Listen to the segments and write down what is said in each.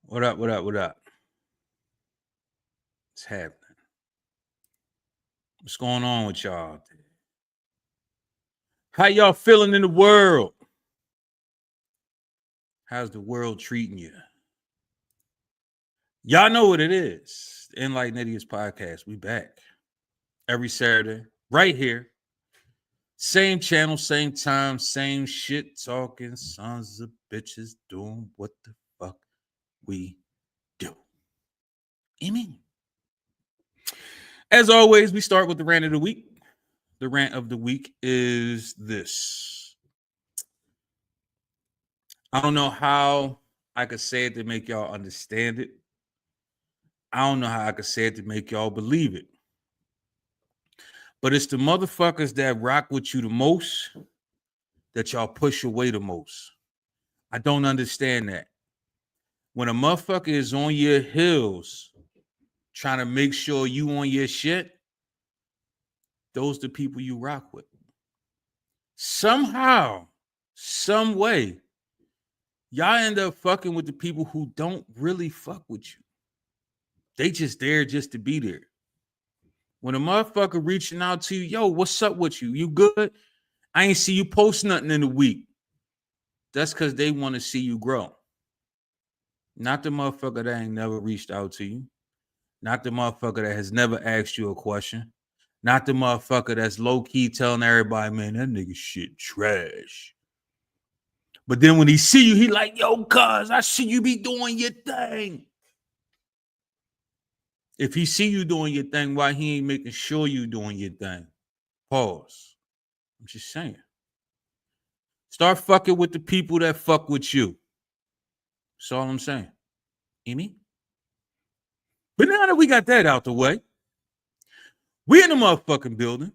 What up? What up? What up? What's happening? What's going on with y'all? How y'all feeling in the world? How's the world treating you? Y'all know what it is. The EDIOT podcast. We back every Saturday, right here. Same channel, same time, same shit talking sons of bitches doing what the fuck we do. Amen. As always, we start with the rant of the week. The rant of the week is this. I don't know how I could say it to make y'all understand it. I don't know how I could say it to make y'all believe it. But it's the motherfuckers that rock with you the most that y'all push away the most. I don't understand that. When a motherfucker is on your heels trying to make sure you on your shit, those the people you rock with. Somehow, some way, y'all end up fucking with the people who don't really fuck with you. They just there just to be there. When a motherfucker reaching out to you, yo, what's up with you? You good? I ain't see you post nothing in a week. That's because they want to see you grow. Not the motherfucker that ain't never reached out to you. Not the motherfucker that has never asked you a question. Not the motherfucker that's low-key telling everybody, man, that nigga shit trash. But then when he see you, he like, yo, cuz, I see you be doing your thing. If he see you doing your thing, why he ain't making sure you doing your thing? Pause. I'm just saying. Start fucking with the people that fuck with you. That's all I'm saying. Amy? But now that we got that out the way, we in the motherfucking building.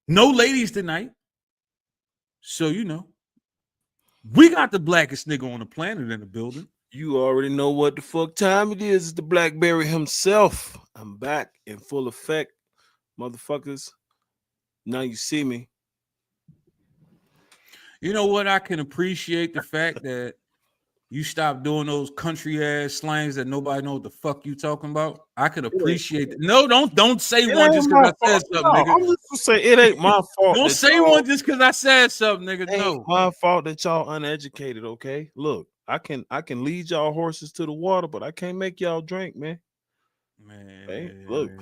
No ladies tonight. So, you know, we got the blackest nigga on the planet in the building. You already know what the fuck time it is. It's the Blackberry himself. I'm back in full effect, motherfuckers. Now you see me. You know what? I can appreciate the fact that you stopped doing those country ass slangs that nobody know what the fuck you talking about. I can appreciate that. No, don't say one just because I said something, nigga. I'm just saying it ain't my fault. Don't say one just because I said something, nigga. It no, ain't my fault that y'all uneducated. Okay, look, I can lead y'all horses to the water, but I can't make y'all drink, man. Man, hey, look,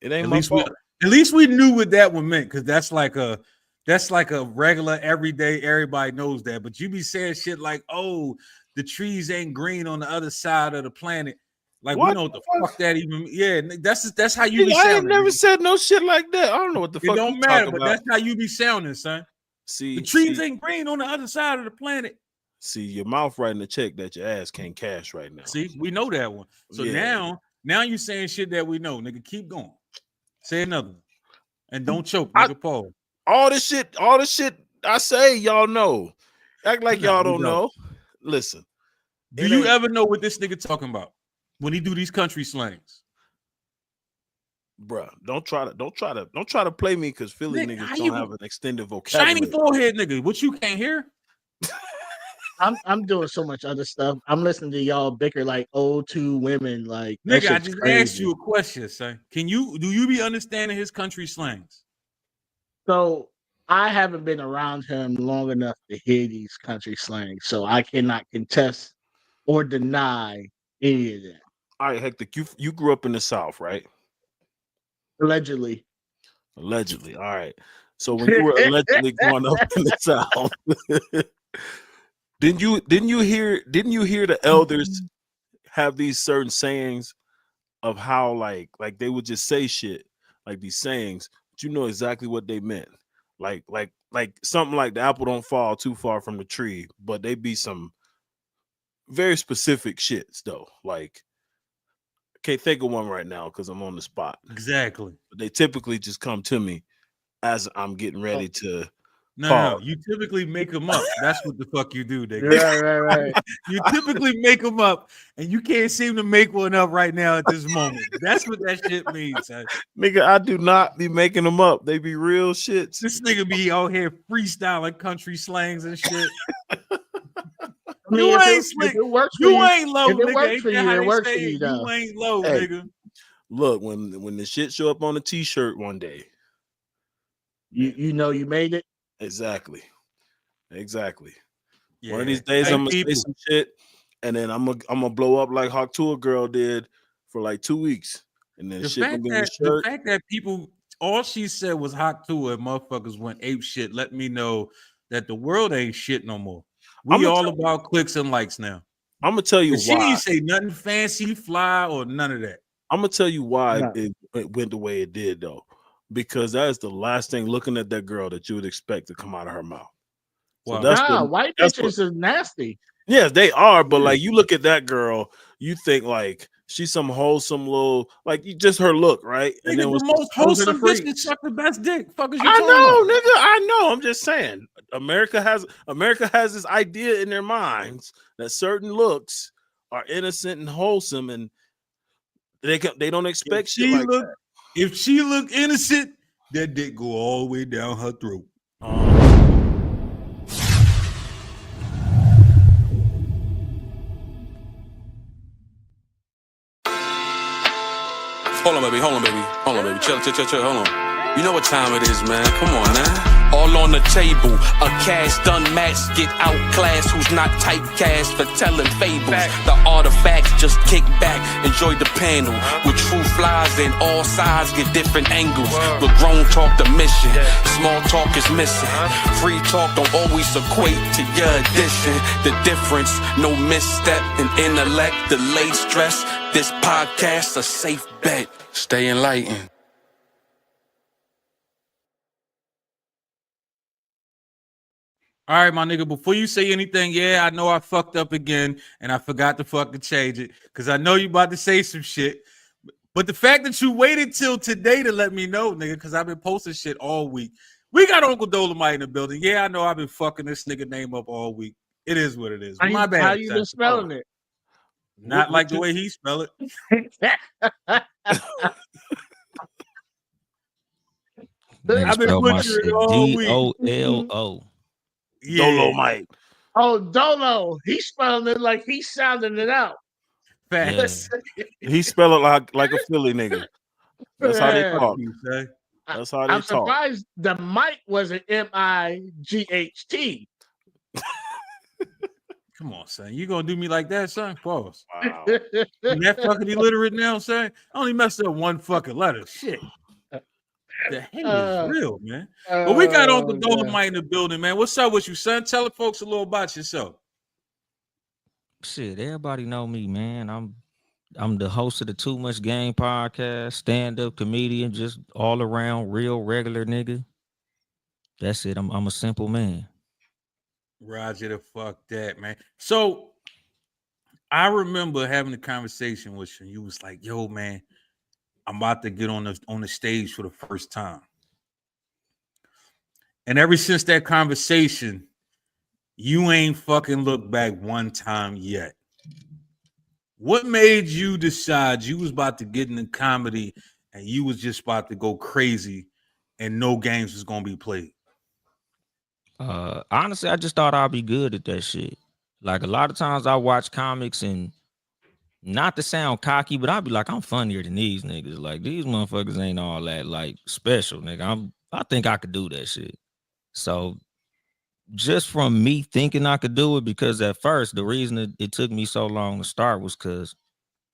it ain't at my least fault. At least we knew what that one meant, because that's like a regular everyday. Everybody knows that. But you be saying shit like, "Oh, the trees ain't green on the other side of the planet." Like, what? We know what the fuck that even. Yeah, that's how you be sounding. I ain't never said no shit like that. I don't know what the fuck. It don't matter, but that's how you be sounding, son. See, the trees ain't green on the other side of the planet. See, your mouth writing a check that your ass can't cash right now. See, we know that one. So now you saying shit that we know, nigga. Keep going. Say another one. And don't choke, nigga. Paul. All this shit I say, y'all know. Act like y'all don't know. Listen. Do you ever know what this nigga talking about when he do these country slangs? Bruh, don't try to play me, because Philly niggas don't have an extended vocabulary. Shiny forehead nigga, what you can't hear? I'm doing so much other stuff. I'm listening to y'all bicker like old two women. Like, nigga, I just asked you a question, son. Do you be understanding his country slangs? So I haven't been around him long enough to hear these country slangs, so I cannot contest or deny any of that. All right, Hector, you grew up in the South, right? Allegedly. All right. So when you were allegedly growing up in the South, didn't you hear the elders have these certain sayings of how like they would just say shit like these sayings, but you know exactly what they meant. Like something like the apple don't fall too far from the tree, but they be some very specific shits though. Like, I can't think of one right now because I'm on the spot. Exactly. But they typically just come to me as I'm getting ready to. No, you typically make them up. That's what the fuck you do, nigga. Right. You typically make them up, and you can't seem to make one up right now at this moment. That's what that shit means, son. Nigga, I do not be making them up. They be real shits. This nigga be out here freestyling country slangs and shit. I mean, You if ain't it slick. works for You you, ain't low, if it nigga. works Ain't for that you, how it they works say for you, it? though. You ain't low, Hey. nigga. Look, when the shit show up on a t-shirt one day. You know you made it. Exactly. Yeah. One of these days Hey, I'm gonna people. say some shit, and then I'm gonna blow up like Hawk Tour Girl did for like 2 weeks, and then The shit fact gonna be in the that shirt. people, all she said was hot to it, motherfuckers went ape shit. Let me know that the world ain't shit no more. We I'ma all about clicks and likes now. I'm gonna tell you She why. ain't say nothing fancy, fly, or none of that. I'm gonna tell you why No. it went the way it did, though, because that is the last thing looking at that girl that you would expect to come out of her mouth. So Wow. that's Nah, what white that's bitches is nasty. yes, they are, but Yeah. like you look at that girl, you think like she's some wholesome little, like you just her look, right? And Nigga, then the when most those are the wholesome bitch that freaks. suck the best dick. Fuck is you I talking know, about? nigga, I know. I'm just saying, America has this idea in their minds that certain looks are innocent and wholesome, and they don't expect shit like that. If she look innocent, that dick go all the way down her throat. Hold on, baby. Chill. Hold on. You know what time it is, man. Come on, now. All on the table. A cast unmatched, get outclassed. Who's not typecast for telling fables. The artifacts just kick back. Enjoy the panel. With true flies in all sides, get different angles. With grown talk, the mission. Small talk is missing. Free talk don't always equate to your addition. The difference, no misstep in intellect, delayed stress. This podcast's a safe bet. Stay enlightened. All right, my nigga, before you say anything, yeah, I know I fucked up again and I forgot to fucking change it because I know you about to say some shit. But the fact that you waited till today to let me know, nigga, because I've been posting shit all week. We got Uncle Dolomite in the building. Yeah, I know I've been fucking this nigga name up all week. It is what it is. My bad. How you been spelling it? Not like the way he spell it. I've been butchering it all week. DOLO. Yeah. Dolomite. Oh, Dolo. He's spelling it like he's sounding it out. Facts. He spell it like a Philly nigga. That's how they Yeah. talk. You say? That's how they I'm talk. surprised the mic wasn't MIGHT. Come on, son. You gonna do me like that, son? Pause. Wow. I'm that fucking illiterate now, son. I only messed up one fucking letter. Shit. The hate is real, man. But we got Uncle Dolomite in the building, man. What's up with you, son? Tell the folks a little about yourself. Shit, everybody know me, man. I'm the host of the Too Much Game podcast, stand-up comedian, just all around real regular nigga. That's it. I'm a simple man. Roger the fuck that, man. So I remember having a conversation with you, and you was like, yo, man, I'm about to get on the stage for the first time. And ever since that conversation, you ain't fucking looked back one time yet. What made you decide you was about to get into comedy and you was just about to go crazy and no games was gonna be played? Honestly, I just thought I'd be good at that shit. Like a lot of times I watch comics and not to sound cocky, but I'd be like, I'm funnier than these niggas. Like these motherfuckers ain't all that like special, nigga. I think I could do that shit. So just from me thinking I could do it, because at first the reason it took me so long to start was because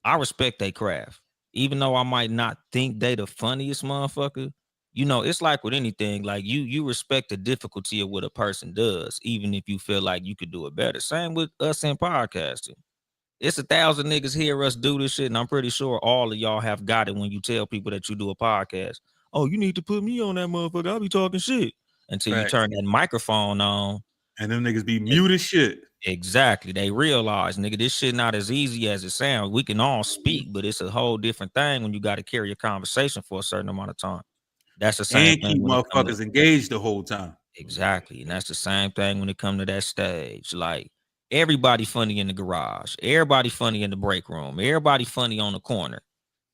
I respect their craft. Even though I might not think they the funniest motherfucker, you know, it's like with anything, like you respect the difficulty of what a person does, even if you feel like you could do it better. Same with us in podcasting. It's 1,000 niggas hear us do this shit, and I'm pretty sure all of y'all have got it when you tell people that you do a podcast. Oh, you need to put me on that motherfucker. I'll be talking shit. Until you turn that microphone on. And them niggas be mute as shit. Exactly. They realize, nigga, this shit not as easy as it sounds. We can all speak, but it's a whole different thing when you got to carry a conversation for a certain amount of time. That's the same and thing keep when it motherfuckers engaged the whole time. Exactly. And that's the same thing when it comes to that stage. Like everybody funny in the garage, everybody funny in the break room, everybody funny on the corner.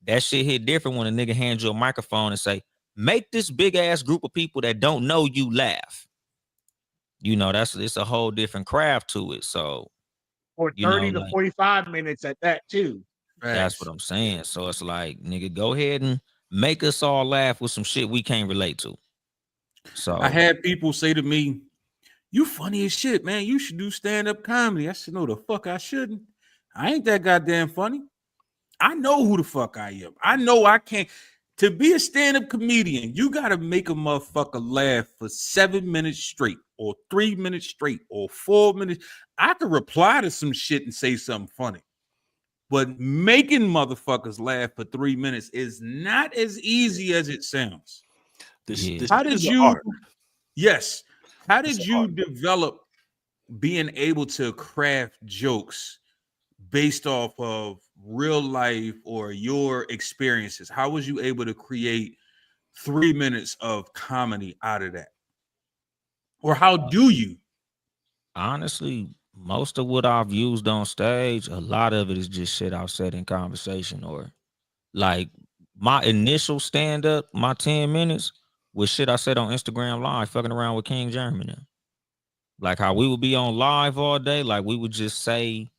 That shit hit different when a nigga hands you a microphone and say, make this big ass group of people that don't know you laugh. You know, it's a whole different craft to it. So or You know, 30 to like 45 minutes at that too. that's what I'm saying. So it's like, nigga, go ahead and make us all laugh with some shit we can't relate to. So I had people say to me, "You funny as shit, man. You should do stand-up comedy." I said, "No, the fuck I shouldn't. I ain't that goddamn funny. I know who the fuck I am. I know I can't. To be a stand-up comedian, you gotta make a motherfucker laugh for 7 minutes straight, or 3 minutes straight, or 4 minutes. I could reply to some shit and say something funny, but making motherfuckers laugh for 3 minutes is not as easy as it sounds. yeah. How This did is an you? art. Yes. How It's did an you art. develop being able to craft jokes based off of real life or your experiences? How was you able to create 3 minutes of comedy out of that? Or how do you? Honestly, most of what I've used on stage, a lot of it is just shit I've said in conversation, or like my initial stand up, my 10 minutes was shit I said on Instagram Live, fucking around with King German. Like how we would be on live all day, like we would just say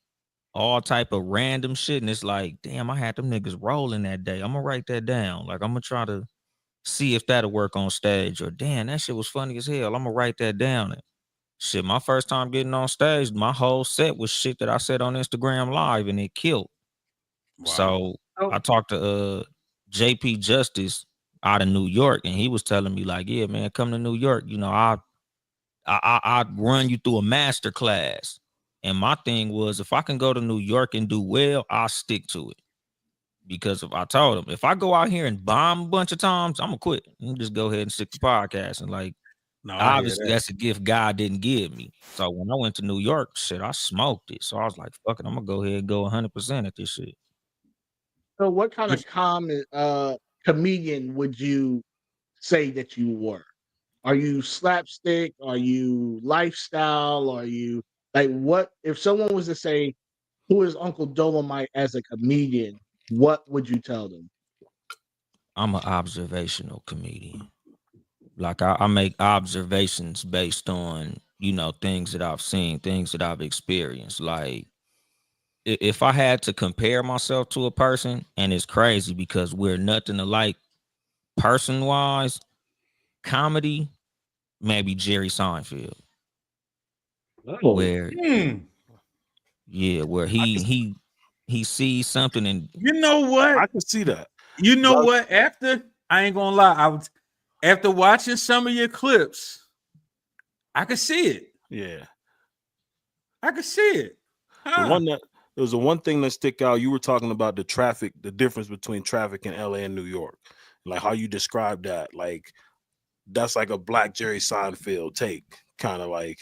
all type of random shit, and it's like, damn, I had them niggas rolling that day. I'm gonna write that down. Like I'm gonna try to see if that'll work on stage, or damn, that shit was funny as hell. I'm gonna write that down. And shit, my first time getting on stage, my whole set was shit that I said on Instagram Live, and it killed. Wow. So Oh. I talked to JP Justice out of New York, and he was telling me like, yeah, man, come to New York. You know, I'd run you through a master class. And my thing was, if I can go to New York and do well, I'll stick to it. Because if I told him, if I go out here and bomb a bunch of times, I'm gonna quit. I'm just go ahead and stick to podcast. And like, No, I hear obviously, that. that's a gift God didn't give me. So when I went to New York, shit, I smoked it. So I was like, fuck it, I'm gonna go ahead and go 100% at this shit. So what kind Which- of comedian would you say that you were? Are you slapstick? Are you lifestyle? Are you like what if someone was to say, who is Uncle Dolomite as a comedian, what would you tell them? I'm an observational comedian. Like I make observations based on, you know, things that I've seen, things that I've experienced. Like if I had to compare myself to a person, and it's crazy because we're nothing alike person wise, comedy, maybe Jerry Seinfeld. Oh, Where yeah, where he sees something and You know what? I can see that. You know But- what? After I ain't gonna lie, after watching some of your clips, I could see it. Yeah. I could see it. The one that there was the one thing that stick out. You were talking about the traffic, the difference between traffic in LA and New York, like how you described that. Like that's like a black Jerry Seinfeld take, kind of like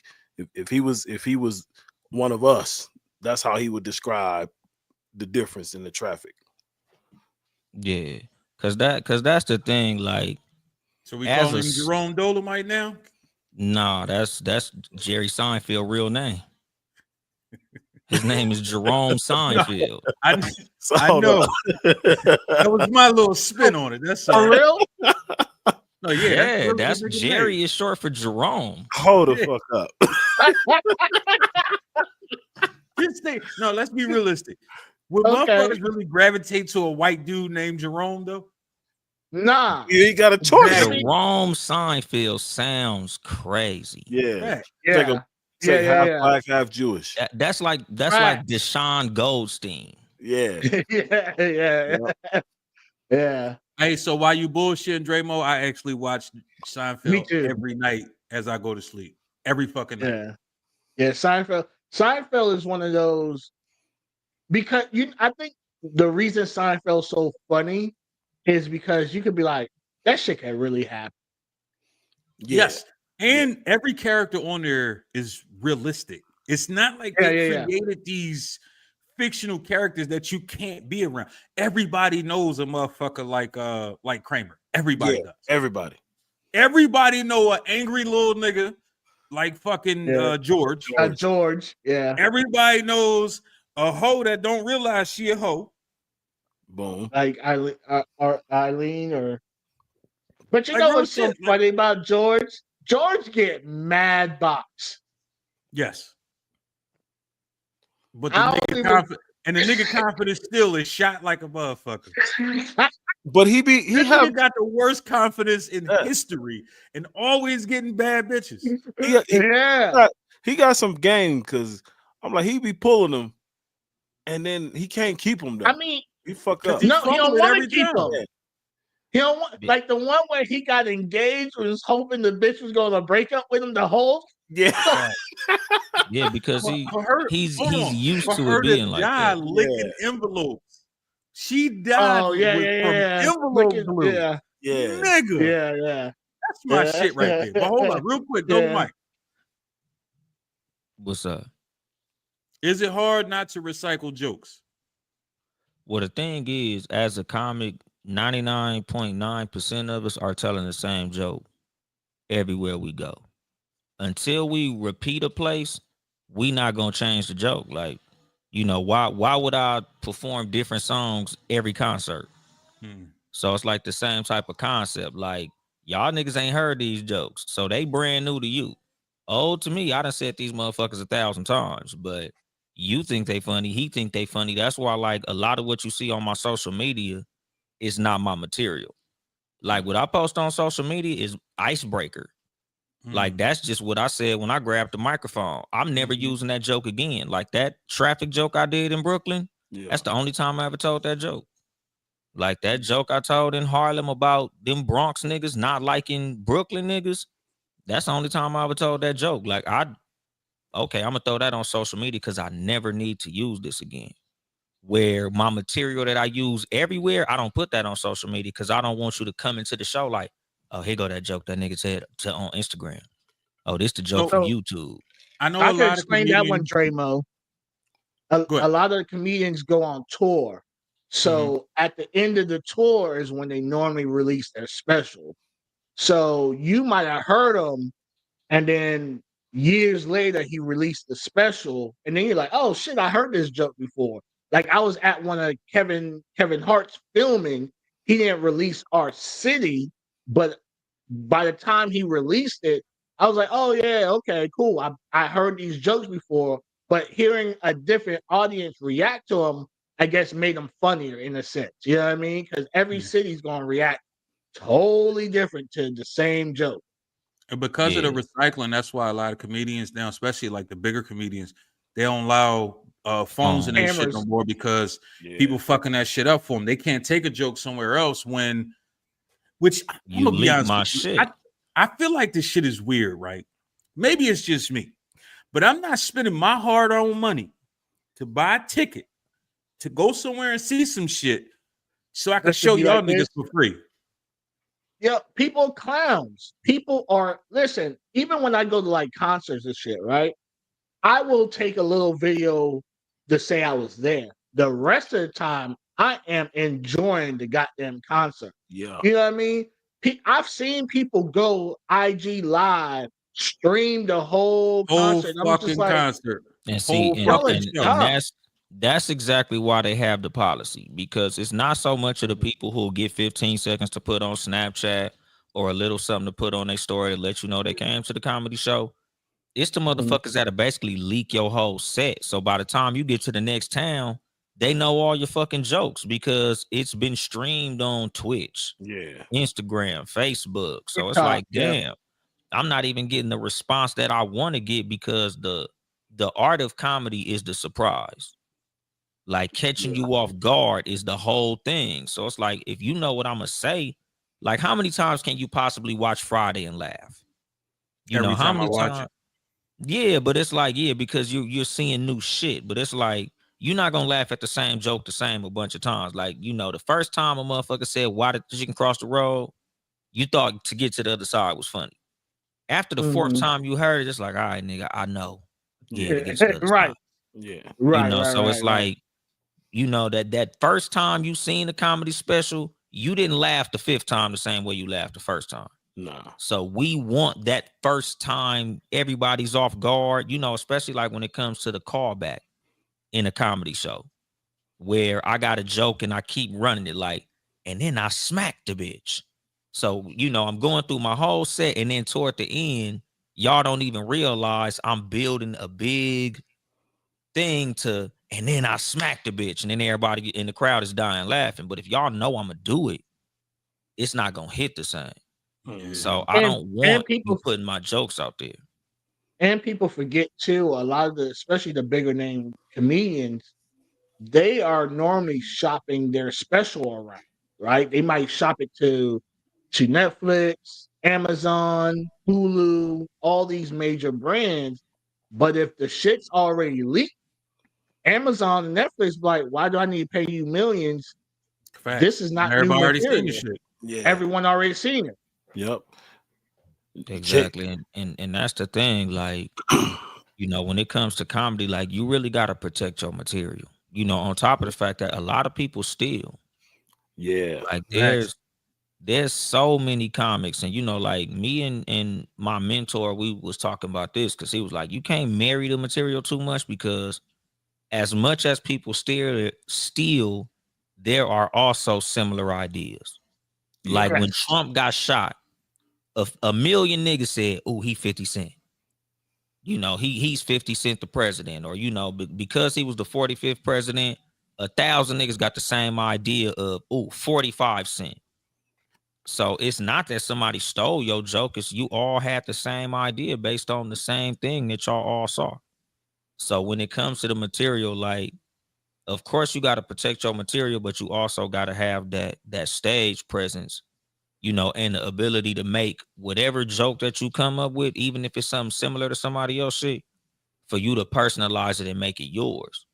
if he was one of us, that's how he would describe the difference in the traffic. yeah, cause that's the thing. Like, So we as call a him s- Jerome Dolomite now. nah, that's Jerry Seinfeld real name. His name is Jerome Seinfeld. I So, I hold know. on. That was my little spin on it. That's for all. real? No, yeah, Yeah, really that's what nigga Jerry made. is short for Jerome. Hold the fuck up. Just think, no, let's be realistic. Would Okay. motherfuckers really gravitate to a white dude named Jerome though? Nah. You ain't got a choice. Very- Jerome Seinfeld sounds crazy. Yeah. Right. It's like, Yeah. it's like Yeah, half yeah. black, half Jewish. That's like Right. Deshaun Goldstein. Yeah. yeah. Yeah. Hey, so while you bullshitting Dramo, I actually watch Me Seinfeld too. every night as I go to sleep. Every fucking night. Yeah. Yeah. Seinfeld is one of those because I think the reason Seinfeld's so funny is because you could be like, that shit can really happen. Yes. And every character on there is realistic. It's not like they created these fictional characters that you can't be around. Everybody knows a motherfucker like Kramer. Everybody does. Everybody. Everybody know an angry little nigga like fucking George. George. Yeah. Everybody knows a hoe that don't realize she a hoe. Boom. Like Eileen or. But you Like know real what's so shit, funny about George? George get mad box. Yes. But the I nigga don't even. confident, and the nigga confidence still is shot like a motherfucker. But he That have nigga got the worst confidence in history and always getting bad bitches. Yeah. he got some game because I'm like, he be pulling them and then he can't keep them though. I mean, he fuck Because up. he no, he don't fumble it want every to keep time. them. He don't want, like the one where he got engaged was hoping the bitch was gonna break up with him the whole. Yeah. Yeah, because For her, he's hold on. used For to her it being like die that. licking envelopes. She died Oh yeah, from yeah. envelope Licking, glue. yeah, Nigga. yeah. That's my Yeah. shit right there. But hold on, real quick, go Mike. What's up? Is it hard not to recycle jokes? Well, the thing is, as a comic, 99.9% of us are telling the same joke everywhere we go. Until we repeat a place, we not gonna change the joke. Like, you know, why would I perform different songs every concert? So it's like the same type of concept. Like, y'all niggas ain't heard these jokes, so they brand new to you. Old to me, I done said these motherfuckers 1,000 times, but you think they funny, he think they funny. That's why, like, a lot of what you see on my social media is not my material. Like, what I post on social media is icebreaker. Like, that's just what I said when I grabbed the microphone. I'm never using that joke again. Like, that traffic joke I did in Brooklyn, that's the only time I ever told that joke. Like, that joke I told in Harlem about them Bronx niggas not liking Brooklyn niggas, that's the only time I ever told that joke. Like, okay, I'm gonna throw that on social media because I never need to use this again. Where my material that I use everywhere, I don't put that on social media because I don't want you to come into the show like, oh, here go that joke that nigga said on Instagram. Oh, this the joke from YouTube. I know I a can lot of explain that one, comedians. Dramo. A lot of comedians go on tour. So at the end of the tour is when they normally release their special. So you might have heard him, and then years later he released the special, and then you're like, oh shit, I heard this joke before. Like I was at one of Kevin Hart's filming. He didn't release Our City, but by the time he released it, I was like, oh yeah, okay, cool. I heard these jokes before, but hearing a different audience react to them, I guess made them funnier in a sense. You know what I mean? Because every city's gonna react totally different to the same joke. And because of the recycling, that's why a lot of comedians now, especially like the bigger comedians, they don't allow phones in their shit no more because people fucking that shit up for them. They can't take a joke somewhere else which I'm gonna be honest with you, I feel like this shit is weird, right? Maybe it's just me, but I'm not spending my hard-earned money to buy a ticket to go somewhere and see some shit so I can show y'all niggas for free. Yeah, people clowns. People are, listen, even when I go to like concerts and shit, right? I will take a little video to say I was there. The rest of the time, I am enjoying the goddamn concert. Yeah. You know what I mean? I've seen people go IG live, stream the whole concert. Whole fucking concert. And see, and that's exactly why they have the policy, because it's not so much of the people who get 15 seconds to put on Snapchat or a little something to put on their story to let you know they came to the comedy show. It's the motherfuckers that basically leak your whole set. So by the time you get to the next town, they know all your fucking jokes because it's been streamed on Twitch, Instagram, Facebook. So it's like, damn, I'm not even getting the response that I want to get because the art of comedy is the surprise. Like catching you off guard is the whole thing. So it's like, if you know what I'm gonna say, like how many times can you possibly watch Friday and laugh? You know how many times? Yeah, but it's like, because you're seeing new shit. But it's like you're not gonna laugh at the same joke a bunch of times. Like, you know, the first time a motherfucker said, "Why did the chicken cross the road?" You thought to get to the other side was funny. After the fourth time you heard it, it's like, all right, nigga, I know. Yeah, to get to the other side. Yeah. Right. You know, right, so right, it's like, you know, that first time you seen a comedy special, you didn't laugh the fifth time the same way you laughed the first time. Nah. So we want that first time everybody's off guard, you know, especially like when it comes to the callback in a comedy show where I got a joke and I keep running it like, and then I smacked the bitch. So, you know, I'm going through my whole set and then toward the end, y'all don't even realize I'm building a big thing to, and then I smack the bitch, and then everybody in the crowd is dying laughing. But if y'all know I'm gonna do it, it's not gonna hit the same. So I don't want people you putting my jokes out there. And people forget too, a lot of especially the bigger name comedians, they are normally shopping their special around, right? They might shop it to Netflix, Amazon, Hulu, all these major brands. But if the shit's already leaked, Amazon and Netflix be like, why do I need to pay you millions? Facts. This is not new Everybody already seen material. the shit. Yeah. Everyone already seen it. Yep. Exactly. And that's the thing. Like, you know, when it comes to comedy, like you really gotta protect your material. You know, on top of the fact that a lot of people steal. Yeah. Like there's so many comics, and you know, like me and my mentor, we was talking about this because he was like, you can't marry the material too much, because as much as people steal, there are also similar ideas. Like when Trump got shot, a million niggas said, "Oh, he 50 Cent." You know, he's 50 Cent the president, or you know, because he was the 45th president, 1,000 niggas got the same idea of 45 Cent. So it's not that somebody stole your joke, it's you all had the same idea based on the same thing that y'all all saw. So when it comes to the material, like, of course you got to protect your material, but you also got to have that stage presence, you know, and the ability to make whatever joke that you come up with, even if it's something similar to somebody else shit, for you to personalize it and make it yours.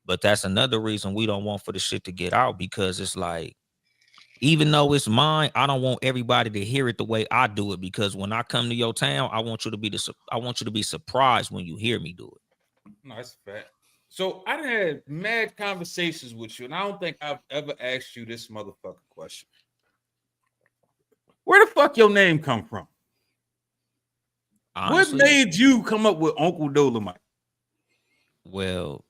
But that's another reason we don't want for the shit to get out, because it's like, even though it's mine, I don't want everybody to hear it the way I do it, because when I come to your town, I want you to be surprised when you hear me do it. No, that's a fact. So I done had mad conversations with you, and I don't think I've ever asked you this motherfucking question. Where the fuck your name come from? Honestly, What made you come up with Uncle Dolomite? well,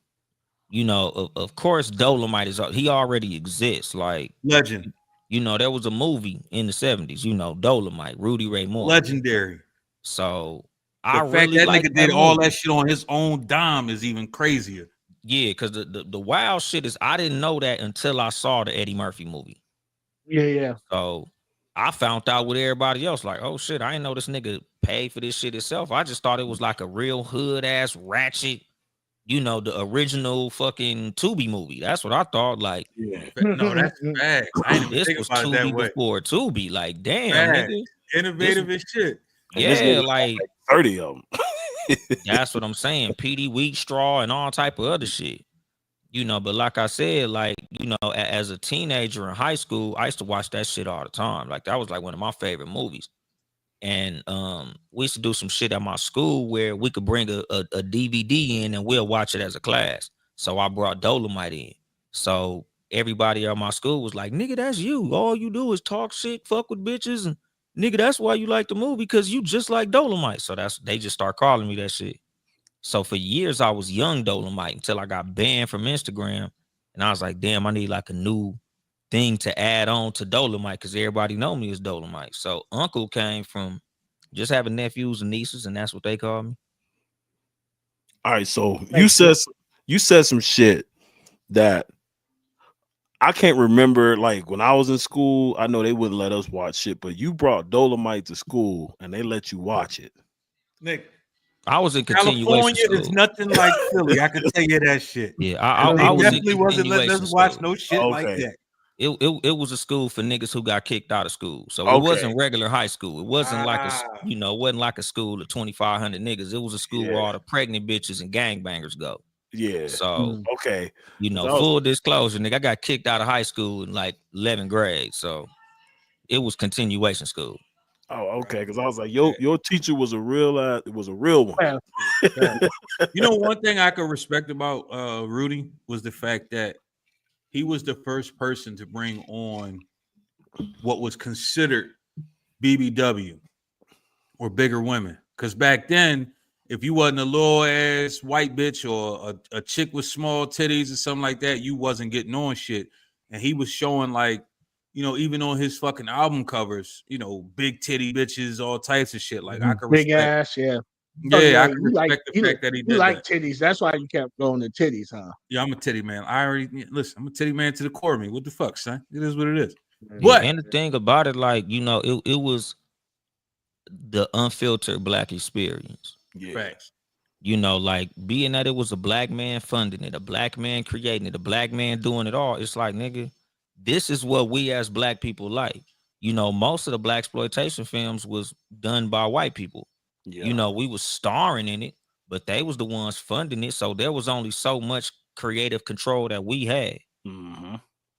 you know, of course, Dolomite he already exists. Like, Legend. you know, there was a movie in the 70s, you know, Dolomite, Rudy Ray Moore. Legendary. So The I fact really that like nigga did all movie. that shit on his own dime is even crazier. Yeah, because the wild shit is I didn't know that until I saw the Eddie Murphy movie. Yeah. So I found out with everybody else, like, oh shit, I didn't know this nigga paid for this shit himself. I just thought it was like a real hood ass ratchet, you know, the original fucking Tubi movie. That's what I thought. Like, No, that's facts. I ain't even this think was about it that Tubi way. before Tubi. Like, damn, Facts. nigga. Innovative as shit. Yeah, like 30 of them. that's what I'm saying. PD Wheat Straw and all type of other shit. You know, but like I said, like, you know, as a teenager in high school, I used to watch that shit all the time. Like, that was like one of my favorite movies. And we used to do some shit at my school where we could bring a DVD in and we'll watch it as a class. So I brought Dolomite in. So everybody at my school was like, nigga, that's you. All you do is talk shit, fuck with bitches, and nigga, that's why you like the movie, because you just like Dolomite. So they just start calling me that shit. So for years I was young Dolomite until I got banned from Instagram. And I was like, damn, I need like a new thing to add on to Dolomite, because everybody know me as Dolomite. So Uncle came from just having nephews and nieces, and that's what they call me. All right, so you said some shit that I can't remember. Like when I was in school, I know they wouldn't let us watch shit, but you brought Dolomite to school and they let you watch it. Nick, I was in continuation California school. is nothing like Philly. I can tell you that shit. Yeah, I was definitely in wasn't letting us watch school. no shit like Okay. that. It was a school for niggas who got kicked out of school. So it Okay. wasn't regular high school. It wasn't like a, Ah. you know, it wasn't like a school of 2,500 niggas. It was a school where all the pregnant bitches and gangbangers go. Yeah. So Okay. you know, So- full disclosure, nigga, I got kicked out of high school in like 11th grade. So it was continuation school. Oh, okay. Because I was like, your teacher was a real one. Yeah. You know, one thing I could respect about Rudy was the fact that he was the first person to bring on what was considered BBW or bigger women. Because back then, if you wasn't a little ass white bitch or a chick with small titties or something like that, you wasn't getting on shit. And he was showing, like, you know, even on his fucking album covers, you know, big titty bitches, all types of shit. Like, I could Big respect ass, yeah. Oh, Yeah, yeah, I can respect the fact that he you did like that. titties. That's why you kept going to titties, huh? Yeah, I'm a titty man. I already listen. I'm a titty man to the core of me. What the fuck, son? It is what it is. Yeah, But and the thing about it, like, you know, it was the unfiltered black experience. Yeah. facts. You know, like being that it was a black man funding it, a black man creating it, a black man doing it all. It's like, nigga, this is what we as black people like. You know, most of the black exploitation films was done by white people. Yeah. You know, we was starring in it, but they was the ones funding it. So there was only so much creative control that we had. Mm-hmm.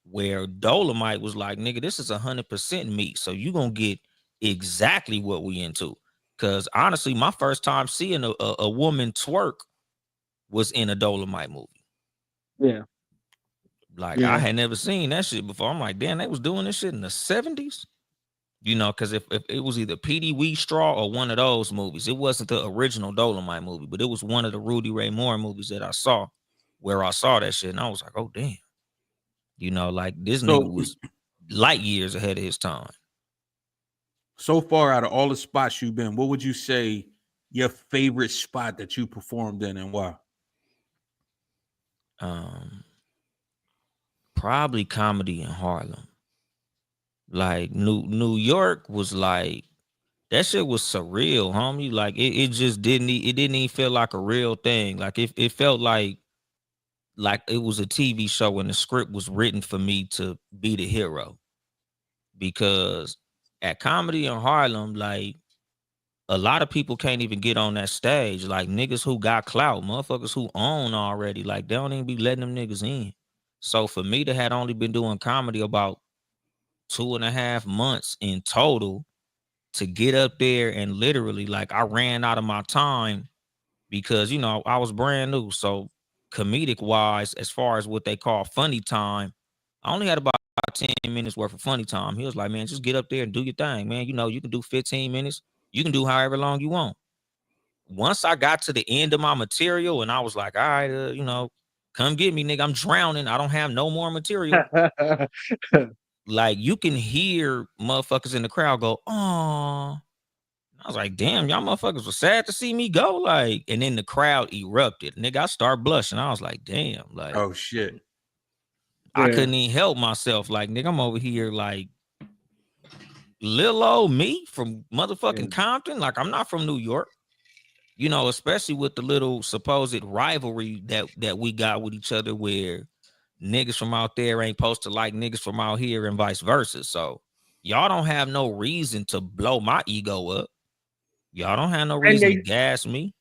Where Dolomite was like, nigga, this is 100% me. So you gonna get exactly what we into. Cause honestly, my first time seeing a woman twerk was in a Dolomite movie. Yeah. Like I had never seen that shit before. I'm like, damn, they was doing this shit in the 70s. You know, because if it was either P.D. Wheatstraw or one of those movies, it wasn't the original Dolomite movie, but it was one of the Rudy Ray Moore movies that I saw, where I saw that shit, and I was like, oh damn. You know, like this nigga was light years ahead of his time. So far, out of all the spots you've been, what would you say your favorite spot that you performed in and why? Probably comedy in Harlem. Like New York was like, that shit was surreal, homie. Like it just didn't even feel like a real thing. Like it felt like it was a TV show and the script was written for me to be the hero. Because at comedy in Harlem, like a lot of people can't even get on that stage. Like niggas who got clout, motherfuckers who own already, like they don't even be letting them niggas in. So for me to had only been doing comedy about 2.5 months in total, to get up there and literally, like, I ran out of my time because, you know, I was brand new. So comedic wise, as far as what they call funny time, I only had about 10 minutes worth of funny time. He was like, man, just get up there and do your thing, man. You know, you can do 15 minutes. You can do however long you want. Once I got to the end of my material and I was like, all right, you know, come get me, nigga. I'm drowning. I don't have no more material. Like you can hear motherfuckers in the crowd go, oh. I was like, damn, y'all motherfuckers were sad to see me go. Like, and then the crowd erupted. Nigga, I started blushing. I was like, damn, like, oh shit. I couldn't even help myself. Like, nigga, I'm over here like little old me from motherfucking Compton. Like, I'm not from New York. You know, especially with the little supposed rivalry that we got with each other, where niggas from out there ain't supposed to like niggas from out here and vice versa. So y'all don't have no reason to blow my ego up. Y'all don't have no reason to gas me.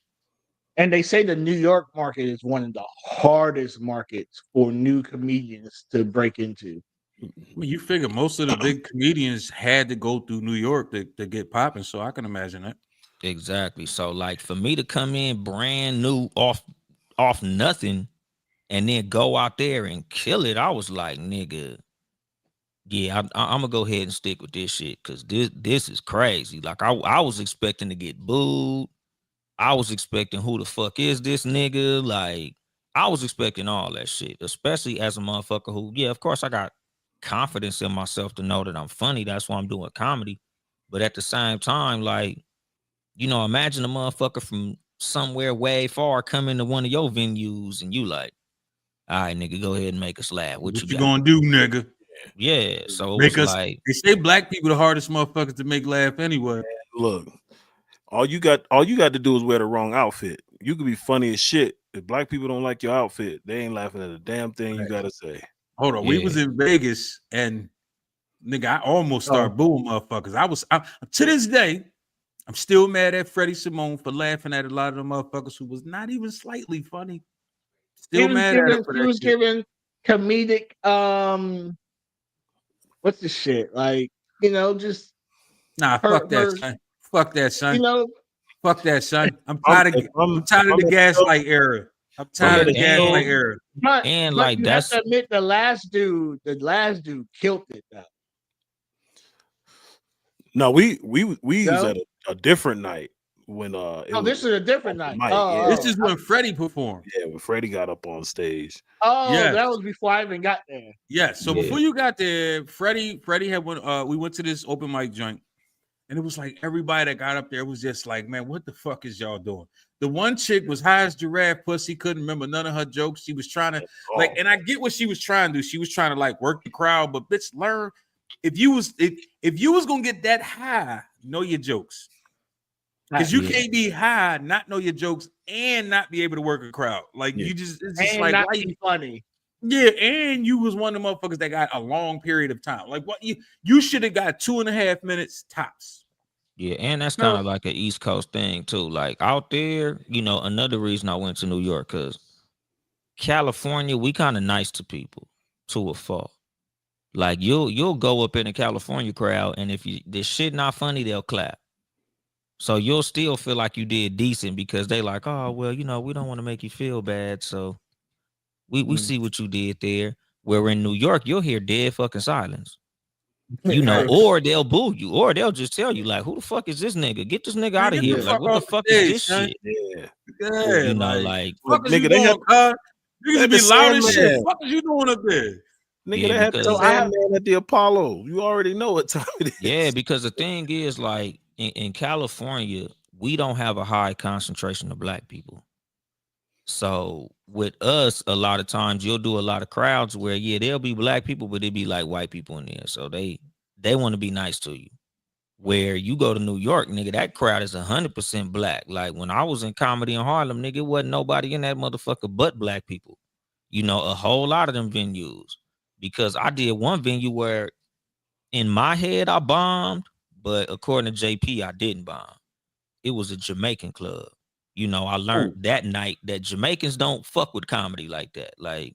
And they say the New York market is one of the hardest markets for new comedians to break into. Well, you figure most of the big comedians had to go through New York to get popping, so I can imagine that. Exactly. So like for me to come in brand new off nothing and then go out there and kill it, I was like, nigga, yeah, I'm gonna go ahead and stick with this shit because this is crazy. Like I was expecting to get booed. I was expecting who the fuck is this nigga? Like I was expecting all that shit, especially as a motherfucker who, yeah, of course I got confidence in myself to know that I'm funny. That's why I'm doing comedy. But at the same time, like, you know, imagine a motherfucker from somewhere way far coming to one of your venues and you like, all right, nigga, go ahead and make us laugh. What you gonna do, nigga? Yeah, so it make was us, like they say black people the hardest motherfuckers to make laugh anyway. Look, all you got to do is wear the wrong outfit. You could be funny as shit. If black people don't like your outfit, they ain't laughing at a damn thing you gotta say. Hold on, we was in Vegas and nigga, I almost started booing motherfuckers. I to this day, I'm still mad at Freddie Simone for laughing at a lot of the motherfuckers who was not even slightly funny. Still mad at him for that. He was giving comedic what's the shit? Like, you know, just fuck that, son. Fuck that, son. You know, fuck that, son. I'm tired of the gaslight era. I'm tired of the gaslight era. But like you that's have to admit the last dude killed it though. No, we was at a different night when this is a different night. This is when Freddie performed. Yeah, when Freddie got up on stage. That was before I even got there. Yeah, so before you got there, Freddie had we went to this open mic joint, And it was like everybody that got up there was just like, man, what the fuck is y'all doing? The one chick was high as giraffe pussy, couldn't remember none of her jokes. She was trying to like, and I get what she was trying to do. She was trying to like work the crowd, but bitch, learn if you was gonna get that high, know your jokes. Because you can't be high, not know your jokes, and not be able to work a crowd. Like you just it's just and like not why be funny. Yeah, and you was one of the motherfuckers that got a long period of time. Like what you should have got 2.5 minutes tops. Yeah, and that's kind of like an East Coast thing too. Like out there, you know, another reason I went to New York, because California, we kind of nice to people to a fault. Like you'll go up in a California crowd, and if this shit not funny, they'll clap. So you'll still feel like you did decent because they like, oh well, you know, we don't want to make you feel bad, so we see what you did there. Where in New York, you'll hear dead fucking silence. You know, or they'll boo you, or they'll just tell you, like, who the fuck is this nigga? Get this nigga out of here. Like, what the fuck is this shit? Yeah, you know, like nigga, they niggas be loud as shit. What is you doing up there? Nigga, they had the Sandman at the Apollo. You already know what time it is. Yeah, because the thing is, like, in California, we don't have a high concentration of black people. So with us, a lot of times you'll do a lot of crowds where, yeah, there'll be black people, but it'd be like white people in there. So they want to be nice to you. Where you go to New York, nigga, that crowd is 100% black. Like when I was in comedy in Harlem, nigga, it wasn't nobody in that motherfucker but black people. You know, a whole lot of them venues. Because I did one venue where in my head I bombed, but according to JP, I didn't bomb. It was a Jamaican club. You know, I learned that night that Jamaicans don't fuck with comedy like that. Like,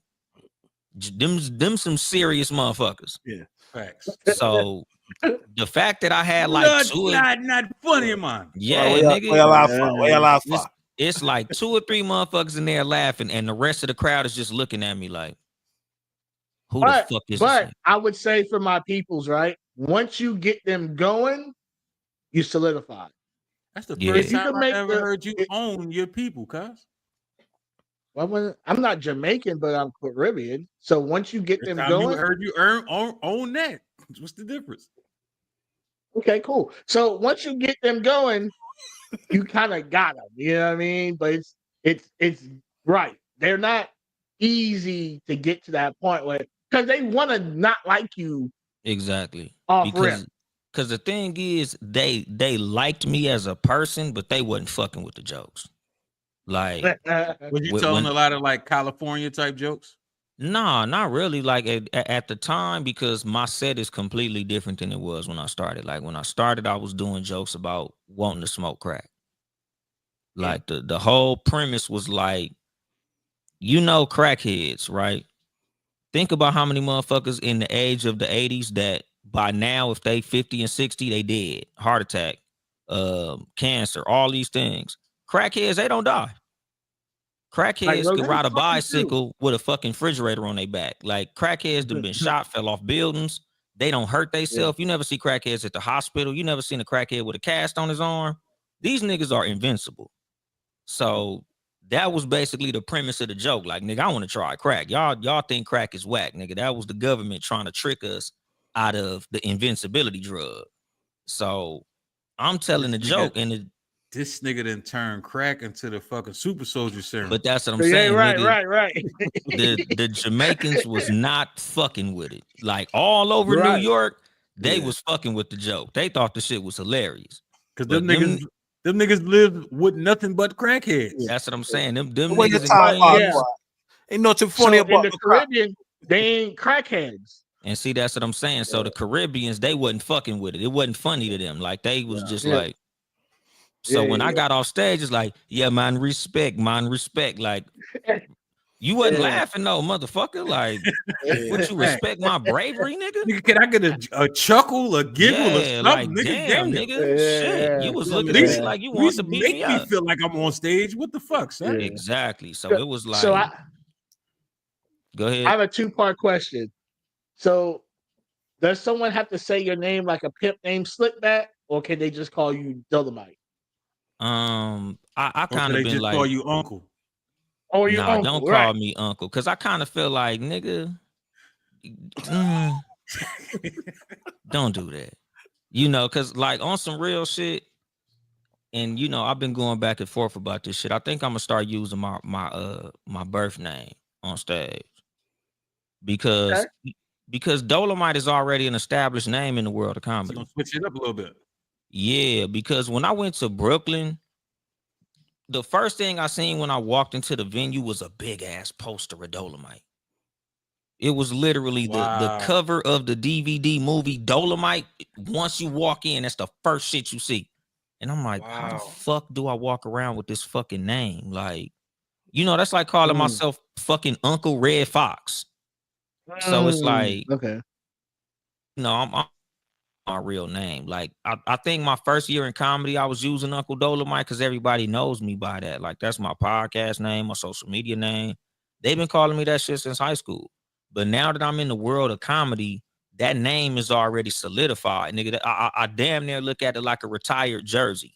them some serious motherfuckers. Yeah, facts. So the fact that I had like not funny, man. Yeah, nigga. It's like 2 or 3 motherfuckers in there laughing, and the rest of the crowd is just looking at me like, who the fuck is this? But I would say for my peoples, right? Once you get them going, you solidify. That's the first time I ever heard you own your people, cuz. Well, I'm not Jamaican, but I'm Caribbean. So once you get them going, you heard you own that. What's the difference? Okay, cool. So once you get them going, you kind of got them. You know what I mean? But it's right. They're not easy to get to that point where because they want to not like you. Exactly. Because the thing is, they liked me as a person, but they wasn't fucking with the jokes. Like, were you telling a lot of like California type jokes? Nah, not really. Like at the time, because my set is completely different than it was when I started. Like when I started, I was doing jokes about wanting to smoke crack. Like the whole premise was like, you know, crackheads, right? Think about how many motherfuckers in the age of the 80s that by now, if they 50 and 60, they dead. Heart attack, cancer, all these things. Crackheads, they don't die. Crackheads can ride a bicycle with a fucking refrigerator on their back. Like crackheads that been shot, fell off buildings. They don't hurt themselves. You never see crackheads at the hospital. You never seen a crackhead with a cast on his arm. These niggas are invincible. So that was basically the premise of the joke. Like, nigga, I want to try crack. Y'all think crack is whack, nigga. That was the government trying to trick us out of the invincibility drug. So I'm telling the joke, and this nigga done turn crack into the fucking super soldier serum. But that's what I'm saying. Right, nigga. right. The Jamaicans was not fucking with it. Like all over New York, they was fucking with the joke. They thought the shit was hilarious. Because them niggas live with nothing but crackheads. That's what I'm saying. Them niggas ain't nothing funny about in the Caribbean. They ain't crackheads. And see, that's what I'm saying. So the Caribbeans, they wasn't fucking with it. It wasn't funny to them. Like they was just like. So when I got off stage, it's like, yeah, man, respect. Like, you wasn't laughing, though, motherfucker. Like, would you respect my bravery, nigga? Can I get a chuckle, a giggle, or something? Like, nigga, damn, nigga. Shit. You was looking at me like you wanted to beat me up. Make me feel like I'm on stage. What the fuck, son? Yeah. Exactly. So it was like. Go ahead. I have a 2-part question. So, does someone have to say your name like a pimp named Slickback, or can they just call you Dolomite? I kind of been like, call you uncle. Oh, you uncle, don't call me uncle, because I kind of feel like, nigga, don't do that. You know, cause like on some real shit, and you know, I've been going back and forth about this shit. I think I'm gonna start using my birth name on stage because Okay. because Dolomite is already an established name in the world of So comedy. gonna switch it up a little bit. Yeah, because when I went to Brooklyn, the first thing I seen when I walked into the venue was a big ass poster of Dolomite. It was literally the Wow. cover of the DVD movie Dolomite. Once you walk in, that's the first shit you see. And I'm like, how the Wow. fuck do I walk around with this fucking name? Like, you know, that's like calling myself fucking Uncle Red Fox. So it's like, okay. you know, I'm my real name. Like, I think my first year in comedy, I was using Uncle Dolomite because everybody knows me by that. Like, that's my podcast name, my social media name. They've been calling me that shit since high school. But now that I'm in the world of comedy, that name is already solidified. Nigga, I damn near look at it like a retired jersey.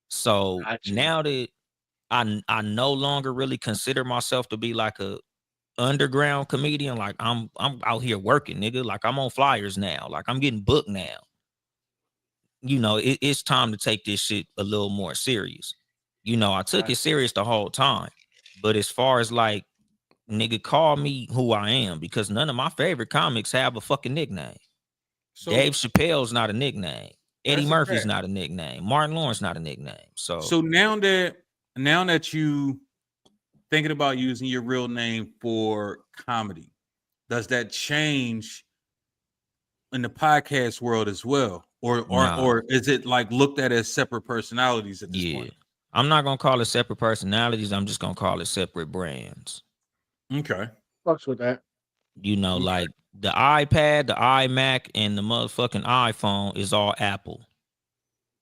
So Gotcha. now that I no longer really consider myself to be like a underground comedian, like I'm out here working, nigga. Like I'm on flyers now. Like I'm getting booked now. You know, it's time to take this shit a little more serious. You know, I took it serious the whole time. But as far as like, nigga, call me who I am, because none of my favorite comics have a fucking nickname. So Dave Chappelle's not a nickname. Eddie That's a Murphy's fact. not a nickname. Martin Lawrence not a nickname. so now that you thinking about using your real name for comedy, does that change in the podcast world as well? Nah. Or is it like looked at as separate personalities at this Yeah. point? I'm not gonna call it separate personalities. I'm just gonna call it separate brands. Okay. Fucks with that. You know, Okay. like the iPad, the iMac, and the motherfucking iPhone is all Apple.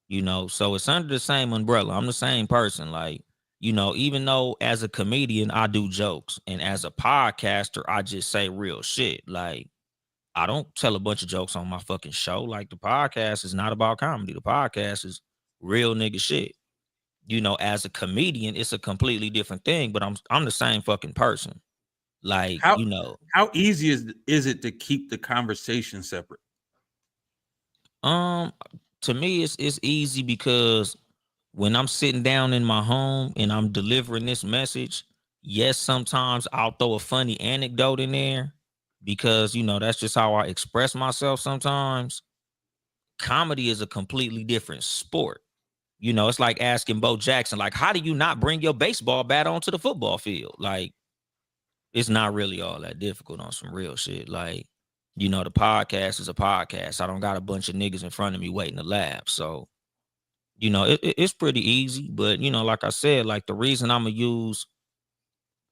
You know, so it's under the same umbrella. I'm the same person. Like, you know, even though as a comedian, I do jokes, and as a podcaster, I just say real shit. Like, I don't tell a bunch of jokes on my fucking show. Like, the podcast is not about comedy. The podcast is real nigga shit. You know, as a comedian, it's a completely different thing, but I'm the same fucking person. Like, How you know, how easy is it to keep the conversation separate? to me it's easy because when I'm sitting down in my home and I'm delivering this message, yes, sometimes I'll throw a funny anecdote in there because, you know, that's just how I express myself sometimes. Comedy is a completely different sport. You know, it's like asking Bo Jackson, like, how do you not bring your baseball bat onto the football field? Like, it's not really all that difficult on some real shit. Like, you know, the podcast is a podcast. I don't got a bunch of niggas in front of me waiting to laugh. So, you know, it's pretty easy. But, you know, like I said, like the reason I'm going to use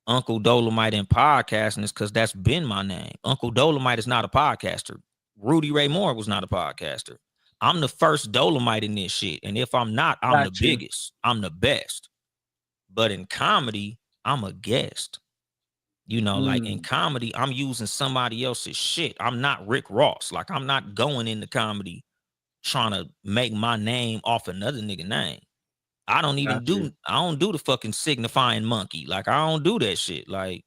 Uncle Dolomite in podcasting is because that's been my name. Uncle Dolomite is not a podcaster. Rudy Ray Moore was not a podcaster. I'm the first Dolomite in this shit. And if I'm not, I'm the Got you. biggest. I'm the best. But in comedy, I'm a guest. You know, like in comedy, I'm using somebody else's shit. I'm not Rick Ross. Like, I'm not going into comedy trying to make my name off another nigga name. I don't even I don't do the fucking signifying monkey. Like, I don't do that shit. Like,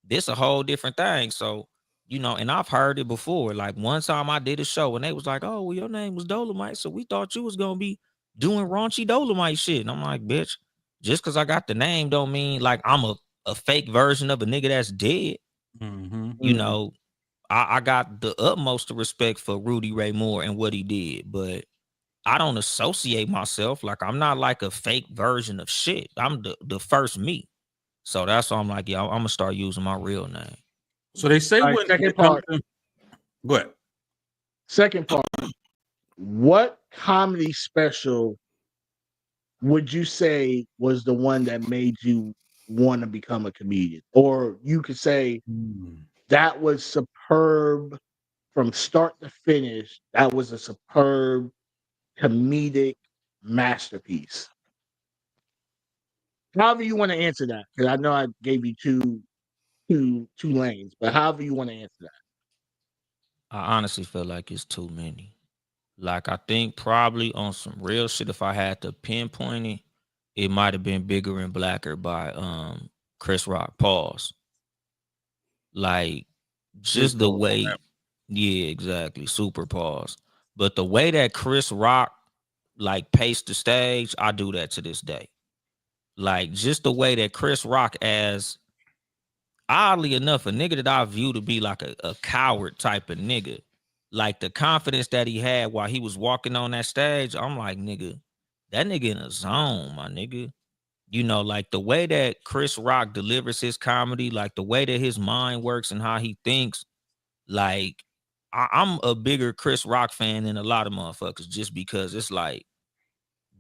this a whole different thing. So, you know, and I've heard it before. Like, one time I did a show and they was like, oh, well, your name was Dolomite, so we thought you was gonna be doing raunchy Dolomite shit. And I'm like, bitch, just because I got the name don't mean like I'm a fake version of a nigga that's dead. You know, I got the utmost respect for Rudy Ray Moore and what he did, but I don't associate myself. Like, I'm not like a fake version of shit. I'm the first me. So that's why I'm like, yeah, I'm gonna start using my real name. So they say All right, when second it comes part. to, go ahead. Second part. What comedy special would you say was the one that made you want to become a comedian? Or you could say that was superb from start to finish. That was a superb comedic masterpiece. However you want to answer that, because I know I gave you two lanes, but however you want to answer that. I honestly feel like it's too many. Like, I think probably on some real shit, if I had to pinpoint it, it might have been Bigger and Blacker by Chris Rock. Pause. Like, just the way, yeah, exactly. Super pause. But the way that Chris Rock like paced the stage, I do that to this day. Like just the way that Chris Rock, as oddly enough, a nigga that I view to be like a coward type of nigga, like the confidence that he had while he was walking on that stage, I'm like, nigga, that nigga in a zone, my nigga. You know, like the way that Chris Rock delivers his comedy, like the way that his mind works and how he thinks, like I'm a bigger Chris Rock fan than a lot of motherfuckers just because it's like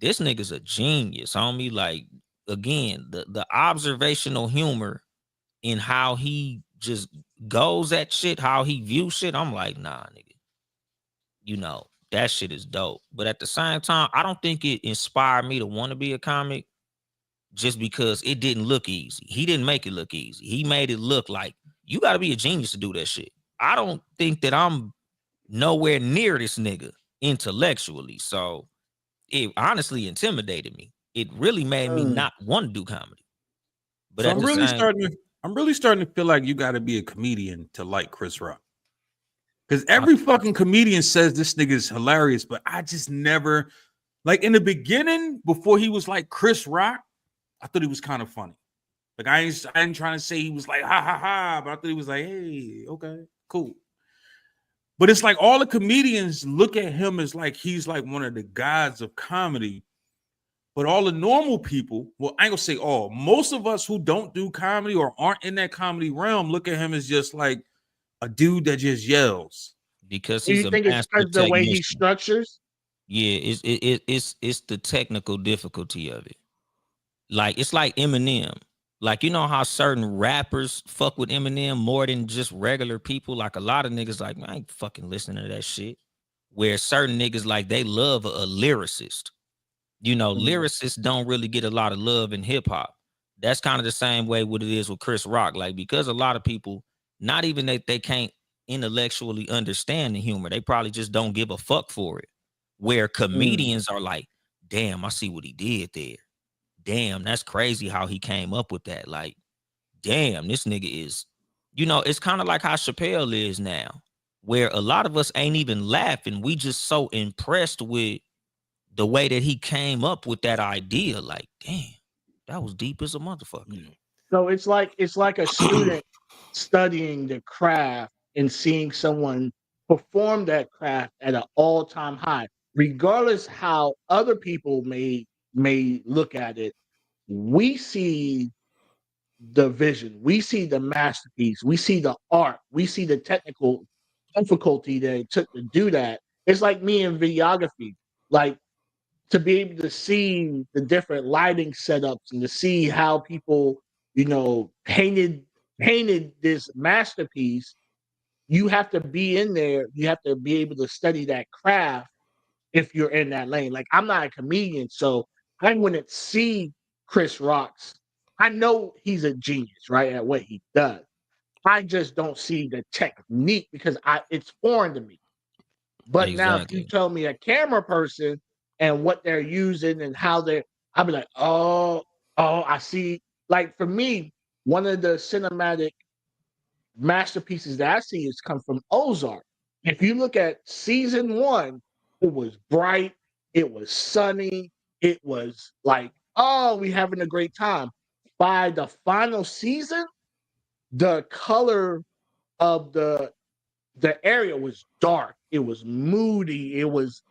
this nigga's a genius, homie. Like again, the observational humor in how he just goes at shit, how he views shit. I'm like, nah, nigga. You know, that shit is dope. But at the same time, I don't think it inspired me to want to be a comic just because it didn't look easy. He didn't make it look easy. He made it look like you got to be a genius to do that shit. I don't think that I'm nowhere near this nigga intellectually. So it honestly intimidated me. It really made me not want to do comedy. But So at the same, I'm really starting to feel like you got to be a comedian to like Chris Rock. Because every fucking comedian says this nigga is hilarious, but I just never, like in the beginning, before he was like Chris Rock, I thought he was kind of funny. Like I ain't trying to say he was like ha ha ha, but I thought he was like, hey, okay, cool. But it's like all the comedians look at him as like he's like one of the gods of comedy. But all the normal people, well, I ain't gonna say all, most of us who don't do comedy or aren't in that comedy realm look at him as just like a dude that just yells. because Do he's you a think it's master because the way he technician. structures? Yeah, it's the technical difficulty of it. Like it's like Eminem. Like you know how certain rappers fuck with Eminem more than just regular people. Like a lot of niggas like, man, I ain't fucking listening to that shit. Where certain niggas like they love a lyricist. You know, lyricists don't really get a lot of love in hip hop. That's kind of the same way what it is with Chris Rock. Like because a lot of people, not even that they can't intellectually understand the humor, they probably just don't give a fuck for it. Where comedians are like, damn, I see what he did there. Damn, that's crazy how he came up with that. Like, damn, this nigga is, you know, it's kind of like how Chappelle is now, where a lot of us ain't even laughing. We just so impressed with the way that he came up with that idea. Like, damn, that was deep as a motherfucker. So it's like a student studying the craft and seeing someone perform that craft at an all-time high, regardless how other people may look at it. We see the vision, we see the masterpiece, we see the art, we see the technical difficulty that it took to do that. It's like me in videography, like to be able to see the different lighting setups and to see how people, you know, painted this masterpiece. You have to be in there. You have to be able to study that craft if you're in that lane. Like I'm not a comedian, so I wouldn't see Chris Rock's. I know he's a genius, right, at what he does. I just don't see the technique because it's foreign to me. But now, if you Exactly. tell me a camera person and what they're using and how I'll be like, oh, I see. Like for me, one of the cinematic masterpieces that I see is come from Ozark. If you look at season 1, it was bright, it was sunny, it was like, oh, we having a great time. By the final season, the color of the area was dark, it was moody, it was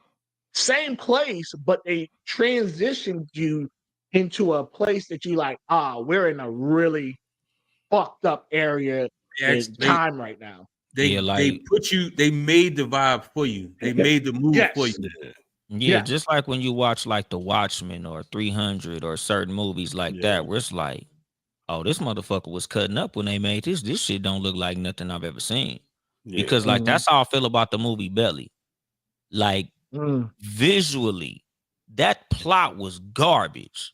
same place, but they transitioned you into a place that you like, we're in a really fucked up area in They time right now. Yeah, like they made the vibe for you. They made the move for Yes. you. yeah, just like when you watch like The Watchmen or 300 or certain movies like that, where it's like, oh, this motherfucker was cutting up when they made this. This shit don't look like nothing I've ever seen. Because like that's how I feel about the movie Belly. Like visually, that plot was garbage,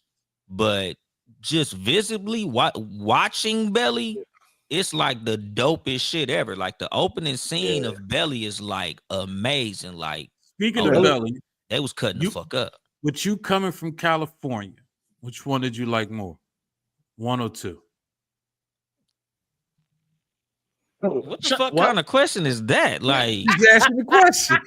but just visibly watching Belly, it's like the dopest shit ever. Like the opening scene of Belly is like amazing. Like, Speaking oh, of Belly, they was cutting the you fuck up. with you coming from California, which one did you like more? 1 or 2? What the fuck kind of question is that? Like, He's asking the question.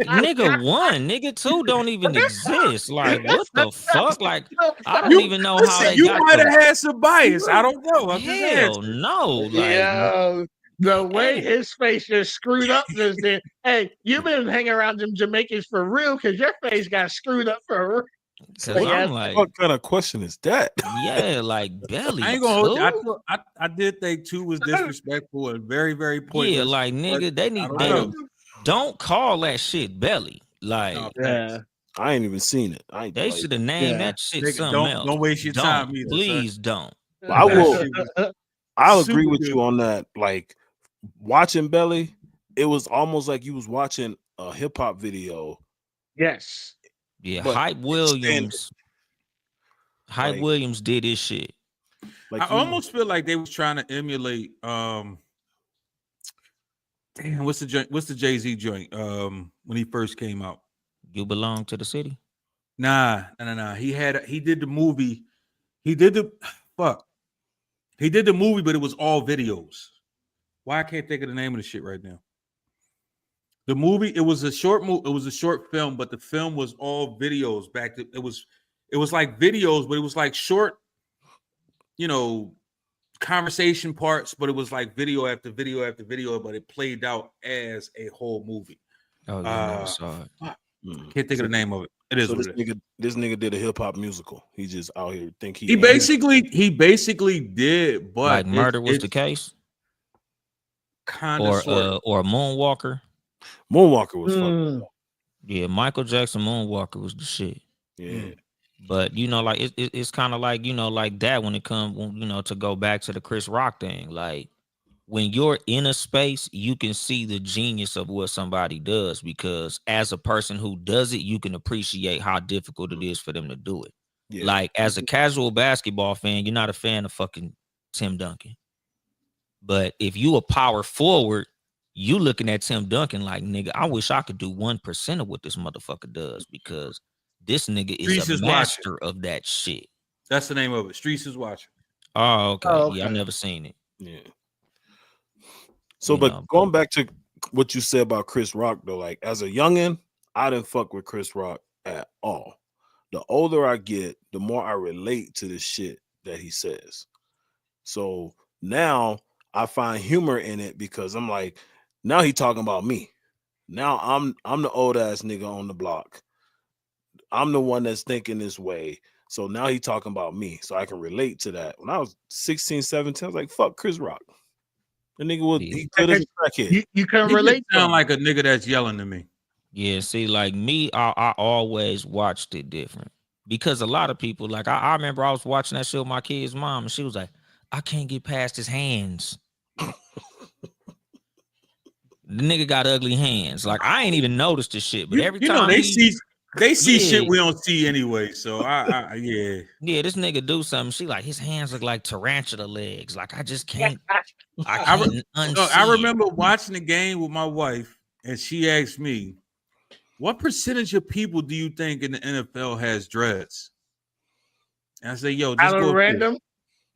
nigga 1, nigga 2 don't even exist. Like, what the fuck? Like, I don't You- even know how Listen, they you got might the have had some bias. I don't know. I'm just hell asking. no. Like, Yeah, the way Hey. his face just screwed up just then. Hey, you've been hanging around them Jamaicans for real because your face got screwed up for real. cause Yeah. I'm like, What kind of question is that? yeah, like belly I ain't gonna hold you. too? I did think 2 was disrespectful and very, very pointless. Yeah, like nigga, they need don't they know. don't call that shit belly. Like No, Yeah. I ain't even seen it. I ain't they like, should have named Yeah. that shit Nigga, something else. don't waste your time either, son. Please don't. I will. That shit was I'll super agree with good. you on that. Like watching Belly, it was almost like you was watching a hip hop video. Yes. Yeah, But Hype Williams. Hype Like- Williams did his shit. Like I almost feel like they was trying to emulate damn, what's the Jay-Z joint when he first came out? You belong to the city. Nah. He did the movie. He did the movie, but it was all videos. Why I can't think of the name of the shit right now. The movie, it was a short film, but the film was all videos back to it was like videos, but it was like short, conversation parts, but it was like video after video after video, but it played out as a whole movie. Oh yeah, I never saw it. Can't think of the name of it. It is So what it is. this nigga did a hip hop musical. He just out here think He basically did, but Like Murder Was the Case, kind or of Moonwalker. Moonwalker was fucked Mm. up. Yeah, Michael Jackson Moonwalker was the shit. Yeah. But like it's kind of like like that when it comes to go back to the Chris Rock thing. Like when you're in a space, you can see the genius of what somebody does, because as a person who does it, you can appreciate how difficult it is for them to do it. Yeah. Like as a casual basketball fan, you're not a fan of fucking Tim Duncan. But if you a power forward, you looking at Tim Duncan like, nigga, I wish I could do 1% of what this motherfucker does, because this nigga Streets is is a master of that shit. That's the name of it. Streets is watching. Oh, okay. Oh, Yeah, I okay. never seen it. Yeah. So, You but know, going back to what you said about Chris Rock, though, like as a youngin, I didn't fuck with Chris Rock at all. The older I get, the more I relate to the shit that he says. So now I find humor in it, because I'm like, now he talking about me. Now I'm the old ass nigga on the block. I'm the one that's thinking this way. So now he talking about me. So I can relate to that. When I was 16, 17, I was like, fuck Chris Rock. The nigga was he good as a crackhead. You can He relate to sound him. like a nigga that's yelling to me. Yeah, see, like me, I always watched it different, because a lot of people, like I remember I was watching that shit with my kid's mom, and she was like, I can't get past his hands. The nigga got ugly hands. Like I ain't even noticed this shit, but every time they see Yeah. shit we don't see anyway. So I yeah, this nigga do something, she like, his hands look like tarantula legs. Like I just can't. I I re- can't unsee No, I it. remember watching the game with my wife, and she asked me, "What percentage of people do you think in the NFL has dreads?" And I say, "Yo, just Out go of upstairs." random.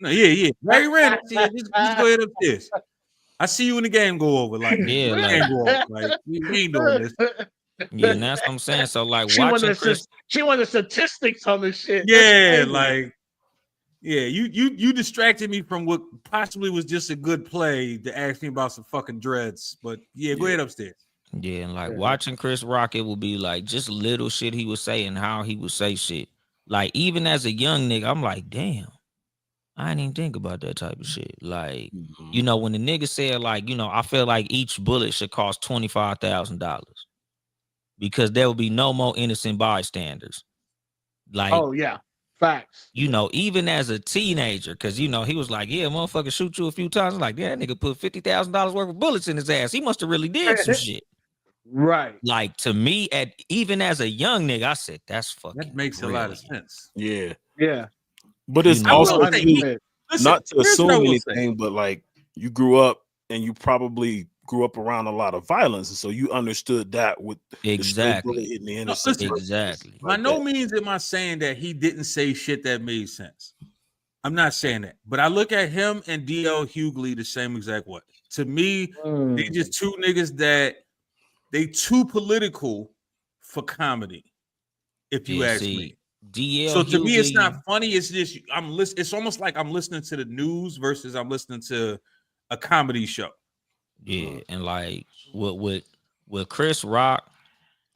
No, yeah, very random. Yeah, just go ahead upstairs. I see you in the game. Go over, like Yeah, the like- game go off. Like we ain't doing this. Yeah, and that's what I'm saying. So like She watching wanted Chris, she wanted statistics on this shit. That's Yeah, crazy. like yeah, you distracted me from what possibly was just a good play to ask me about some fucking dreads. But yeah, go ahead upstairs. yeah, and like Yeah. watching Chris Rock, it would be like just little shit he would say and how he would say shit. Like even as a young nigga, I'm like, damn, I didn't even think about that type of shit. Like, you know, when the nigga said like, I feel like each bullet should cost $25,000 because there will be no more innocent bystanders. Like, Oh yeah, facts. even as a teenager, because he was like, yeah, motherfucker shoot you a few times. I'm like, yeah, that nigga put $50,000 worth of bullets in his ass. He must have really did some shit. Right. Like to me, even as a young nigga, I said that's fucking. That makes a lot of brilliant. sense. Yeah. Yeah. But it's I also will too, say- 100%. Listen, not to here's what I assume will say. anything, but like you grew up and you probably grew up around a lot of violence, and so you understood that with the straight bullet Exactly. hitting the No, innocent listen, person. Exactly. By Like no that. means am I saying that he didn't say shit that made sense. I'm not saying that, but I look at him and DL Hughley the same exact way. To me, they just two niggas that they too political for comedy. If you ask me, DL so to me, it's Hughley, not funny. It's just it's almost like I'm listening to the news versus I'm listening to a comedy show. Yeah, and like with Chris Rock,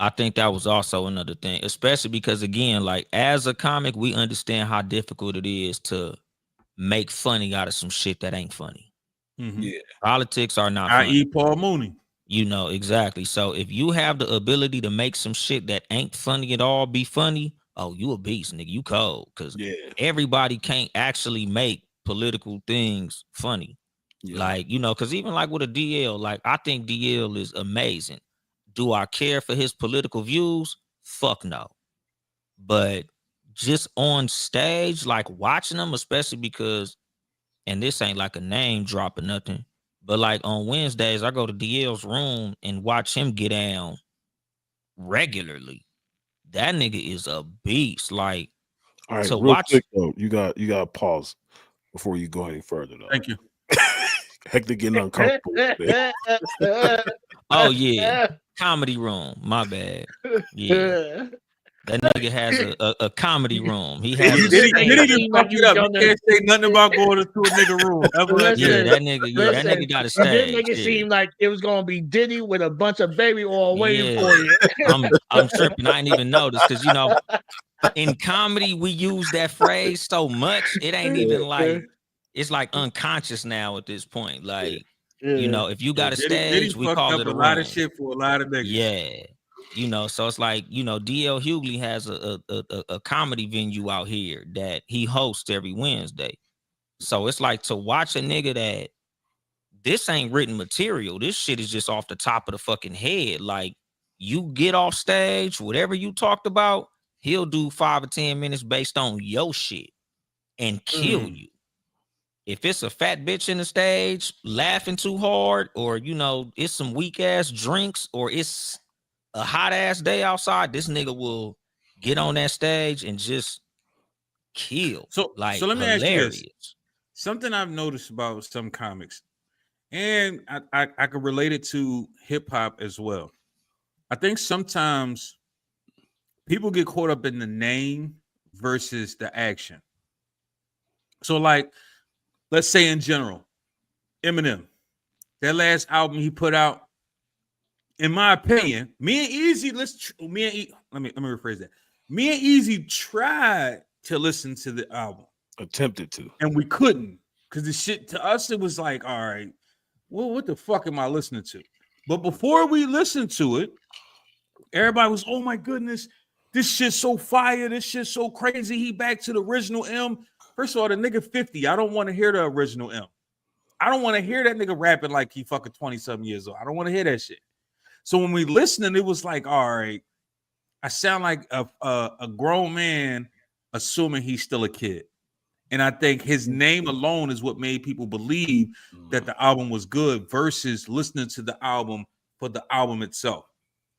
I think that was also another thing, especially because again, like as a comic, we understand how difficult it is to make funny out of some shit that ain't funny. Yeah. Politics are not I.e. funny. Paul Mooney. You know, exactly. So if you have the ability to make some shit that ain't funny at all be funny, oh, you a beast, nigga. You cold. Because everybody can't actually make political things funny. Yeah. Like, you know, because even like with a DL, like I think DL is amazing. Do I care for his political views? Fuck no. But just on stage, like watching him, especially because, and this ain't like a name drop or nothing, but like on Wednesdays, I go to DL's room and watch him get down regularly. That nigga is a beast. Like, all right, to real watch quick though, you got to pause before you go any further though. Thank you. Hector getting uncomfortable. Oh yeah, comedy room. My bad. Yeah, that nigga has a comedy room. He has. Did he just fuck you up? You can't say nothing about going into a nigga room. Yeah, that nigga got a stage. Didn't make it seem like it was gonna be Diddy with a bunch of baby oil waiting for you. I'm tripping. I ain't even noticed because you know, in comedy we use that phrase so much it ain't even like it's like unconscious now at this point. Like you know, if you got a stage, we call it a lot of shit for a lot of niggas. Yeah. You know, so it's like, you know, DL Hughley has a comedy venue out here that he hosts every Wednesday. So it's like to watch a nigga that this ain't written material. This shit is just off the top of the fucking head. Like you get off stage, whatever you talked about, he'll do 5 or 10 minutes based on your shit and kill you. If it's a fat bitch in the stage laughing too hard, or, you know, it's some weak ass drinks, or it's a hot ass day outside, this nigga will get on that stage and just kill. So let me ask you this. Something I've noticed about some comics, and I could relate it to hip hop as well. I think sometimes people get caught up in the name versus the action. So like, let's say in general, Eminem, that last album he put out, in my opinion, me and EZEY, let me rephrase that. Me and EZEY tried to listen to the album. Attempted to. And we couldn't. Because the shit to us, it was like, all right, well, what the fuck am I listening to? But before we listened to it, everybody was, oh my goodness, this shit's so fire, this shit's so crazy. He back to the original M. First of all, the nigga 50. I don't want to hear the original M. I don't want to hear that nigga rapping like he fucking 20-something years old. I don't want to hear that shit. So when we listening, it was like, all right, I sound like a grown man assuming he's still a kid. And I think his name alone is what made people believe that the album was good versus listening to the album for the album itself.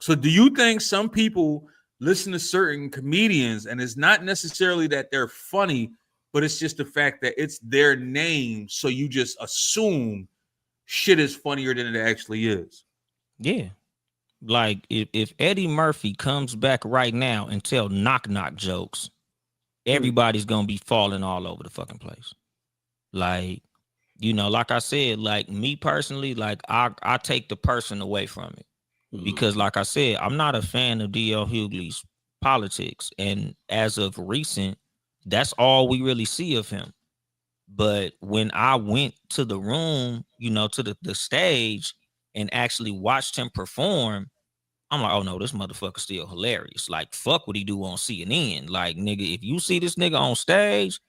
So do you think some people listen to certain comedians and it's not necessarily that they're funny, but it's just the fact that it's their name, so you just assume shit is funnier than it actually is? Yeah. Like if Eddie Murphy comes back right now and tell knock jokes, everybody's gonna be falling all over the fucking place. Like, you know, like I said, like me personally, like I take the person away from it. Because like I said, I'm not a fan of DL Hughley's politics. And as of recent, that's all we really see of him. But when I went to the room, you know, to the stage and actually watched him perform, I'm like, oh no, this motherfucker's still hilarious. Like, fuck what he do on CNN. Like, nigga, if you see this nigga on stage,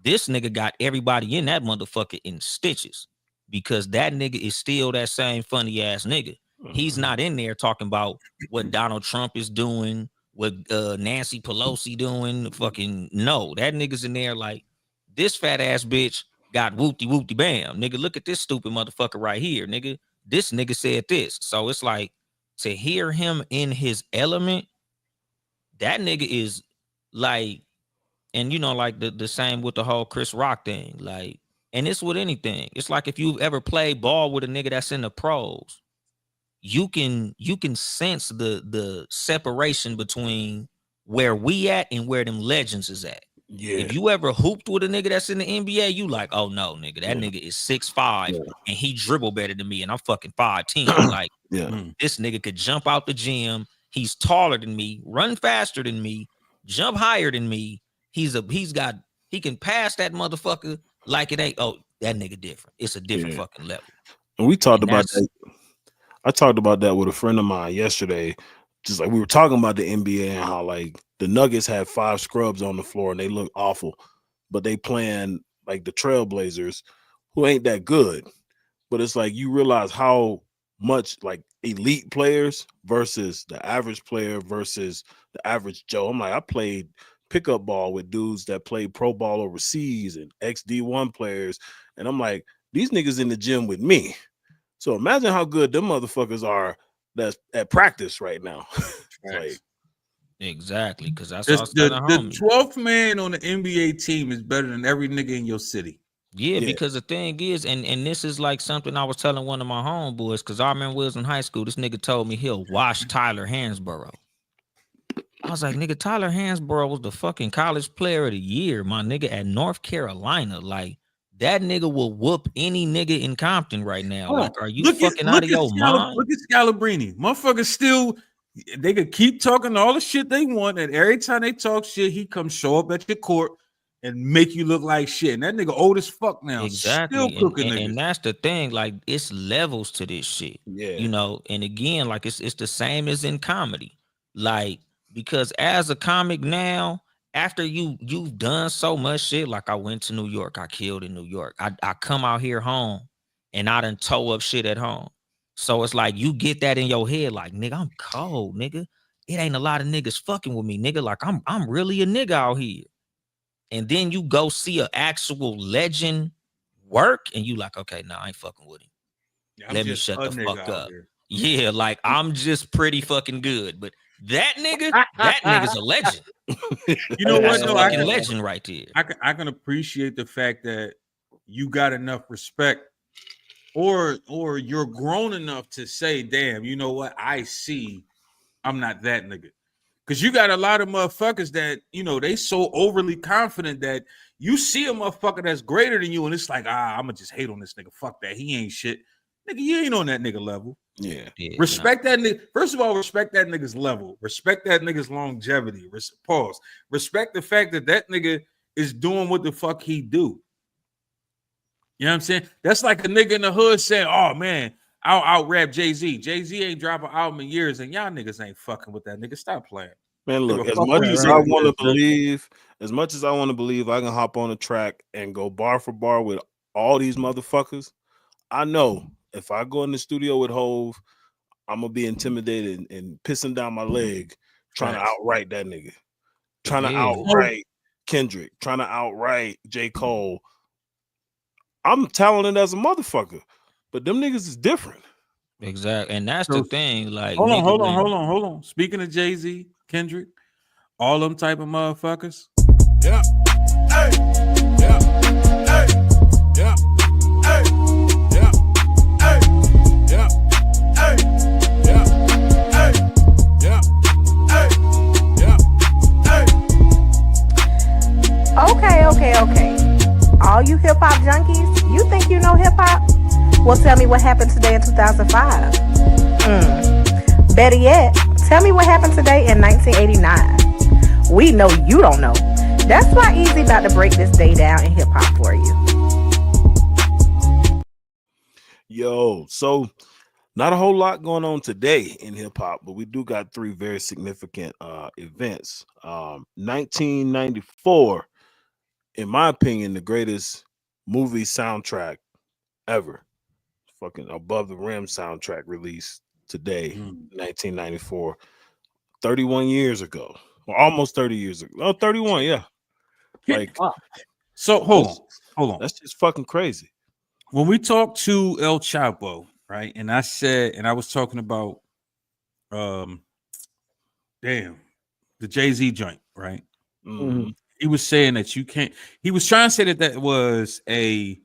this nigga got everybody in that motherfucker in stitches, because that nigga is still that same funny ass nigga. He's not in there talking about what Donald Trump is doing, what Nancy Pelosi doing. Fucking no, that nigga's in there like, this fat ass bitch got whoopty bam. Nigga, look at this stupid motherfucker right here, nigga. This nigga said this. So it's like, to hear him in his element, that nigga is like, and you know, like the same with the whole Chris Rock thing. Like, and it's with anything. It's like if you've ever played ball with a nigga that's in the pros, you can sense the separation between where we at and where them legends is at. Yeah. If you ever hooped with a nigga that's in the NBA, you like, oh no, nigga, that nigga is 6'5" and he dribble better than me, and I'm fucking 5'10". Like, this nigga could jump out the gym. He's taller than me, run faster than me, jump higher than me. He can pass that motherfucker like it ain't. Oh, that nigga different. It's a different fucking level. And we talked about that. I talked about that with a friend of mine yesterday. Just like we were talking about the NBA and how like the Nuggets had 5 scrubs on the floor and they look awful, but they playing like the Trailblazers, who ain't that good. But it's like you realize how much like elite players versus the average player versus the average Joe. I'm like, I played pickup ball with dudes that played pro ball overseas and XD1 players, and I'm like, these niggas in the gym with me. So imagine how good them motherfuckers are that's at practice right now. Like, exactly, because that's the 12th man on the NBA team is better than every nigga in your city. Yeah, because the thing is, and this is like something I was telling one of my homeboys, because I remember we was in high school. This nigga told me he'll watch Tyler Hansborough. I was like, nigga, Tyler Hansborough was the fucking college player of the year, my nigga, at North Carolina. Like, that nigga will whoop any nigga in Compton right now. Like, are you fucking out of your mind? Look at Scalabrini. Motherfuckers still, they could keep talking all the shit they want, and every time they talk shit, he comes show up at your court and make you look like shit. And that nigga old as fuck now. Exactly. Still cooking niggas. And that's the thing. Like, it's levels to this shit. Yeah. You know, and again, like it's the same as in comedy. Like, because as a comic now, after you've done so much shit, like I went to New York, I killed in New York. I come out here home and I done tow up shit at home. So it's like you get that in your head, like, nigga, I'm cold, nigga. It ain't a lot of niggas fucking with me, nigga. Like I'm really a nigga out here. And then you go see an actual legend work, and you like, okay, nah, I ain't fucking with him. Let me shut the fuck up. Yeah, like I'm just pretty fucking good, but that nigga's a legend. You know what? That's a fucking legend right there. I can appreciate the fact that you got enough respect, or you're grown enough to say, damn, you know what? I see I'm not that nigga. Because you got a lot of motherfuckers that, you know, they so overly confident that you see a motherfucker that's greater than you, and it's like, I'm going to just hate on this nigga. Fuck that. He ain't shit. Nigga, you ain't on that nigga level. Yeah. Respect that nigga. First of all, respect that nigga's level. Respect that nigga's longevity. Pause. Respect the fact that that nigga is doing what the fuck he do. You know what I'm saying? That's like a nigga in the hood saying, oh, man, I'll out-rap Jay-Z. Jay-Z ain't dropped an album in years, and y'all niggas ain't fucking with that nigga. Stop playing. Man, look, as much as I want to believe, I can hop on a track and go bar for bar with all these motherfuckers. I know if I go in the studio with Hove, I'm gonna be intimidated and pissing down my leg trying to outright that nigga, trying to outright Kendrick, trying to outright J. Cole. I'm talented as a motherfucker, but them niggas is different. Exactly, and that's the thing. Like, hold on. Speaking of Jay-Z, Kendrick, all them type of motherfuckers. Yeah. Hey. Yeah. Hey. Yeah. Hey. Yeah. Hey. Yeah. Hey. Yeah. Hey. Yeah. Hey. Yeah. Hey. Okay. All you hip hop junkies, you think you know hip hop? Well, tell me what happened today in 2005. Better yet, tell me what happened today in 1989. We know you don't know. That's why EZEY about to break this day down in hip hop for you. Yo, so not a whole lot going on today in hip hop, but we do got 3 very significant events. 1994, in my opinion, the greatest movie soundtrack ever. Fucking Above the Rim soundtrack released today, 1994, 31 years ago, or almost 30 years ago. Oh, 31, yeah. Like, so hold on. That's just fucking crazy. When we talked to El Chapo, right, and I was talking about, the Jay-Z joint, right? Mm-hmm. He was saying that you can't. He was trying to say that that was a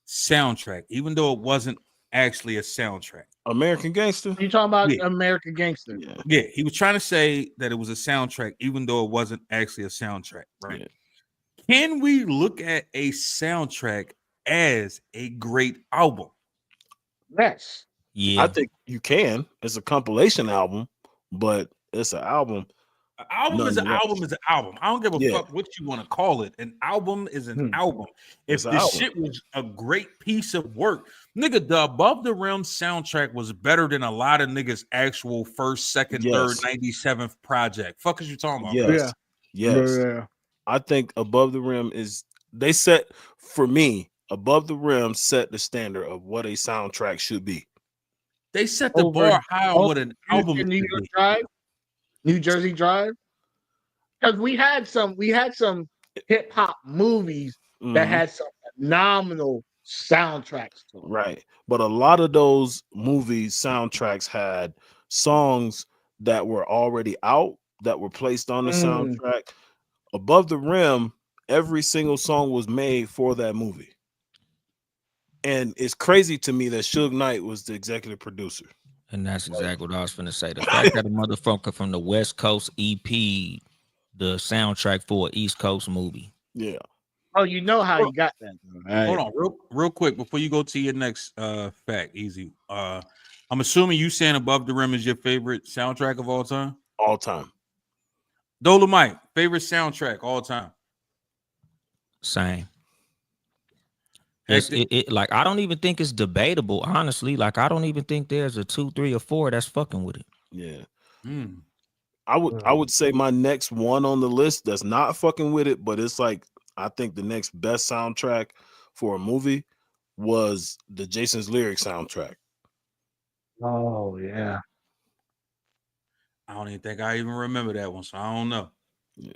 soundtrack, even though it wasn't actually a soundtrack. American Gangster. You talking about Yeah. American Gangster? Yeah. Yeah, he was trying to say that it was a soundtrack, even though it wasn't actually a soundtrack. Right? Yeah. Can we look at a soundtrack as a great album? Yes. Yeah. I think you can. It's a compilation album, but it's an album. An album is an Nonetheless. album is an album. I don't give a Yeah. fuck what you want to call it. An album is an album. If It's an this album. shit was a great piece of work, nigga, the Above the Rim soundtrack was better than a lot of niggas' actual first, second, third, Yes. 97th project. Fuck is you talking about? Yes. Yeah. Yes. Yeah. I think Above the Rim is they set for me. Above the Rim set the standard of what a soundtrack should be. They set the Over- bar high on what an album New should York be. Drive, New Jersey Drive. Because we had some hip hop movies that Mhm. had some phenomenal soundtracks to them. Right. But a lot of those movie soundtracks had songs that were already out that were placed on the soundtrack. Above the Rim, every single song was made for that movie. And it's crazy to me that Suge Knight was the executive producer. And that's exactly what I was finna say. The fact that a motherfucker from the West Coast EP the soundtrack for an East Coast movie. Yeah. Oh, you know how you got that. Right? Hold on, real quick before you go to your next fact, Easy. I'm assuming you saying Above the Rim is your favorite soundtrack of all time? All time. Dolomite, favorite soundtrack all time. Same. It like I don't even think it's debatable, honestly. Like I don't even think there's a 2, 3, or 4 that's fucking with it. Yeah. Mm. I would say my next one on the list that's not fucking with it, but it's like I think the next best soundtrack for a movie was the Jason's Lyric soundtrack. Oh yeah. I don't even think I even remember that one, so I don't know. Yeah.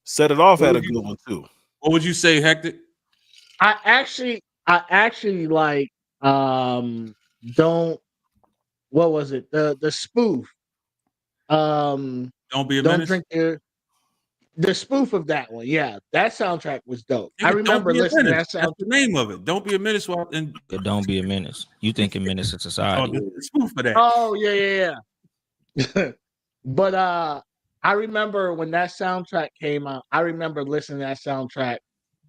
Set It Off What had a would you- good one too. What would you say, Hector? I actually like don't what was it? The spoof. Don't be a Don't menace. drink the spoof of that one. Yeah, that soundtrack was dope. Nigga, I Don't remember Be a listening to that Menace. sound. That's the name of it. Don't be a menace. And Don't be a menace. You thinking menace to oh, society. the spoof for that. Oh yeah. But I remember when that soundtrack came out. I remember listening to that soundtrack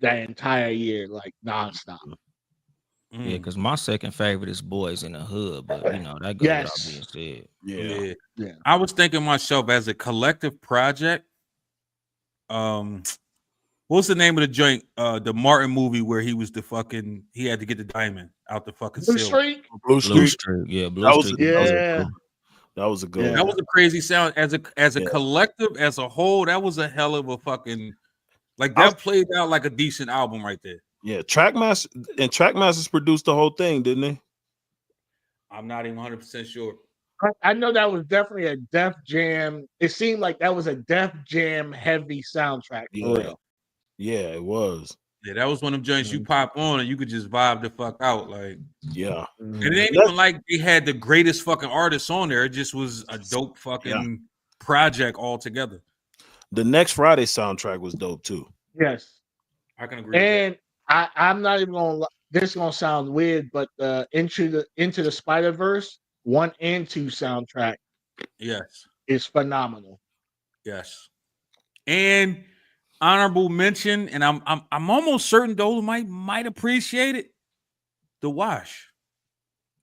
that entire year, like nonstop. Yeah, Mm. because my second favorite is Boys in the Hood, but you know that goes Yes. without being said. Yeah. Yeah. I was thinking myself as a collective project. What's the name of the joint? The Martin movie where he was he had to get the diamond out the fucking Blue seal. Street. Blue Blue Street. Street, yeah, Blue That was Street. Yeah. That was a good Yeah. one. That was a crazy sound as a Yeah. collective, as a whole. That was a hell of a fucking like I that played out like a decent album right there. Yeah, Trackmasters produced the whole thing, didn't they? I'm not even 100% sure. I know that was definitely a Def Jam. It seemed like that was a Def Jam heavy soundtrack. For Yeah. real. Yeah, it was. Yeah, that was one of them joints you pop on and you could just vibe the fuck out. Like, Yeah. and it ain't even like they had the greatest fucking artists on there. It just was a dope fucking project altogether. The Next Friday soundtrack was dope too. Yes. I can agree. And I'm not even gonna. This is gonna sound weird, but Into the Spider-Verse 1 and 2 soundtrack Yes. is phenomenal. Yes. And honorable mention, and I'm almost certain Dolomite might appreciate it. The Wash.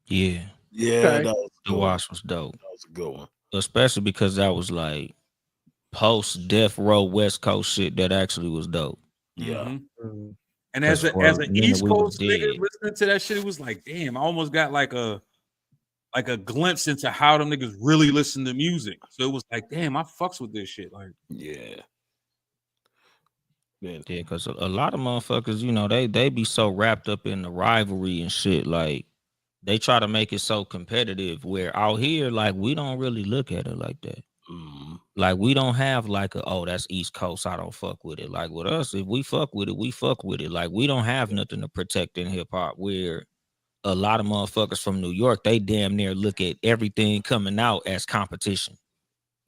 Yeah, Yeah, Okay. that was The Wash was dope, That was a good one. especially because that was like post Death Row West Coast shit that actually was dope. Yeah. Mhm. And as That's an why East we was Coast nigga dead. listening to that shit, it was like, damn, I almost got like a glimpse into how them niggas really listen to music. So it was like, damn, I fucks with this shit. Like, Yeah. Man. Yeah, because a lot of motherfuckers, you know, they be so wrapped up in the rivalry and shit. Like they try to make it so competitive. Where out here, like we don't really look at it like that. Mhm. Like we don't have like that's East Coast, I don't fuck with it. Like with us, if we fuck with it, we fuck with it. Like we don't have nothing to protect in hip hop. Where a lot of motherfuckers from New York, they damn near look at everything coming out as competition.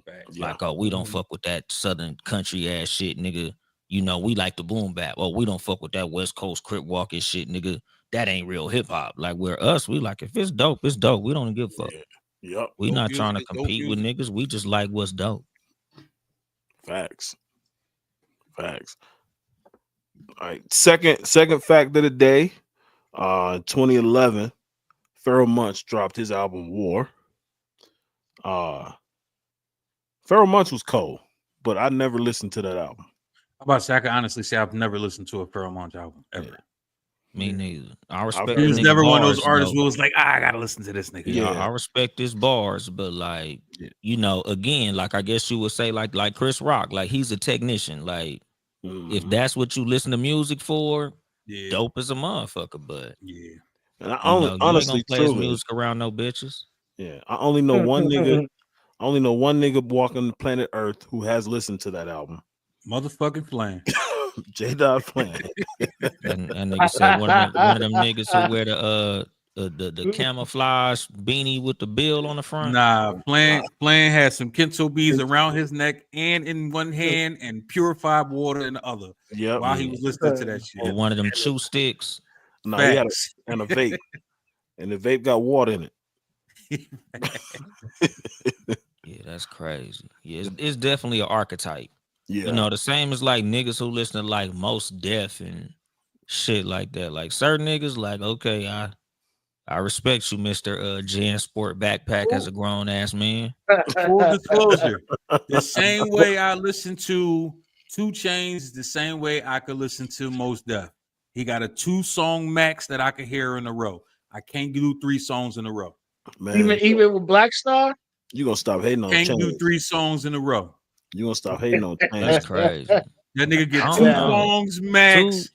Facts. Yeah. Like, oh, we don't fuck with that southern country ass shit, nigga. You know, we like the boom bap. Oh, we don't fuck with that West Coast crip walking shit, nigga. That ain't real hip hop. Like, we're us. We like, if it's dope, it's dope. We don't give a fuck. Yep. We Dope not music trying to is dope compete with music. niggas. We just like what's dope. Facts. Facts. All right. Second fact of the day. 2011, Pharoah Monch dropped his album War. Pharoah Monch was cold, but I never listened to that album. I'm about to say, I can honestly say I've never listened to a Pharoah Monch album ever. Me neither. I respect. He was nigga never one of those bars, artists though. who was like, I gotta listen to this nigga. Yeah, Yeah. I respect his bars, but like, you know, again, like I guess you would say, like Chris Rock, like he's a technician. Like, if that's what you listen to music for, Yeah. dope as a motherfucker. But Yeah. And I you only, know, you honestly, ain't gonna play his truly, music around no bitches. yeah, I only know one nigga. I only know one nigga walking the planet Earth who has listened to that album. Motherfucking Flame. J. Dot Flame. And nigga said one of them niggas who wear the camouflage beanie with the bill on the front. Nah, Flame had some Kento beads around his neck and in one hand and purified water in the other Yep. while he was listening to that Or shit. one of them chew sticks. No, he had Facts. a vape, and the vape got water in it. Yeah, that's crazy. Yeah, it's definitely an archetype. Yeah, You know, the same as like niggas who listen to like Most Def and shit like that. Like certain niggas, like, okay, I respect you, Mr. Jan Sport Backpack, as a grown ass man. Full disclosure, the same way I listen to 2 Chainz, the same way I could listen to Mos Def. He got a 2-song max that I could hear in a row. I can't do 3 songs in a row. man. even with Black Star. You gonna stop hating on Can't do Chainz. 3 songs in a row. You gonna stop hating on That's Chainz. crazy. That nigga I get don't 2 know. songs max,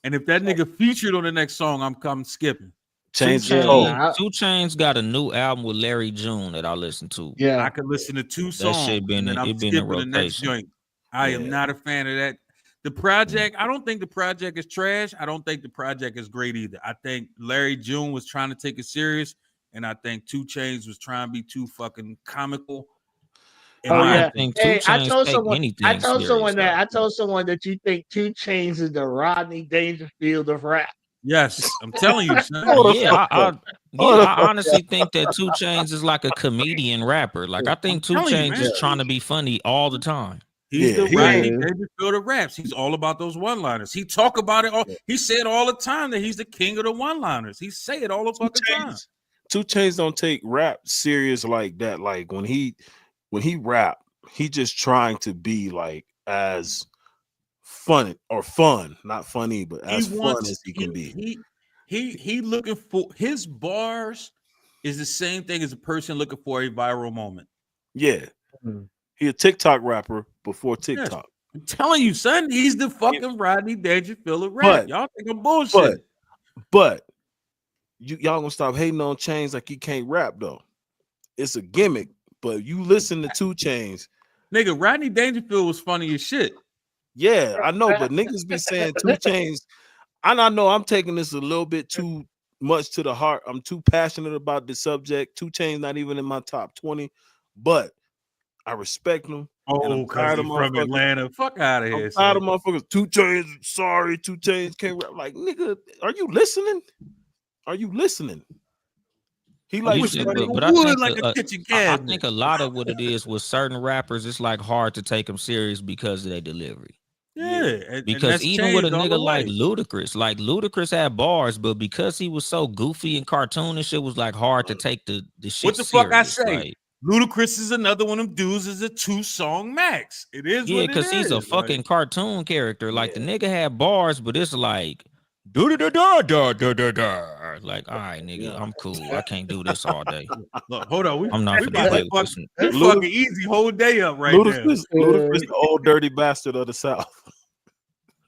and if that nigga featured on the next song, I'm skipping. Chainz Yeah, is cold. nah, 2 Chainz got a new album with Larry June that I listened to. yeah. I could listen to 2 That songs, shit been and then in- I'm it been in skipping the next rotation. joint. I am Yeah. not a fan of that. The project, I don't think the project is trash. I don't think the project is great either. I think Larry June was trying to take it serious, and I think 2 Chainz was trying to be too fucking comical. in Oh my yeah. opinion. think Hey, 2 I Chainz told take someone. anything I told someone serious, that. though. I told someone that you think 2 Chainz is the Rodney Dangerfield of rap. Yes, I'm telling you, son. Hold the Yeah, fuck I up. Hold the fuck honestly think that 2 Chainz is like a comedian rapper. Like I think 2 telling you, Chainz man. is trying to be funny all the time. He's Yeah, the he Rodney is. Dangerfield of raps. He's all about those one-liners. He talk about it all. He said all the time that he's the king of the one-liners. He say it all the fucking time. 2 Chainz don't take rap serious like that. Like when he rap, he just trying to be like as fun, not funny, but as fun as he can be. He looking for his bars is the same thing as a person looking for a viral moment. Yeah, Mhm. he a TikTok rapper before TikTok. I'm telling you, son, he's the fucking Rodney Dangerfield of rap. But- Y'all think I'm bullshit. But y'all gonna stop hating on Chainz like he can't rap though. It's a gimmick, but you listen to 2 Chainz. Nigga, Rodney Dangerfield was funny as shit. Yeah, I know, but niggas be saying 2 Chainz. And I know I'm taking this a little bit too much to the heart. I'm too passionate about the subject. 2 Chainz not even in my top 20, but I respect him. And I'm Oh, tired cause of he's from motherfuckers. Atlanta. Fuck out of here. I'm tired of son. motherfuckers. 2 Chainz, sorry, 2 Chainz can't rap. Like, nigga, are you listening? Are you listening? He like, wish Yeah, that nigga but I would think like a kitchen I cabinet. think a lot of what it is with certain rappers, it's like hard to take them serious because of their delivery. Yeah, and Because that's even with a changed all nigga the like way. Ludacris had bars, but because he was so goofy and cartoonish, it was like hard to take the shit What the fuck I serious. say? Like, Ludacris is another one of them dudes is a 2-song max. It is yeah, what it because he's a is, fucking like, cartoon character. Like the nigga had bars, but it's like da da da da da da da. Like, all right, nigga, I'm cool. I can't do this all day. look, hold on. I'm not we finna about play to with fuck, this. we fucking easy whole day up right now. Ludacris, the old dirty bastard of the South.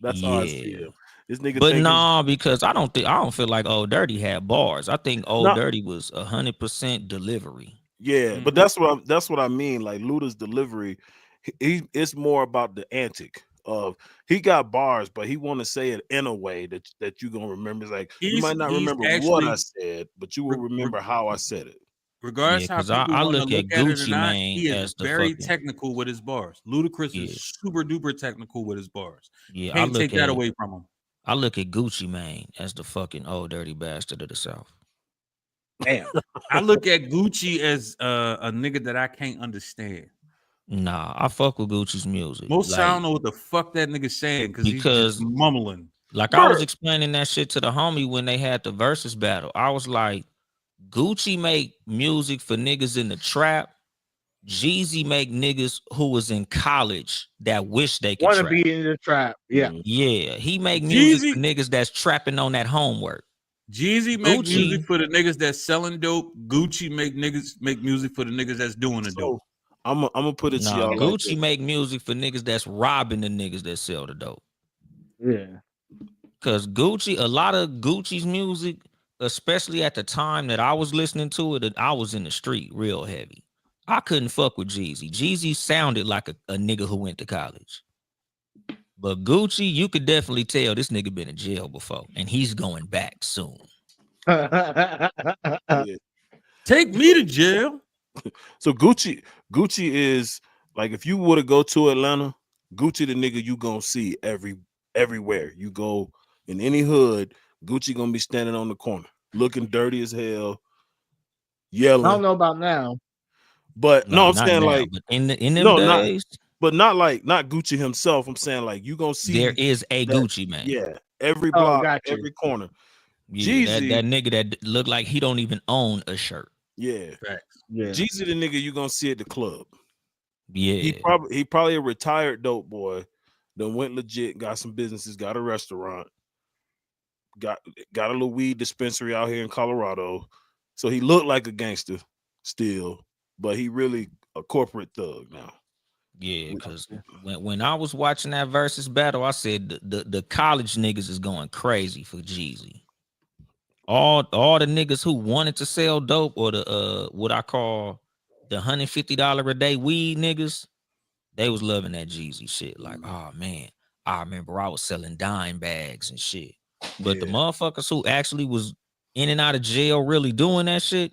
That's how I see Yeah. him. This nigga But think nah, because I don't feel like Old Dirty had bars. I think Old Nah. Dirty was 100% delivery. yeah, but that's what I mean. Like Luda's delivery, it's more about the antic of he got bars, but he want to say it in a way that you gonna remember. It's like you He's- might not he's remember what I actually- said, but you will remember how I said it. Regardless how because people I want to look look at at it or Gucci not, Mane he is as the very fucking technical with his bars. Ludacris yeah. is super duper technical with his bars. Yeah, Can't take that away from him. I look at Gucci Mane as the fucking old dirty bastard of the South. Damn. I look at Gucci as a nigga that I can't understand. Nah, I fuck with Gucci's music. Most I Like, don't know what the fuck that nigga saying because he's just because mumbling. like I was explaining that shit to the homie when they had the versus battle. I was like, Gucci make music for niggas in the trap. Jeezy make niggas who was in college that wish they could Want to trap. be in the trap? Yeah. Yeah, he make music Jeezy, for niggas that's trapping on that homework. Jeezy make Gucci- music for the niggas that's selling dope. Gucci make music for the niggas that's doing the dope. I'm gonna put it to Nah, y'all. Like Gucci this. make music for niggas that's robbing the niggas that sell the dope. Yeah. Cause Gucci, a lot of Gucci's music, especially at the time that I was listening to it, I was in the street real heavy. I couldn't fuck with Jeezy. Jeezy sounded like a nigga who went to college. But Gucci, you could definitely tell this nigga been in jail before, and he's going back soon. Yeah. Take me to jail. So Gucci is like, if you were to go to Atlanta, Gucci the nigga you gonna see everywhere you go in any hood. Gucci gonna be standing on the corner, looking dirty as hell, I yelling. don't know about now. But no, I'm not saying now, like but in them no, days, not Gucci himself. I'm saying like you gonna see there is a that- Gucci man. Yeah, every Oh, block, got you. every corner. Yeah, Jeezy, that nigga that look like he don't even own a shirt. yeah, Yeah. Jeezy the nigga you gonna see at the club. Yeah, He probably a retired dope boy. Then went legit, got some businesses, got a restaurant, got a little weed dispensary out here in Colorado. So he looked like a gangster still, but he really a corporate thug now. yeah. Because when I was watching that versus battle, I said the college niggas is going crazy for Jeezy. All the niggas who wanted to sell dope or the what I call the $150 a day weed niggas, they was loving that Jeezy shit. Like, oh man, I remember I was selling dime bags and shit. But the Yeah. motherfuckers who actually was in and out of jail really doing that shit,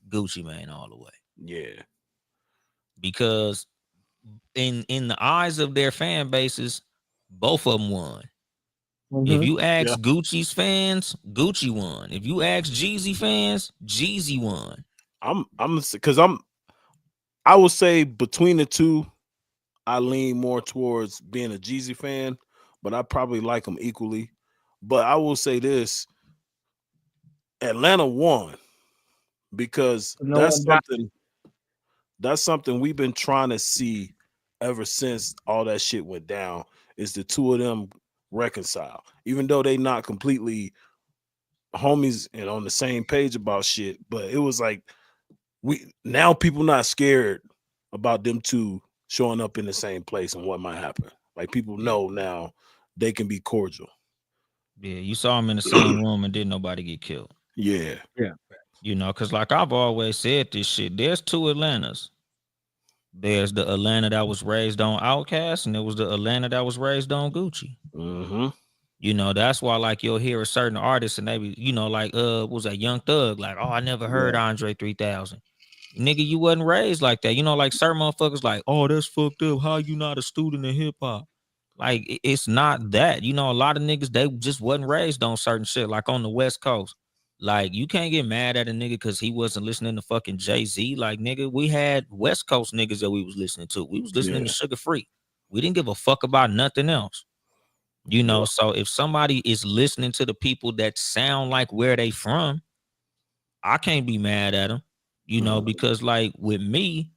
Gucci Mane all the way. Yeah. Because in the eyes of their fan bases, both of them won. If you ask Gucci's fans, Gucci won. If you ask Jeezy fans, Jeezy won. I would say between the two, I lean more towards being a Jeezy fan, but I probably like them equally. But I will say this: Atlanta won because that's something we've been trying to see ever since all that shit went down. Is the two of them reconcile, even though they not completely homies and on the same page about shit. But it was like now people not scared about them two showing up in the same place and what might happen. Like people know now they can be cordial. Yeah, you saw them in the same room and didn't nobody get killed. Yeah. You know, because like I've always said this shit, there's two Atlantas. There's the Atlanta that was raised on Outkast, and there was the Atlanta that was raised on Gucci. Mm-hmm. You know, that's why like you'll hear a certain artist and they be, you know, like was that Young Thug? Like, oh, I never heard Andre 3000. Nigga, you wasn't raised like that. You know, like certain motherfuckers like, oh, that's fucked up. How you not a student of hip hop? Like, it's not that. You know, a lot of niggas, they just wasn't raised on certain shit, like on the West Coast. Like, you can't get mad at a nigga because he wasn't listening to fucking Jay-Z. Like, nigga, we had West Coast niggas that we was listening to. We was listening to Sugar Free. We didn't give a fuck about nothing else. You know, so if somebody is listening to the people that sound like where they from, I can't be mad at them. You know, because like with me,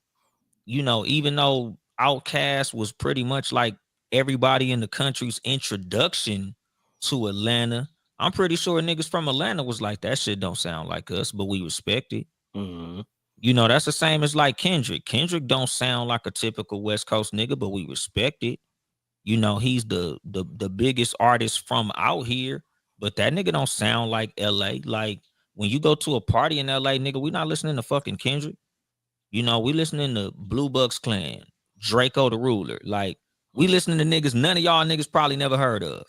you know, even though Outkast was pretty much like everybody in the country's introduction to Atlanta, I'm pretty sure niggas from Atlanta was like, that shit don't sound like us, but we respect it. You know, that's the same as like Kendrick. Kendrick don't sound like a typical West Coast nigga, but we respect it. You know, he's the biggest artist from out here, but that nigga don't sound like LA. Like when you go to a party in LA, nigga, we not listening to fucking Kendrick. You know, we listening to Blue Bucks Clan, Draco the Ruler. Like we listening to niggas none of y'all niggas probably never heard of.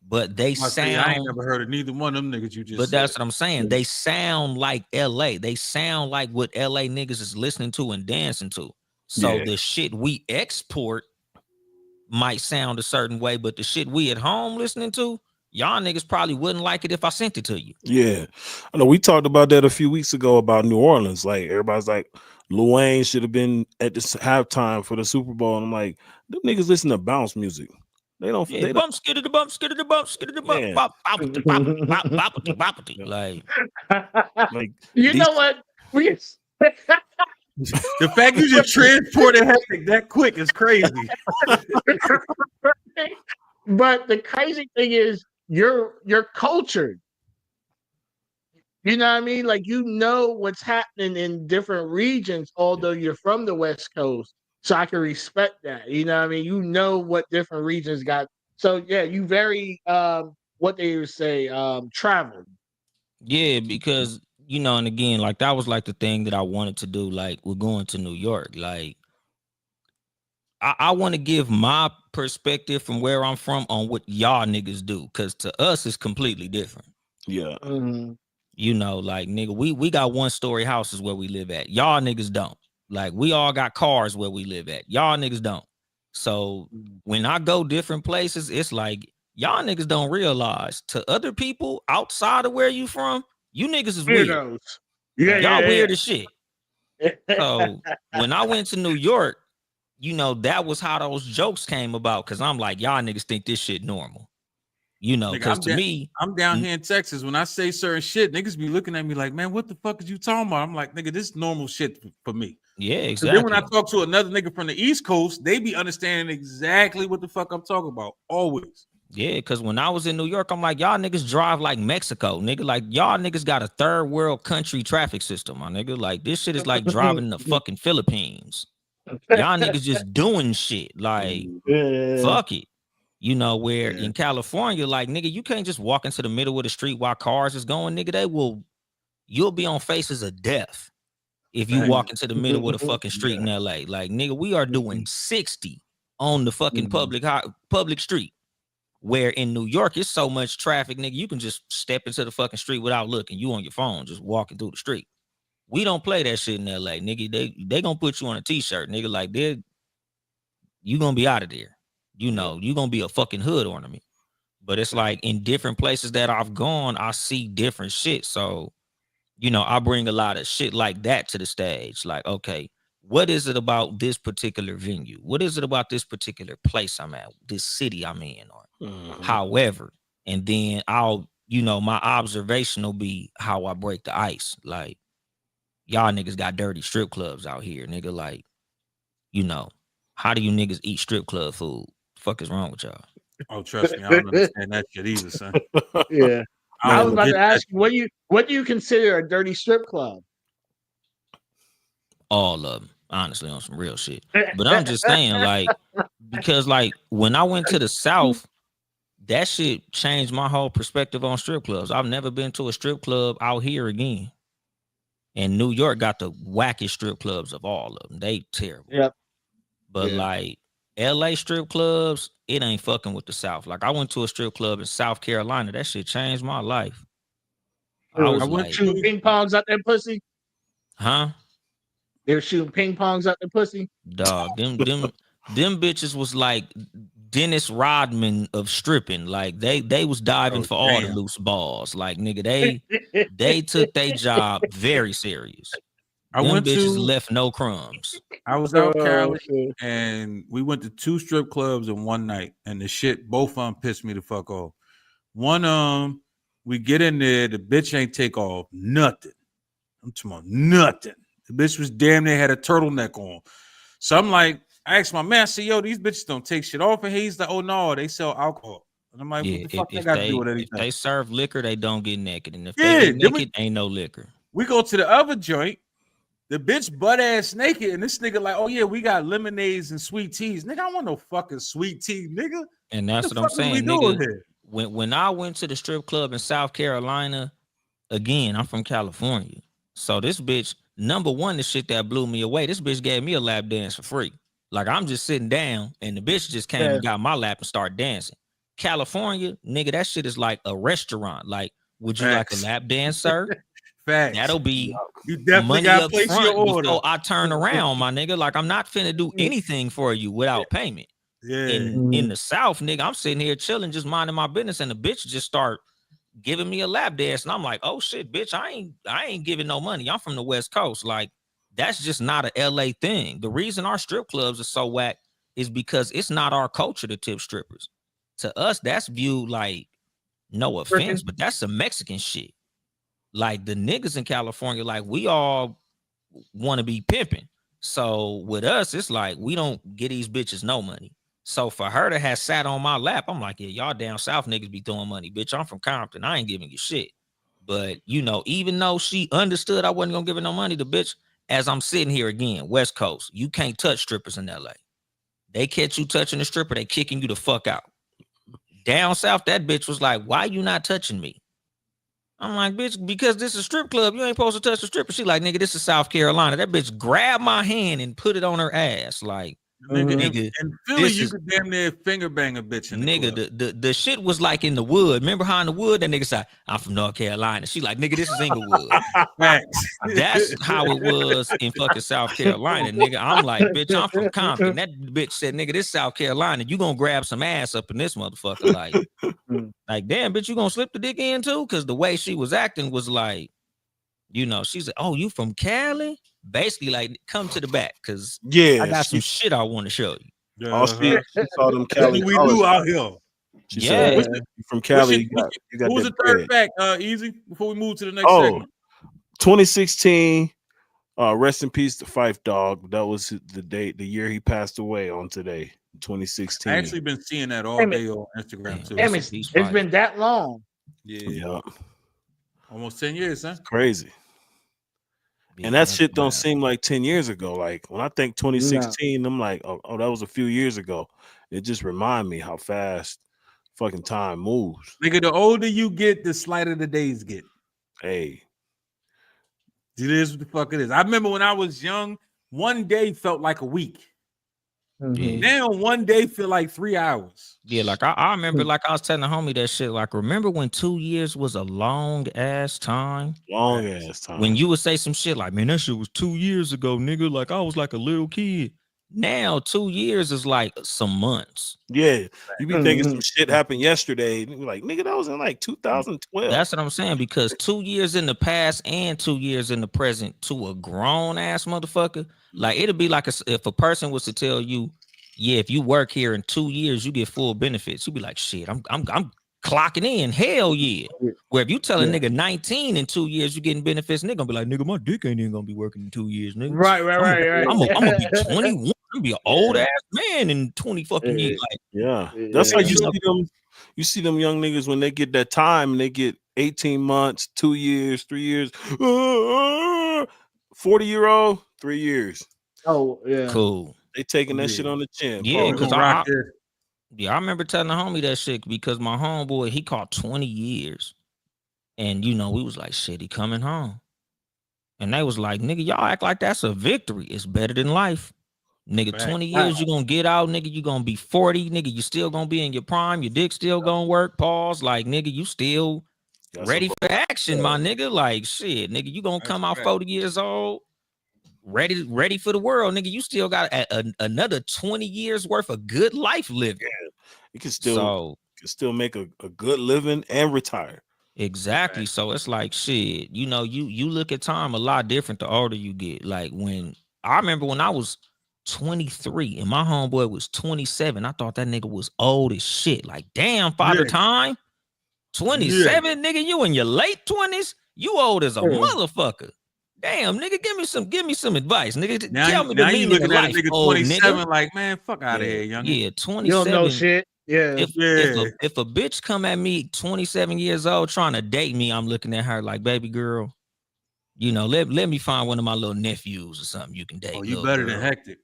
but they I say, I ain't sound. never heard of neither one of them niggas you just But said. that's what I'm saying. They sound like LA. They sound like what LA niggas is listening to and dancing to. So Yeah. the shit we export might sound a certain way, but the shit we at home listening to, y'all niggas probably wouldn't like it if I sent it to you. Yeah, I know we talked about that a few weeks ago about New Orleans. Like everybody's like, Lil Wayne should have been at the halftime for the Super Bowl, and I'm like, them niggas listen to bounce music. They don't. Yeah, They don't. bump, skitty the bump, skitty the bump, skitty the bump, Yeah. bop, bop, bop, bop, bop, bop, Yeah. like Like You these- know what? The fact you just transported Hectic that quick is crazy. But the crazy thing is, you're cultured. You know what I mean? Like, you know what's happening in different regions, although you're from the West Coast. So I can respect that. You know what I mean? You know what different regions got. So yeah, you very what they would say, traveled. yeah, because you know, and again, like that was like the thing that I wanted to do. Like we're going to New York. Like I want to give my perspective from where I'm from on what y'all niggas do, because to us it's completely different. yeah, Mhm. You know, like nigga, we got 1-story houses where we live at. Y'all niggas don't. Like we all got cars where we live at. Y'all niggas don't. So when I go different places, it's like y'all niggas don't realize to other people outside of where you from, you niggas is weird. Weirdos. Yeah, Y'all yeah, weird as shit. yeah. So when I went to New York, you know, that was how those jokes came about. Cause I'm like, y'all niggas think this shit normal. You know, Nigga, because to me, I'm down here in Texas. When I say certain shit, niggas be looking at me like, man, what the fuck is you talking about? I'm like, nigga, this is normal shit for me. yeah, So exactly. then when I talk to another nigga from the East Coast, they be understanding exactly what the fuck I'm talking about. Always. Yeah, because when I was in New York, I'm like, y'all niggas drive like Mexico, nigga. Like, y'all niggas got a third world country traffic system, my nigga. Like, this shit is like driving in the fucking Philippines. Y'all niggas just doing shit. Like, Yeah. fuck it. You know, where Yeah. in California, like, nigga, you can't just walk into the middle of the street while cars is going, nigga. You'll be on faces of death if you Right. walk into the middle of the fucking street in LA. Like, nigga, we are doing 60 on the fucking public street. Where in New York, it's so much traffic, nigga, you can just step into the fucking street without looking. You on your phone, just walking through the street. We don't play that shit in LA, nigga. They gonna put you on a t-shirt, nigga. Like, you gonna be out of there. You know, you gonna be a fucking hood ornament. But it's like in different places that I've gone, I see different shit. So, you know, I bring a lot of shit like that to the stage. Like, okay, what is it about this particular venue? What is it about this particular place I'm at, this city I'm in, or however? And then I'll, you know, my observation will be how I break the ice. Like, y'all niggas got dirty strip clubs out here, nigga. Like, you know, how do you niggas eat strip club food? Fuck is wrong with y'all? Oh, trust me, I don't understand that shit either, son. Yeah. I don't was about get to that ask you, what do you consider a dirty strip club? All of them, honestly, on some real shit. But I'm just saying, like, because like when I went to the South, that shit changed my whole perspective on strip clubs. I've never been to a strip club out here again. And New York got the wackest strip clubs of all of them. They terrible. Yep. But Yeah. like LA strip clubs, it ain't fucking with the South. Like I went to a strip club in South Carolina. That shit changed my life. I was I like, shooting ping pongs out that pussy. huh? They were shooting ping pongs out the pussy. Dog, them bitches was like Dennis Rodman of stripping. Like they was diving for all the damn. loose balls. Like nigga, they took their job very serious. I Them went bitches to left no crumbs. I was out Oh, Cali shit. and we went to 2 strip clubs in one night, and the shit both of them pissed me the fuck off. One we get in there, the bitch ain't take off nothing. I'm talking about nothing. The bitch was damn near had a turtleneck on. So I'm like, I asked my man, I said, yo, these bitches don't take shit off. And he's like, oh no, they sell alcohol. And I'm like, Yeah, what the fuck if I got to do they with if anything? they serve liquor, they don't get naked. And if Yeah, they get then naked, ain't no liquor. We go to the other joint, the bitch butt ass naked, and this nigga like, oh yeah, we got lemonades and sweet teas. Nigga, I want no fucking sweet tea, nigga. And that's What the what I'm fuck are we saying, doing nigga. here? When I went to the strip club in South Carolina, again, I'm from California. So this bitch, number one, the shit that blew me away, this bitch gave me a lap dance for free. Like I'm just sitting down and the bitch just came and got my lap and started dancing. California, nigga, that shit is like a restaurant. Like, would you like a Facts. lap dance, sir? Facts. That'll be You definitely money got to up place your front order. before I turn around, my nigga. Like, I'm not finna do anything for you without payment. Yeah. In the South, nigga, I'm sitting here chilling, just minding my business, and the bitch just start giving me a lap dance, and I'm like, oh shit, bitch, I ain't giving no money. I'm from the West Coast. Like, that's just not a LA thing. The reason our strip clubs are so whack is because it's not our culture to tip strippers. To us, that's viewed like, no offense, but that's some Mexican shit. Like, the niggas in California, like, we all want to be pimping. So with us, it's like, we don't get these bitches no money. So for her to have sat on my lap, I'm like, yeah, y'all down south niggas be throwing money. Bitch, I'm from Compton. I ain't giving you shit. But, you know, even though she understood I wasn't going to give her no money, the bitch, as I'm sitting here again, West Coast, you can't touch strippers in LA. They catch you touching the stripper, they kicking you the fuck out. Down south, that bitch was like, why you not touching me? I'm like, bitch, because this is a strip club. You ain't supposed to touch the stripper. She like, nigga, this is South Carolina. That bitch grabbed my hand and put it on her ass. Like, nigga, in Philly, you could damn near finger bang a bitch in the nigga, the shit was like in the wood. Remember how in the wood that nigga said, I'm from North Carolina. She like, nigga, this is Inglewood. That's how it was in fucking South Carolina, nigga. I'm like, bitch, I'm from Compton. That bitch said, nigga, this South Carolina. You gonna grab some ass up in this motherfucker. Like, damn, bitch, you gonna slip the dick in too? Because the way she was acting was like, you know, she said, oh, you from Cali? Basically, like, come to the back, because I got some shit I want to show you. Oh, she saw them Cali. we do out here. She said, from Cali, you got who's that the third bread. fact, Easy, before we move to the next segment? 2016, rest in peace to Fife Dog. That was the year he passed away on today, 2016. I actually been seeing that all day on Instagram too. Damn, it's been that long. Yeah. Almost 10 years, huh? Crazy. And that shit don't seem like 10 years ago. Like, when I think 2016, I'm like, oh, that was a few years ago. It just remind me how fast fucking time moves. Nigga, the older you get, the slighter the days get. Hey. It is what the fuck it is. I remember when I was young, one day felt like a week. Now one day feel like 3 hours. Yeah, like I remember, like I was telling the homie that shit. Like, remember when 2 years was a long ass time? Long ass time. When you would say some shit like, man, that shit was 2 years ago, nigga. Like, I was like a little kid. Now 2 years is like some months. Yeah, you be thinking some shit happened yesterday. And you're like, nigga, that was in like 2012. That's what I'm saying, because 2 years in the past and 2 years in the present to a grown ass motherfucker, like, it'd be like if a person was to tell you, yeah, if you work here in 2 years, you get full benefits. You'd be like, shit, I'm clocking in. Hell yeah. Where if you tell a nigga 19 in 2 years, you getting benefits, nigga gonna be like, nigga, my dick ain't even gonna be working in 2 years, nigga. Right. I'm gonna be 21. I'm gonna be an old ass man in 20 fucking years. Like, yeah, that's how you see them. You see them young niggas when they get that time and they get 18 months, 2 years, 3 years, 40-year-old, 3 years. Oh, yeah. Cool. They taking that shit on the chin. Yeah, because I remember telling the homie that shit because my homeboy, he caught 20 years. And, you know, we was like, shit, he coming home. And they was like, nigga, y'all act like that's a victory. It's better than life. Nigga, 20 years, you gonna get out, nigga, you gonna be 40, nigga, you still gonna be in your prime, your dick still gonna work, pause, like, nigga, you still ready for action, my nigga, like, shit, nigga, you gonna come out 40 years old, ready for the world, nigga, you still got another 20 years worth of good life living. Yeah, you can still make a good living and retire. Exactly. So it's like, shit, you know, you look at time a lot different the older you get. Like, when I remember when I was 23 and my homeboy was 27, I thought that nigga was old as shit. Like, damn, father time. 27, nigga, you in your late 20s, you old as a motherfucker. Damn, nigga, give me some advice, nigga. Tell me the meaning of life, old nigga. Like, man, fuck out of here, young. Yeah, 27. You don't know shit. Yeah. If a bitch come at me 27 years old trying to date me, I'm looking at her like, baby girl, you know, let me find one of my little nephews or something you can date. Oh, you better than Hector.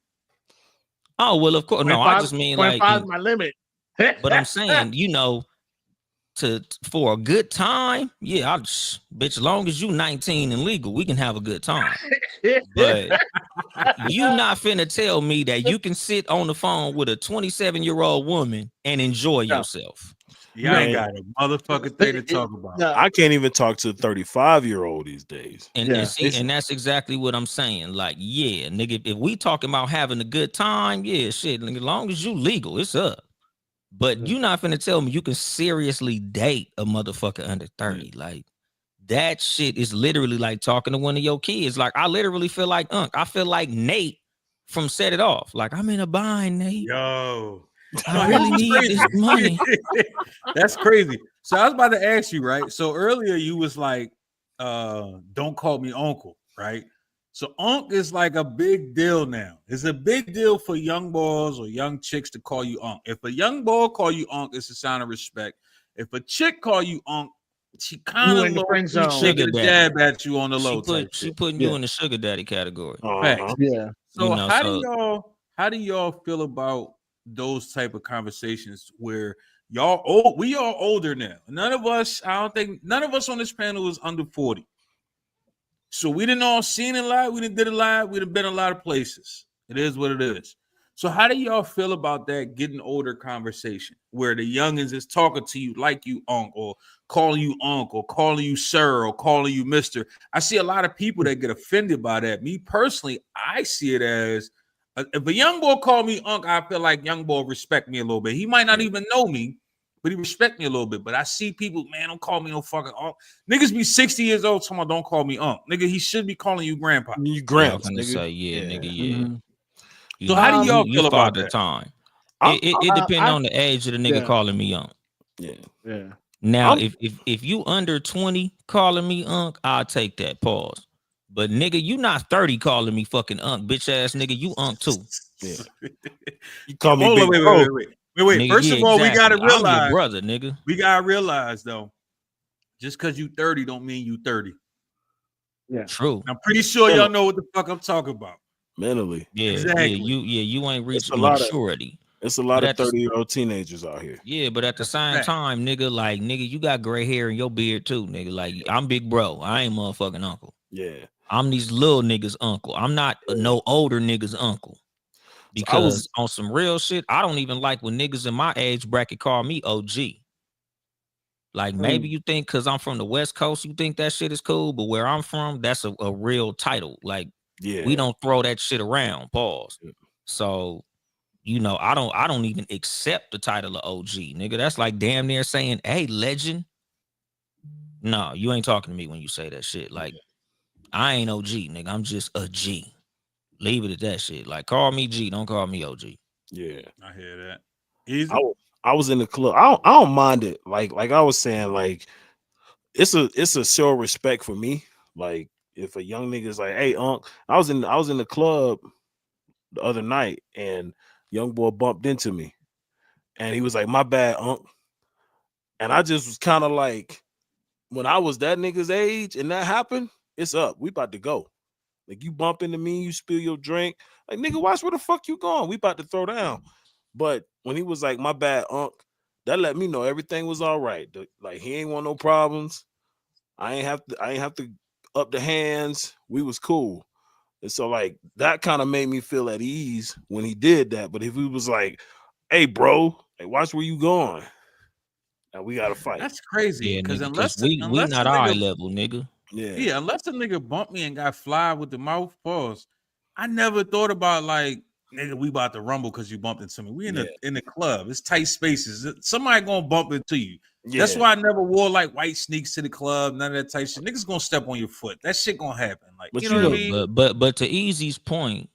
Oh, well, of course. No, I just mean like, my limit. But I'm saying, you know, for a good time, yeah, bitch, as long as you 19 and legal, we can have a good time. But you not finna tell me that you can sit on the phone with a 27-year-old woman and enjoy yourself. Y'all ain't Man. got a motherfucking thing to talk about. No, I can't even talk to a 35-year-old these days. And, Yeah. and see, and that's exactly what I'm saying. Like, yeah, nigga, if we talking about having a good time, yeah, shit. As long as you legal, it's up. But you not finna tell me you can seriously date a motherfucker under 30. Like, that shit is literally like talking to one of your kids. Like, I literally feel like I feel like Nate from Set It Off. Like, I'm in a bind, Nate. Yo, I really need this money. That's crazy. So I was about to ask you, right? So earlier you was like, don't call me uncle, right? So unc is like a big deal now. It's a big deal for young boys or young chicks to call you unc. If a young boy call you unc, it's a sign of respect. If a chick call you unc, she kind of in the friend zone. Sugar daddy. jab at you on the low type She shit. putting you in the sugar daddy category. Facts. Yeah. So You know, how do y'all feel about those type of conversations where we are older now? None of us on this panel is under 40. So we didn't all seen a lot. We didn't did a lot. We done been a lot of places. It is what it is. So how do y'all feel about that getting older conversation where the youngins is talking to you like you unc, or calling you uncle, calling you sir, or calling you mister? I see a lot of people that get offended by that. Me personally, I see it as if a young boy call me unc, I feel like young boy respect me a little bit. He might not even know me, but he respect me a little bit. But I see people, man, don't call me no fucking unc. Niggas be 60 years old, someone don't call me unc. Nigga, he should be calling you grandpa. You Yeah, I'm gramps, gonna nigga. say, nigga, Mhm. You So know, how do y'all you feel about father that? time. I- It depends I- on the age of the nigga yeah. calling me young. Yeah. Yeah. Now, I'm- if you under 20 calling me unc, I'll take that. Pause. But nigga, you not 30 calling me fucking unc, bitch ass nigga. You unc too. Yeah. You call me Hold big on, bro. wait. Nigga, First yeah, of all, we gotta exactly. I'm your realize brother, nigga. though, just because you 30 don't mean you 30. Yeah. True. I'm pretty sure y'all know what the fuck I'm talking about. Mentally. Yeah, Exactly. you ain't reached a lot of- maturity. It's a lot But of at the- 30-year-old teenagers out here. Yeah, but at the That's a same fact. time, nigga, you got gray hair in your beard too, nigga. Like, I'm big bro. I ain't motherfucking uncle. Yeah. I'm these little niggas uncle. I'm not no older niggas uncle. Because on some real shit, I don't even like when niggas in my age bracket call me OG. Like, maybe you think because I'm from the West Coast, you think that shit is cool, but where I'm from, that's a real title. Like, Yeah. we don't throw that shit around. Pause. Yeah. So, you know, I don't even accept the title of OG, nigga. That's like damn near saying, hey, legend. No, you ain't talking to me when you say that shit. Like, I ain't OG, nigga. I'm just a G. Leave it at that shit. Like, call me G, don't call me OG. Yeah. I hear that. Easy. I was in the club. I don't mind it. Like I was saying, like it's a show of respect for me. Like if a young nigga's like, hey, unc, I was in the club the other night and young boy bumped into me and he was like, my bad, unc. And I just was kind of like, when I was that nigga's age and that happened, it's up. We about to go. Like you bump into me, you spill your drink. Like, nigga, watch where the fuck you going. We about to throw down. But when he was like, my bad, unc, that let me know everything was all right. Like he ain't want no problems. I ain't have to up the hands. We was cool. And so like that kind of made me feel at ease when he did that. But if he was like, hey, bro, hey, watch where you going. Now we gotta fight. That's crazy. Yeah, Because nigga, unless we unless not a our nigga, level, nigga. yeah, unless a nigga bumped me and got fly with the mouth, pause. I never thought about like, nigga, we about to rumble because you bumped into me. We in the club. It's tight spaces. Somebody gonna bump into you. Yeah. That's why I never wore like white sneaks to the club. None of that type shit. Niggas gonna step on your foot. That shit gonna happen. Like, But you know what I mean? But to Easy's point,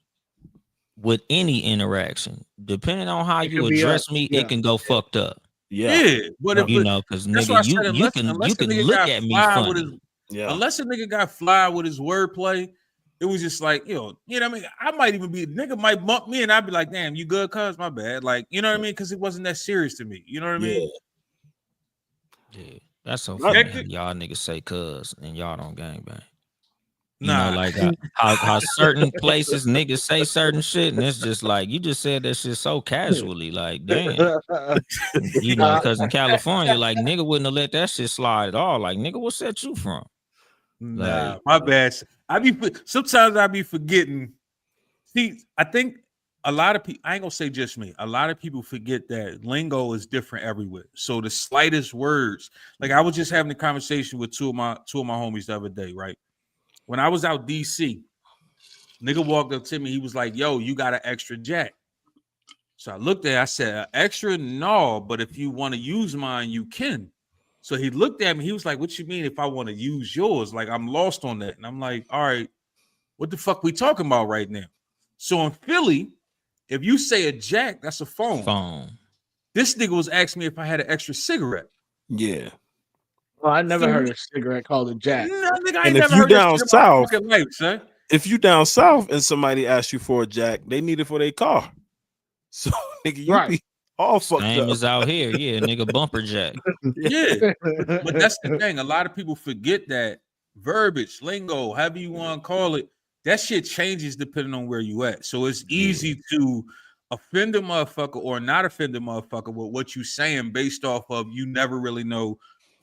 with any interaction, depending on how It you could be address up. me, Yeah. it can go fucked up. Yeah, but if You know, because that's why I nigga, said you unless can a nigga look got at me fly with funny. his, unless a nigga got fly with his wordplay, it was just like, you know what I mean? I might even be, nigga might bump me and I'd be like, damn, you good, cuz? My bad. Like, you know what I mean? Because it wasn't that serious to me. You know what I mean? Yeah, that's so funny. How y'all niggas say cuz and y'all don't gangbang. You know, like how certain places niggas say certain shit, and it's just like you just said that shit so casually, like damn. You know, because in California, like nigga wouldn't have let that shit slide at all. Like nigga, what set you from? Nah, my bad. Sometimes I be forgetting. See, I think a lot of people, I ain't gonna say just me, a lot of people forget that lingo is different everywhere. So the slightest words, like I was just having a conversation with two of my homies the other day, right? When I was out DC, nigga walked up to me, he was like, yo, you got an extra jack. So I looked at it, I said, extra? No, but if you want to use mine, you can. So he looked at me, he was like, what you mean if I want to use yours? Like, I'm lost on that. And I'm like, all right, what the fuck we talking about right now? So in Philly, if you say a jack, that's a phone. This nigga was asking me if I had an extra cigarette. Yeah. Oh, I never heard a cigarette called a jack. No, nigga, I And ain't if never you heard that down shit in my south, fucking life, son. if you down south and somebody asks you for a jack, they need it for their car. So nigga, you be all fucked Same up. as out here, yeah, nigga, bumper jack. Yeah, but that's the thing. A lot of people forget that verbiage, lingo, however you want to call it, that shit changes depending on where you at. So it's easy to offend a motherfucker or not offend a motherfucker with what you saying based off of you never really know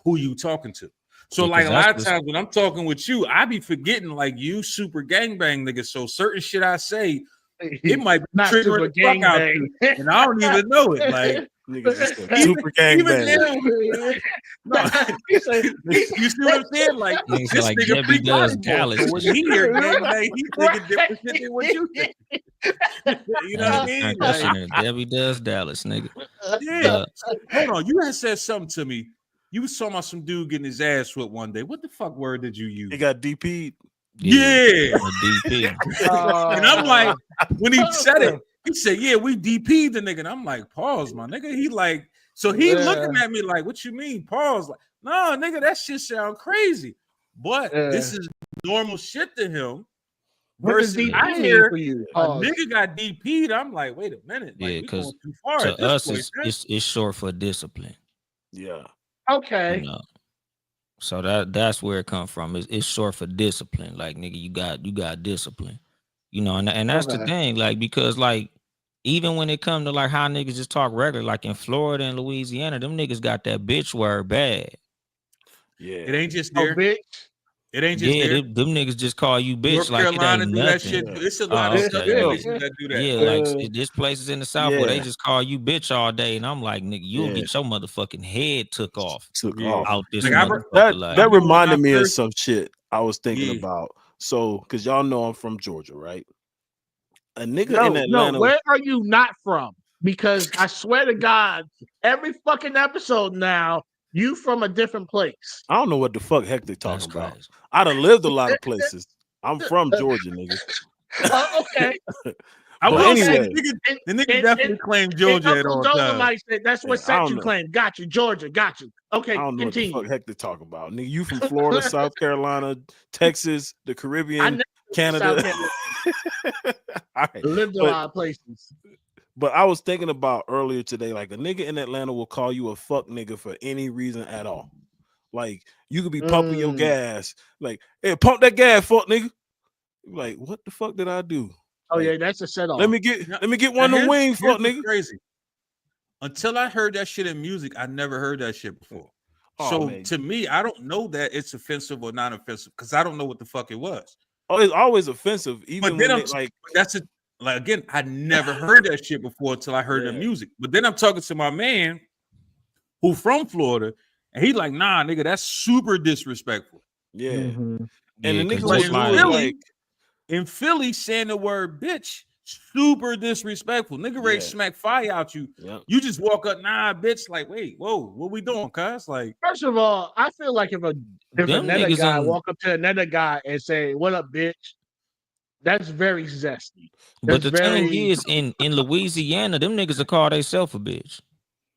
who you talking to. So Yeah, like a 'cause lot of that's times when I'm talking with you, I be forgetting like you super gangbang nigga. So certain shit I say, it might be Not triggering super the fuck out gangbang. you, and I don't even know it. Like Niggas just a even, super gang even bang. now, no, you see what I'm saying? Like Niggas this like nigga Debbie freak does out. Dallas. So when he hear gangbang, he thinking different shit than what you think. You know what I mean? Turn that shit Like, into Debbie does Dallas, nigga. yeah. So, hold on, you had said something to me. You was talking about some dude getting his ass whipped one day. What the fuck word did you use? He got DP'd. Yeah. DP. And I'm like, when he said it, he said, yeah, we DP'd the nigga. And I'm like, pause, my nigga. He like, so he looking at me like, what you mean? Pause. Like, no, nigga, that shit sound crazy. But this is normal shit to him. Versus I hear for you? a nigga got DP'd. I'm like, wait a minute. Like, Yeah, we going because too far to at this us point, it's short for discipline. Yeah. Okay. You know? So that's where it comes from. It's short for discipline. Like nigga, you got discipline. You know, and that's the thing. Like because like even when it comes to like how niggas just talk regular, like in Florida and Louisiana, them niggas got that bitch word bad. Yeah. It ain't just there. bitch. It ain't just there. Them niggas just call you bitch. North like Carolina it ain't do nothing. that shit. It's a lot of stuff that do that. Yeah, like this places in the South where they just call you bitch all day, and I'm like, nigga, you'll get your motherfucking head took off. Out this motherfucker. That reminded me of some shit I was thinking about. So, because y'all know I'm from Georgia, right? A nigga in Atlanta. No, where are you not from? Because I swear to God, every fucking episode now, you from a different place. I don't know what the fuck heck they talking about. I done lived a lot of places. I'm from Georgia, nigga. Okay. I will say anyway, the nigga definitely claimed Georgia at all times. That's what set you claim. Got you, Georgia. Got you. Okay, I don't know continue. what the fuck heck they talk about. Nigga, you from Florida, South Carolina, Texas, the Caribbean, Canada. All right. Lived a lot of places. But I was thinking about earlier today, like a nigga in Atlanta will call you a fuck nigga for any reason at all. Like you could be pumping your gas, like, hey, pump that gas, fuck nigga. Like, what the fuck did I do? Oh yeah, that's a set off. Let me get one of the wings, fuck nigga. Crazy. Until I heard that shit in music, I never heard that shit before. So to me, I don't know that it's offensive or not offensive because I don't know what the fuck it was. Oh, it's always offensive. Even but then when like again, I never heard that shit before until I heard the music. But then I'm talking to my man who from Florida, and he like, nah, nigga, that's super disrespectful. Yeah. And the nigga was in Philly saying the word bitch, super disrespectful. Nigga ready to smack fire out you. You just walk up, nah, bitch. Like, wait, whoa, what we doing, cuz? Like, first of all, I feel like if another guy walk up to another guy and say, "What up, bitch?" That's very zesty. But the thing is, in Louisiana, them niggas will call themselves a bitch.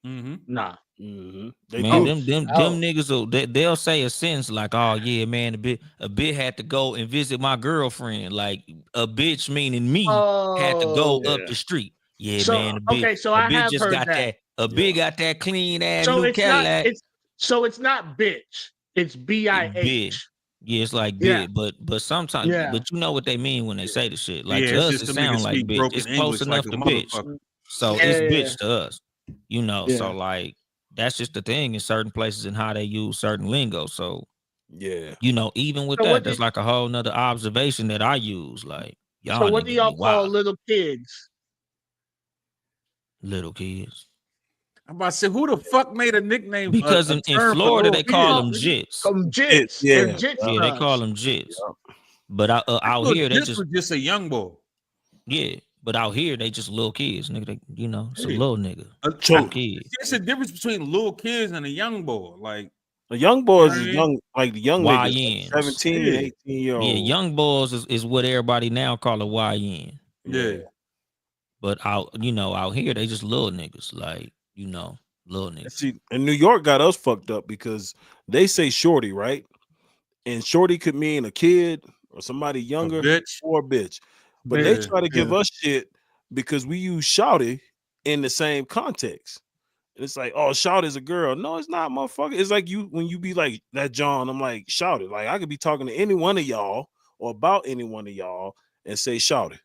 Nah. Man, them niggas they'll say a sentence like, "Oh yeah, man, a bit had to go and visit my girlfriend." Like a bitch meaning me had to go up the street. Yeah, man. A bitch, so I have just heard got that. A bitch got that clean ass new Cadillac. It's not bitch. It's bitch. Yeah, it's like bitch, but sometimes, but you know what they mean when they say the shit. Like to us, it sounds like bitch. It's close enough to bitch, so it's bitch to us. You know, so like. That's just the thing in certain places and how they use certain lingo. So, you know, even with that, there's like a whole nother observation that I use. Like, y'all. So, what do y'all call little kids? Little kids. I'm about to say, who the fuck made a nickname? Because a in term for Florida, little they call them kids? jits. Some jits. Yeah. They're jits. Yeah, they call them jits. But I out thought here, they Jits just was just a young boy. yeah. But out here, they just little kids, nigga. They, you know, it's a Yeah. little nigga. Choke. Kids. It's a difference between little kids and a young boy. Like The young boys You know is what I young, like the young niggas, YNs. like 17, Yeah. 18-year-old. Yeah, young boys is what everybody now call a YN. yeah. But out here, they just little niggas. Like, little niggas. See, in New York got us fucked up because they say shorty, right? And shorty could mean a kid or somebody younger bitch. or a bitch. But they Yeah, try to give us shit because we use shouty in the same context. And it's like, oh, shout is a girl. No, it's not, motherfucker. It's like you when you be like that, John. I'm like, shout it. Like I could be talking to any one of y'all or about any one of y'all and say shout it.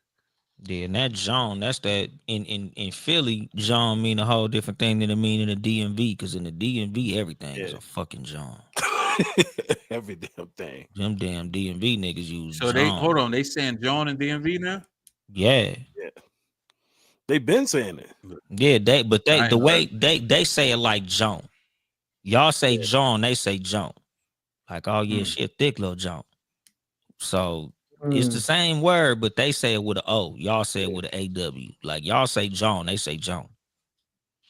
Yeah, and that John, that's that in Philly, John mean a whole different thing than it mean in the DMV, because in the DMV, everything is a fucking John. Every damn thing. Them damn DMV niggas use So John. they saying John in DMV now? Yeah. They've been saying it. Yeah, I the ain't way they say it like John. Y'all say John, they say John. Like, oh yeah, she a thick little John. So it's the same word, but they say it with an O. Y'all say it with an AW. Like y'all say John, they say John.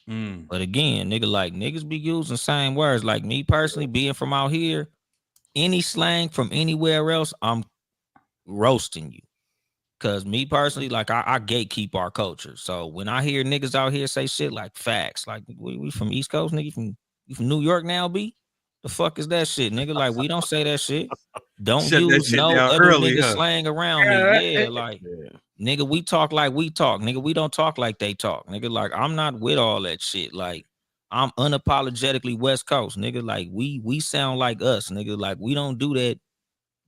But again, niggas be using same words. Like me personally, being from out here, any slang from anywhere else, I'm roasting you. Cause me personally, like I gatekeep our culture. So when I hear niggas out here say shit like facts, like we from East Coast, nigga, you from New York now, B? The fuck is that shit, nigga? Like we don't say that shit. Don't Shut that use shit no down other early, nigga huh? slang around me. Yeah, like nigga, we talk like we talk. Nigga, we don't talk like they talk. Nigga, like I'm not with all that shit. Like I'm unapologetically West Coast, nigga. Like we sound like us, nigga. Like we don't do that,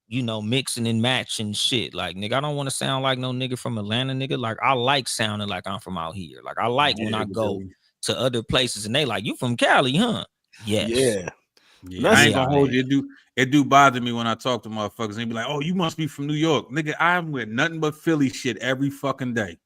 mixing and matching shit. Like, nigga, I don't want to sound like no nigga from Atlanta, nigga. Like, I like sounding like I'm from out here. Like, I like when I go to other places and they like, you from Cali, huh? Yes. Yeah, I ain't gonna hold you. It do bother me when I talk to motherfuckers and they be like, oh, you must be from New York. Nigga, I'm with nothing but Philly shit every fucking day.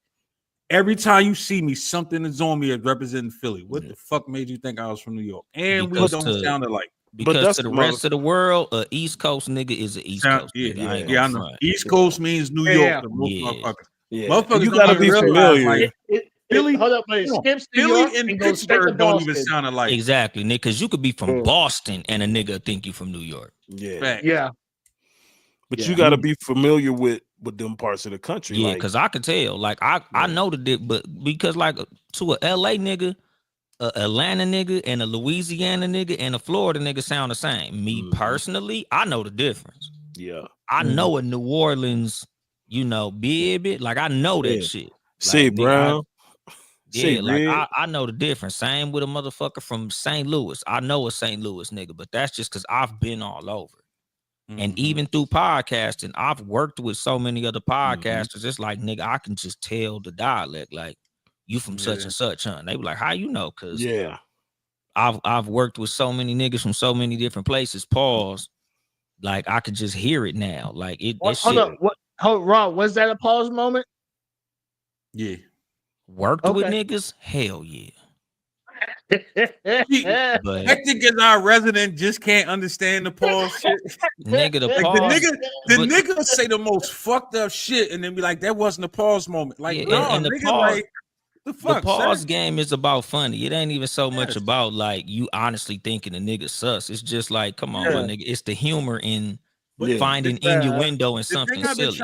Every time you see me, something is on me as representing Philly. What the fuck made you think I was from New York? And Because we don't sound alike. Because to the rest of the world, East Coast nigga is an East Coast nigga. I ain't gonna I know. front. East Coast means New York to most motherfuckers. Motherfuckers You gotta don't be even familiar. realize, like, Philly, hold up, but it skips New Philly York and goes straight to Pittsburgh don't even Boston. sound alike. Exactly, nigga. Because you could be from Boston and a nigga think you from New York. Yeah. But you got to be familiar with them parts of the country. Yeah, like, because I could tell. Like I know but because like to a LA nigga, a Atlanta nigga, and a Louisiana nigga, and a Florida nigga sound the same. Me personally, I know the difference. Yeah, I know a New Orleans, baby. Like I know that shit. Like, say Brown. I know the difference. Same with a motherfucker from St. Louis. I know a St. Louis nigga, but that's just because I've been all over. And even through podcasting, I've worked with so many other podcasters. It's like, nigga, I can just tell the dialect. Like, you from such and such, huh? They be like, how you know? Because I've worked with so many niggas from so many different places. Pause. Like, I could just hear it now. Like, Hold up. Rob, was that a pause moment? Yeah. Worked with niggas? Hell yeah. But Hectic as our resident just can't understand the pause shit. Nigga, the like pause. The nigga say the most fucked up shit and then be like, that wasn't a pause moment. Like, yeah, no, and the nigga, pause, like, the fuck, the pause son? game is about funny. It ain't even so much about like you honestly thinking the nigga sus. It's just like, come on, nigga. It's the humor in finding innuendo and something silly.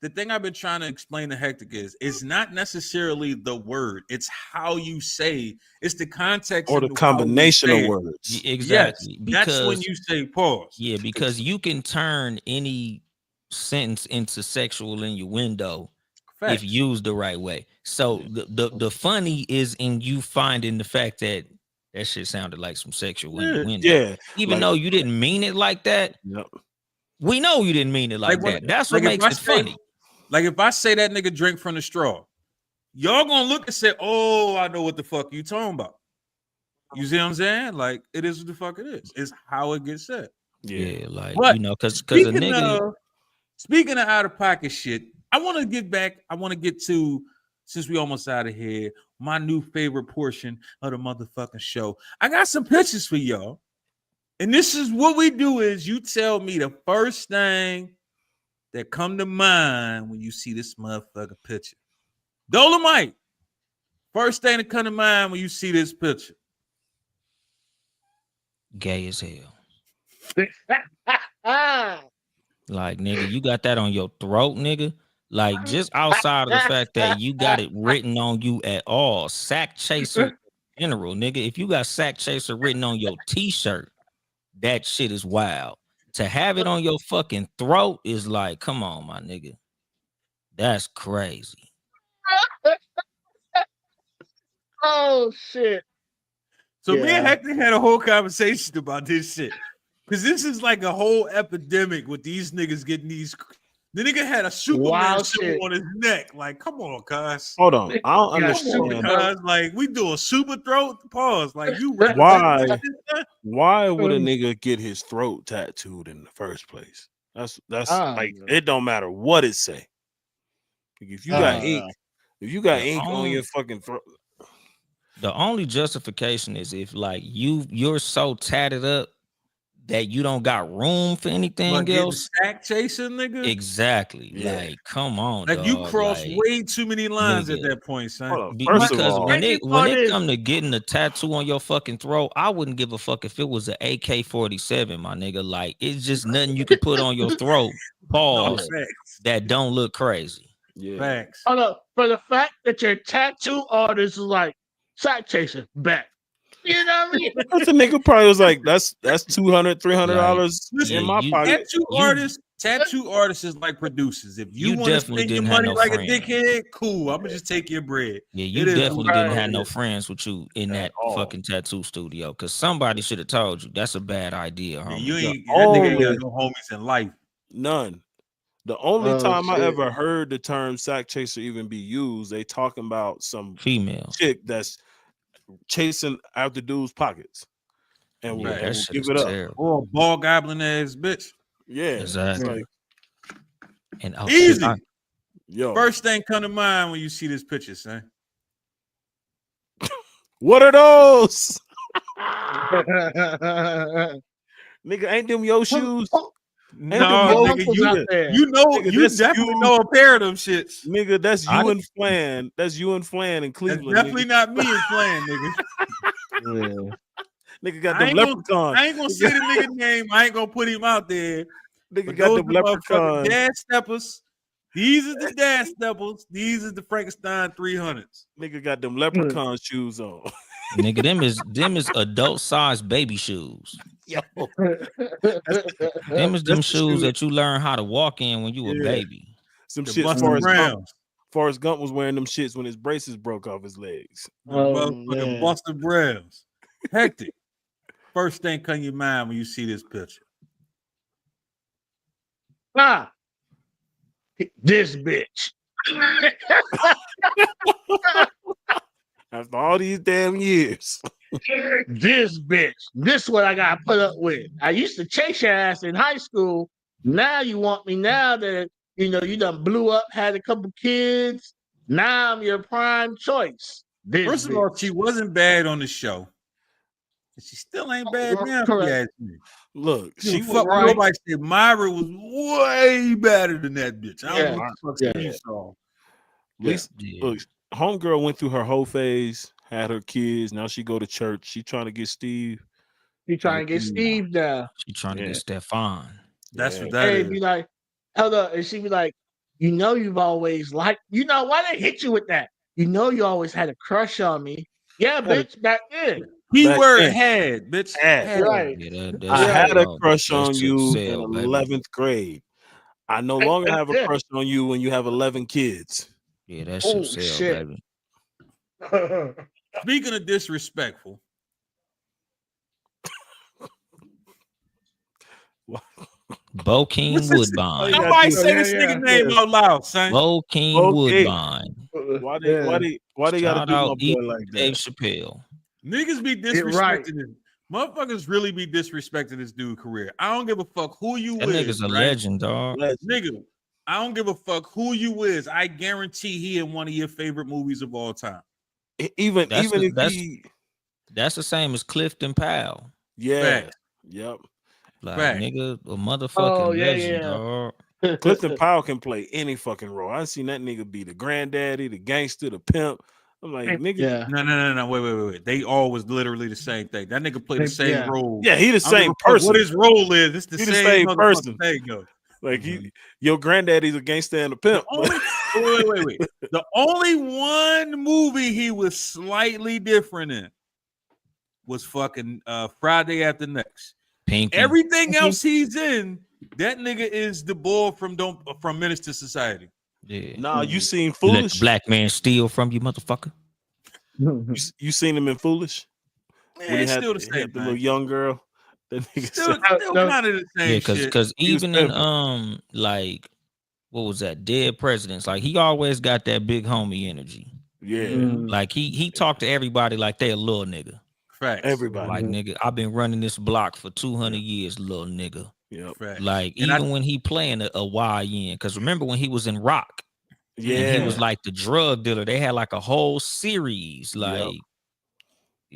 The thing I've been trying to explain to Hectic is it's not necessarily the word, it's how you say, it's the context or the combination of words. Exactly. Yes, that's when you say pause. Yeah, because you can turn any sentence into sexual innuendo if used the right way. So the funny is in you finding the fact that shit sounded like some sexual innuendo. Yeah. Even though you didn't mean it like that. Yep. We know you didn't mean it like that. That's what makes it funny. Like if I say that nigga drink from the straw, y'all gonna look and say, "Oh, I know what the fuck you talking about." You see what I'm saying? Like it is what the fuck it is. It's how it gets said. Yeah, like but because a nigga. Speaking of out of pocket shit, I want to get back. I want to get to since we almost out of here, my new favorite portion of the motherfucking show. I got some pictures for y'all. And this is what we do is you tell me the first thing that come to mind when you see this motherfucking picture. Dolomite. First thing that come to mind when you see this picture. Gay as hell. Ah, Like, nigga, you got that on your throat, nigga. Like, just outside of the fact that you got it written on you at all. Sack chaser in general, nigga. If you got sack chaser written on your t-shirt, that shit is wild. To have it on your fucking throat is like, come on, my nigga. That's crazy. oh shit. So me and Yeah. Hector had a whole conversation about this shit. Because this is like a whole epidemic with these niggas getting these. The nigga had a Superman Wild symbol shit. on his neck. Like, come on, cuz. Hold on, I don't Yeah, Come on, understand cuz. Like, we do a super throat pause. Like, you Why? represent- why would a nigga get his throat tattooed in the first place. That's like no. it don't matter what it say. Like, if you got no. ink, if you got The ink on only- your fucking throat, The only justification is if like you're so tatted up that you don't got room for anything But getting else. sack chasing, nigga. Exactly. Yeah. Like, come on, Like, you dog. cross Like, way too many lines at nigga. that point, son. hold on. Be- First of because all, when Crazy it part is- come to getting a tattoo on your fucking throat, I wouldn't give a fuck if it was an AK-47, my nigga. Like, it's just nothing you can put on your throat. No, Pause. facts. That don't look crazy. yeah, Facts. Oh no, for the fact that your tattoo artist is like sack chaser back. You know what I mean? that's a nigga probably was like, that's $200, $300 Listen, in my you- pocket. Tattoo artists is like producers. If you You want to definitely spend your didn't have money no like friends. a dickhead, cool. I'm gonna just take your bread. Yeah, It you is definitely what didn't it have no is. friends with you in that all. fucking tattoo studio because somebody should have told you that's a bad idea, Yeah, homie. you ain't The that nigga ain't got only- no homies in life. None. The only Oh, time I shit. ever heard the term sack chaser even be used, they talking about some Female. chick that's chasing after dudes' pockets and Yeah, will, Right. that will shit give is it up. terrible. Or a ball goblin ass bitch. Yeah, it's Exactly. like, And oh, Easy. yo, First thing come to mind when you see this picture, son. what are those? Nigga, ain't them your shoes? No, them nigga, uncles out there. you know, Nigga, you that's definitely you. know a pair of them shits. Nigga, that's I you and Flan. That's you and Flan in That's Cleveland. definitely Nigga. not me and playing, nigga. Nigga got I them ain't gonna- leprechauns. I ain't gonna say the nigga name. I ain't gonna put him out there. Nigga But got those them the motherfucking leprechauns. dad steppers. These are the dad steppers. These is the Frankenstein 300s. Nigga got them leprechaun shoes on. nigga, them is adult sized baby shoes. Yo, Them is them the shoes shoe- that you learn how to walk in when you a Yeah. baby. some The shit. Buster Forrest Gump, Browns. Forrest Gump was wearing them shits when his braces broke off his legs. The Oh, motherfucking man. Buster Browns. Hectic. First thing come to your mind when you see this picture. Ah, this bitch. After all these damn years, This bitch. This what I gotta put up with. I used to chase your ass in high school. Now you want me now that you done blew up, had a couple kids. Now I'm your prime choice. This First of bitch. all, she wasn't bad on the show. And she still ain't bad now, if you Correct. ask me. look, She she fuck right. nobody said Myra was way better than that bitch. I don't know Yeah. what the fuck Yeah. you saw. at least Yeah. look, homegirl went through her whole phase, had her kids. Now she go to church. She trying to get Steve. You trying to get Steve now. She trying to Yeah. get Stefan. That's Yeah. what that Hey, is. be like, hold up. And she be like, you've always liked, why they hit you with that? You always had a crush on me. Yeah, bitch, back then. Keyword then. had, bitch. Had. Right. Yeah, that I shit had a dog. crush That on shit you sell, in baby. 11th grade. I no longer have a crush on you when you have 11 kids. Yeah, that Oh, shit sell, shit. baby. Speaking of disrespectful, Bo King What's this- Woodbine. Yeah, somebody dude. say Yeah, this yeah. nigga name out loud, son. Bo King Okay. Woodbine. Why they gotta Shout do my out boy E- like Dave that? Chappelle. Niggas be It right. disrespecting this. Motherfuckers really be disrespecting this dude's career. I don't give a fuck who you That with, nigga's a right? legend, dog. Legend. Nigga, I don't give a fuck who you is. I guarantee he in one of your favorite movies of all time. Even That's even the- if that's- he, That's the same as Clifton Powell. yeah, Fact. yep. Like Fact. nigga, a motherfucking Oh, yeah, legend, yeah. dog. Clifton Powell can play any fucking role. I seen that nigga be the granddaddy, the gangster, the pimp. I'm like, nigga, Yeah. No. Wait. They all was literally the same thing. That nigga played the same Yeah. role. yeah, he the I don't give same a fuck person. What his role is? It's the He the same, same motherfucking person. thing, yo. Like your granddaddy's a gangster and a The pimp. only wait. The only one movie he was slightly different in was fucking Friday After Next. Pinky. Everything else he's in, that nigga is the boy from Menace to Society. Yeah. Nah, you seen Let Foolish? the black man steal from you, motherfucker. You seen him in Foolish? Man, it's still the same the little thing. young girl. That nigga Still No. kind of the same Yeah, shit. because He was even in pimping. like what was that, Dead Presidents, like he always got that big homie energy. yeah, Like he talked to everybody like they a little nigga. Facts. everybody. Like nigga, I've been running this block for 200 years, little nigga. Yep. Facts. Like And even when he playing a YN, because remember when he was in Rock, Yeah, and he was like the drug dealer. They had like a whole series. Like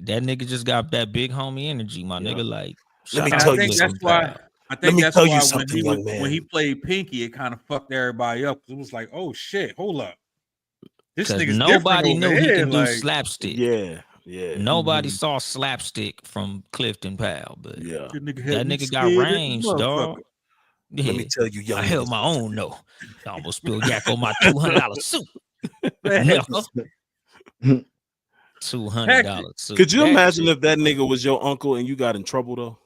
that nigga just got that big homie energy, my Yep. nigga. Like Let me shout out tell to you Clifton that's why. Powell. I think me that's tell you why something, young when man. he played Pinky, it kind of fucked everybody up. It was like, oh shit, hold up, this Because nigga's nobody different knew over he here. can do Like, slapstick. yeah. Nobody saw slapstick from Clifton Powell, but Yeah. that nigga, that nigga got range, dog. Yeah. Let me tell you, young I held niggas. my own though. I almost spilled yak on my $200 suit. Nigga. $200 suit. Could you That imagine shit, if that nigga was your uncle and you got in trouble though?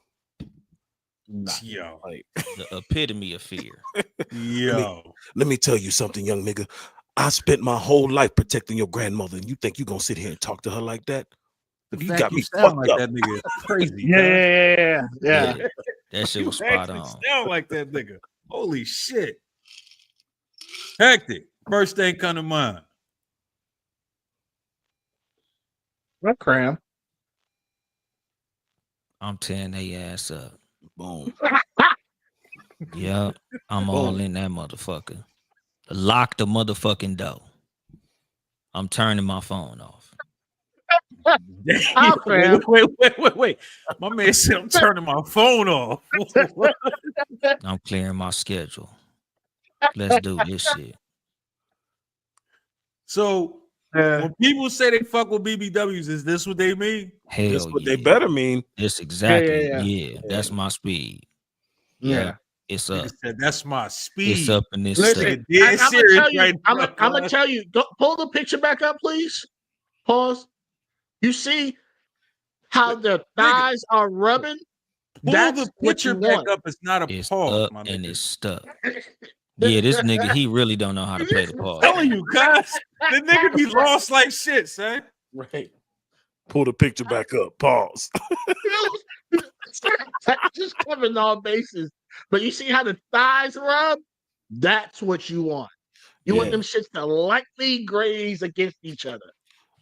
Yo, Like, the epitome of fear? let me tell you something, young nigga. I spent my whole life protecting your grandmother, and you think you gonna sit here and talk to her like that? the You fact got you me sound fucked like up. that nigga is crazy. Yeah. That shit You was spot actually on. sound like that nigga. Holy shit, hectic. First thing come to mind. What cram? I'm tearing they ass up. Boom. Yeah, I'm all in that motherfucker. Lock the motherfucking door. I'm turning my phone off. Wait. My man said I'm turning my phone off. I'm clearing my schedule. Let's do this shit. So when people say they fuck with BBWs, is this what they mean? Hell That's what yeah. they better mean. It's exactly, Yeah. yeah. That's my speed. Yeah. It's up. Nigga said, that's my speed. It's up in this Listen, stuff. Nigga dead I'm serious gonna tell you. right I'm now, gonna cuz. tell you. Go, pull the picture back up, please. Pause. You see how the thighs are rubbing? Pull That's the what picture you back want. up. It's not a It's pause, up my and nigga. it's stuck. Yeah, this nigga, he really don't know how to play the I'm part. telling you, cuz the nigga be lost like shit, son. Right. Pull the picture back up. Pause. Just covering all bases. But you see how the thighs rub? That's what you want. You want Yeah. them shits to lightly graze against each other.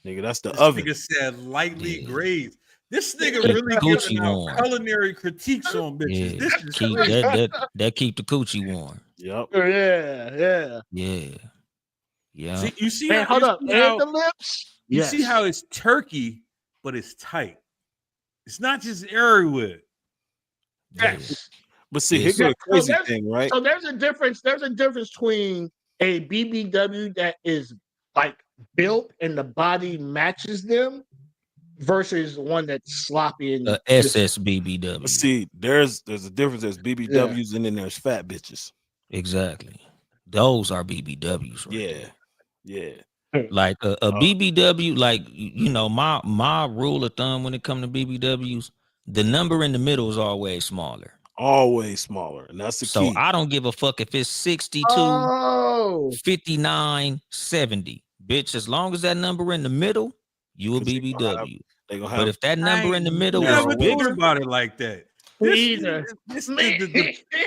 Nigga, that's the This oven. nigga said lightly Yeah. grazed. This nigga Keep really the coochie giving out warm. culinary critiques on bitches. Yeah, This is keep crazy. that keep the coochie warm. Yep. Yeah. Yeah. See, you see, Man, how, hold you up. see And how the lips. you see how it's turkey, but it's tight. It's not just everywhere. Yes. But see, Yes. here's the crazy there's- thing, right? So there's a difference. There's a difference between a BBW that is like built and the body matches them versus one that's sloppy and just- SSBBW. But see, there's a difference. There's BBWs and then there's fat bitches. Exactly. Those are BBWs. Right Yeah. there. Yeah. Like a BBW, like you know, my rule of thumb when it comes to BBWs, the number in the middle is always smaller. Always smaller. And that's the So key. I don't give a fuck if it's 62, Oh, 59, 70. Bitch, as long as that number in the middle, you a 'Cause they gonna BBW. They gonna But have if that number in the middle Never is thought bigger, about it like that. Me either.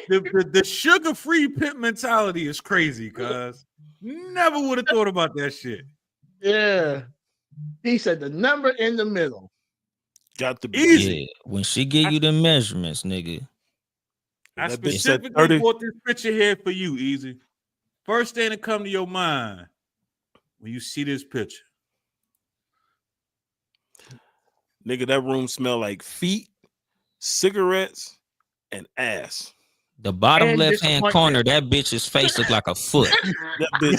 The sugar-free pimp mentality is crazy, cuz. Never would have thought about that shit. Yeah. He said the number in the middle. got to be Easy. yeah, when she give you the measurements, nigga, I That bitch said specifically 30. bought this picture here for you, Easy. First thing that come to your mind when you see this picture. Nigga, that room smell like feet, cigarettes, and ass. The bottom And left-hand corner, that bitch's face look like a foot. That bitch,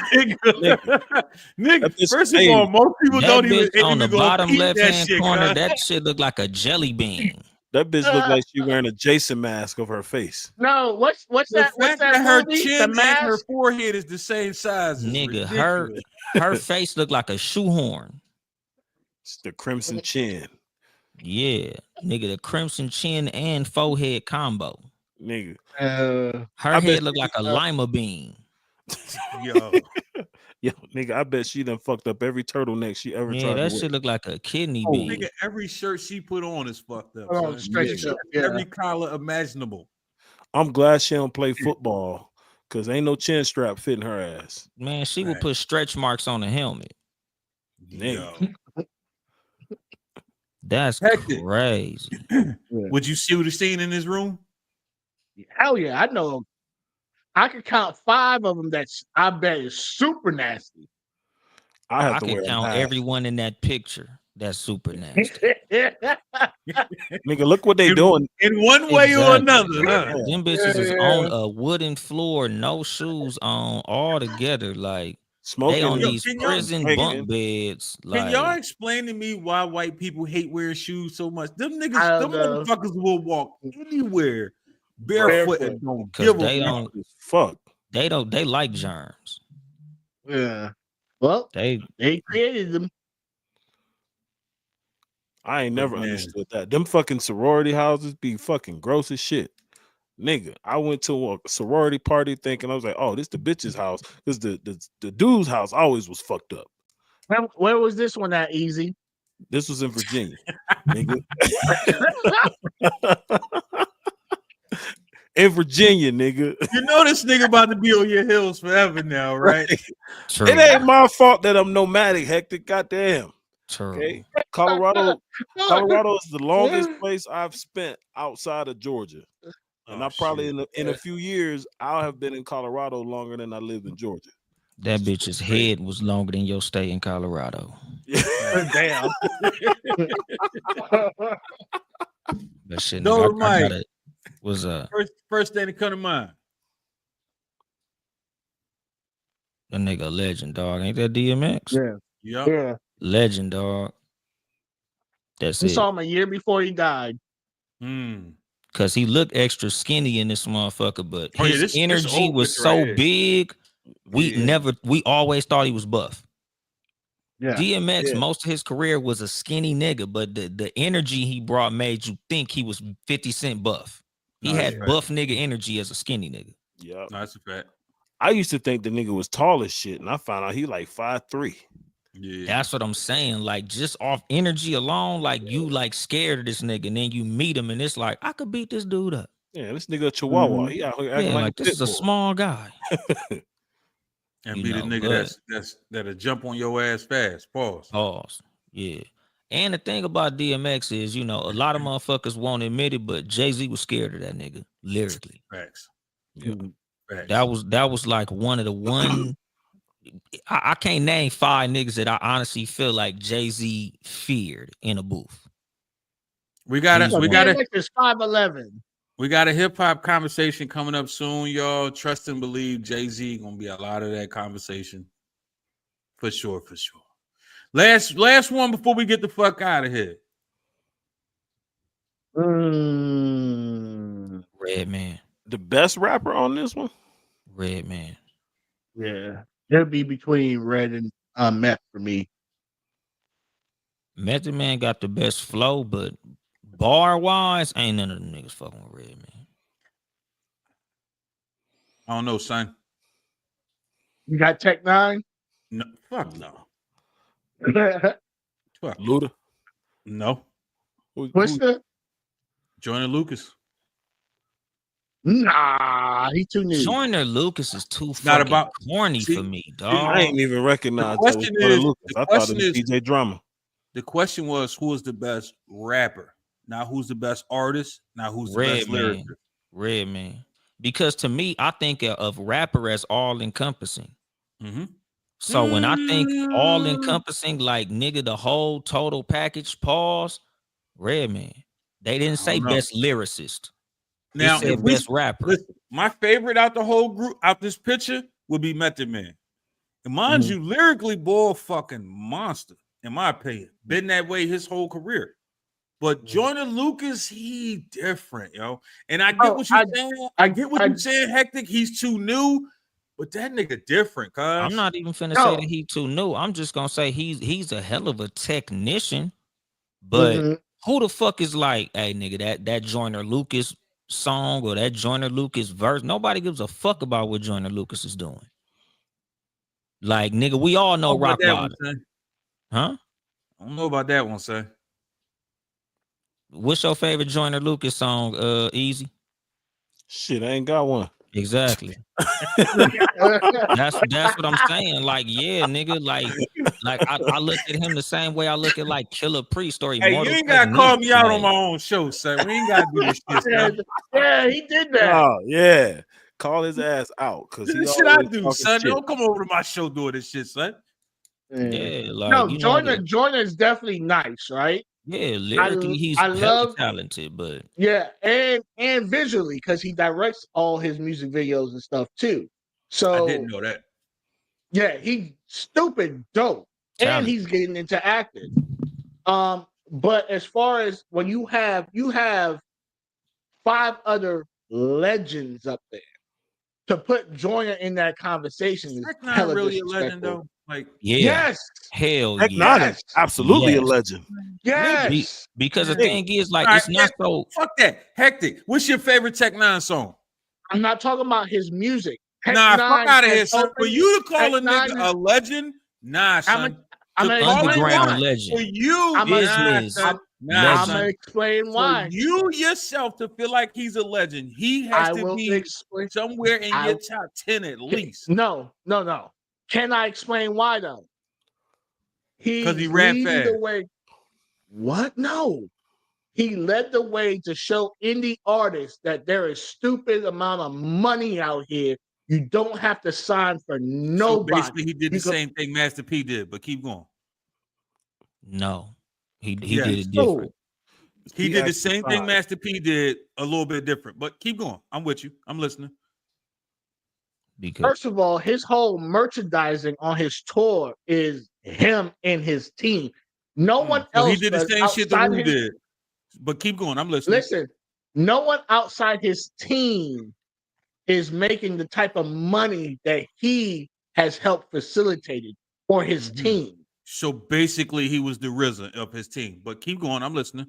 Nigga, that bitch first of crazy. all, most people That don't even bitch on the go bottom peep left-hand that corner, shit, that shit look like a jelly bean. That bitch look like she wearing a Jason mask over her face. No, what's The that? What's fact that that her movie? chin The and her Mask? forehead is the same size is Nigga, ridiculous. her face look like a shoehorn. It's the crimson chin. Yeah, nigga, the crimson chin and forehead combo. Nigga. Her I head bet look like a lima bean. Yo, Yo, nigga, I bet she done fucked up every turtleneck she ever Yeah, tried that to shit wear. look like a kidney Oh, bean. nigga, every shirt she put on is fucked up. Hold on, Son. stretch Every- it up, yeah. Every collar imaginable. I'm glad she don't play football because ain't no chin strap fitting her ass. Man, she would Right. put stretch marks on the helmet. Nigga. Yo. That's Hectic. crazy. Would you see what he's seen in his room? Hell yeah, I know. I could count 5 of them that I bet is super nasty. I have I to wear could a count mask. everyone in that picture. That's super nasty. Nigga, look what they doing. In one way or Exactly. another, huh? Them bitches is on a wooden floor, no shoes on, all together. Like Smoking. they on Yo, these can y'all- prison drinking. bunk beds. Can y'all Like explain to me why white people hate wearing shoes so much? Them I niggas, don't them know. motherfuckers will walk anywhere barefoot and don't give because a they fuck. don't, Fuck. they like germs. Yeah. Well, They they created them. I ain't never Man. understood that. Them fucking sorority houses be fucking gross as shit. Nigga, I went to a sorority party thinking I was like, oh, this the bitch's house. Because the dude's house always was fucked up. Where was this one at, Easy? This was in Virginia. Nigga. In Virginia, nigga. You know this nigga about to be on your heels forever now, right? true. It ain't my fault that I'm nomadic, hectic. Goddamn. True. Okay. Colorado is the longest place I've spent outside of Georgia. And Oh, I probably shit. in a few years I'll have been in Colorado longer than I lived in Georgia. That bitch's head was longer than your stay in Colorado. Damn. That shit, No, nigga, I Mike. gotta, was First thing to come to mind. a nigga a legend, dog. Ain't that DMX? Yeah. Yeah. Yeah. Legend, dog. That's We it. saw him a year before he died. Cause he looked extra skinny in this motherfucker, but Oh, yeah, his this energy old was picture so right here. big. We always thought he was buff. Yeah. DMX, Yeah. most of his career was a skinny nigga, but the energy he brought made you think he was 50 Cent buff. He No, had that's right. buff nigga energy as a skinny nigga. Yeah. No, that's a fact. I used to think the nigga was tall as shit, and I found out he like 5'3". Yeah. That's what I'm saying. Like just off energy alone, like you like scared of this nigga, and then you meet him, and it's like I could beat this dude up. Yeah, this nigga a Chihuahua. He out here acting Yeah, like, like a this is a pit bull. small guy. and you be the know, nigga but- that'll jump on your ass fast. Pause. Pause. Yeah. And the thing about DMX is, you know, a lot of motherfuckers won't admit it, but Jay-Z was scared of that nigga lyrically. Facts. Yeah. Facts. That was like one of the one. I can't name 5 niggas that I honestly feel like Jay-Z feared in a booth. we got He's a DMX is 5'11". hip hop conversation coming up soon, y'all. Trust and believe Jay-Z gonna be a lot of that conversation. For sure, for sure. Last one before we get the fuck out of here. Redman. The best rapper on this one? Redman. Yeah. It'll be between Red and Meth for me. Method Man got the best flow, but bar wise, ain't none of them niggas fucking with Redman. I don't know, son. You got Tech 9? No, fuck no. Fuck Luda? no. What's the? Joyner Lucas. Nah, he too new. Joyner Lucas is too not fucking about- corny see, for me, I dog. ain't even recognize The question that was is- Lucas. the I thought it question was is- DJ Drama. The question was who is the best rapper? Not who's the best artist, not who's the best Redman. lyricist. Redman. because to me, I think of rapper as all encompassing. Mm-hmm. So when I think all encompassing, like nigga, the whole total package, pause, Redman. They didn't say best lyricist. Now, It said best rapper. Listen, my favorite out the whole group, out this picture, would be Method Man. And mind you, lyrically, boy, fucking monster, in my opinion. Been that way his whole career. But Joyner Lucas, he different, yo. And I get what you're saying. I get what you're saying, Hectic. He's too new, but that nigga different, cuz. I'm not even finna say that he too new. I'm just gonna say he's a hell of a technician. But who the fuck is like, hey nigga, that Joyner Lucas song or that Joyner Lucas verse? Nobody gives a fuck about what Joyner Lucas is doing. Like nigga, we all know rock bottom. Huh? I don't know about that one, son. What's your favorite Joyner Lucas song, Easy? Shit, I ain't got one. Exactly. That's what I'm saying. Like, yeah, nigga, like I look at him the same way I look at like Killer Priest or Immortal. Hey, you ain't gotta call me out on my own show, son. We ain't gotta do this shit, son. Yeah, he did that. Oh, yeah. Call his ass out. Cause this shit I do, son. Shit. Don't come over to my show doing this shit, son. Yeah, like no, Joyner is definitely nice, right? Yeah, lyrically he's talented, but yeah, and visually because he directs all his music videos and stuff too. So I didn't know that. Yeah, he's stupid dope, and he's getting into acting. But as far as when you have 5 other legends up there, to put Joyner in that conversation is hella really a legend though. Like, yes, hell yes, absolutely a legend. Yes, because the thing is, like, it's not so. Fuck that, Hectic. What's your favorite Tech Nine song? I'm not talking about his music. Fuck out of here, son. For you to call a nigga a legend, nah, son. I'm an underground legend. For you, I'm gonna explain why. For you yourself to feel like he's a legend, he has to be somewhere in your top 10 at least. No. Can I explain why though? Because he ran fast. What? No. He led the way to show indie artists that there is stupid amount of money out here. You don't have to sign for nobody. So basically, he did the same thing Master P did, but keep going. No, he did it different. He did the same thing Master P did, a little bit different. But keep going. I'm with you. I'm listening. First of all, his whole merchandising on his tour is him and his team. No one else. He did the same shit that we did. But keep going. I'm listening. Listen, no one outside his team is making the type of money that he has helped facilitated for his team. So basically, he was the RZA of his team. But keep going. I'm listening.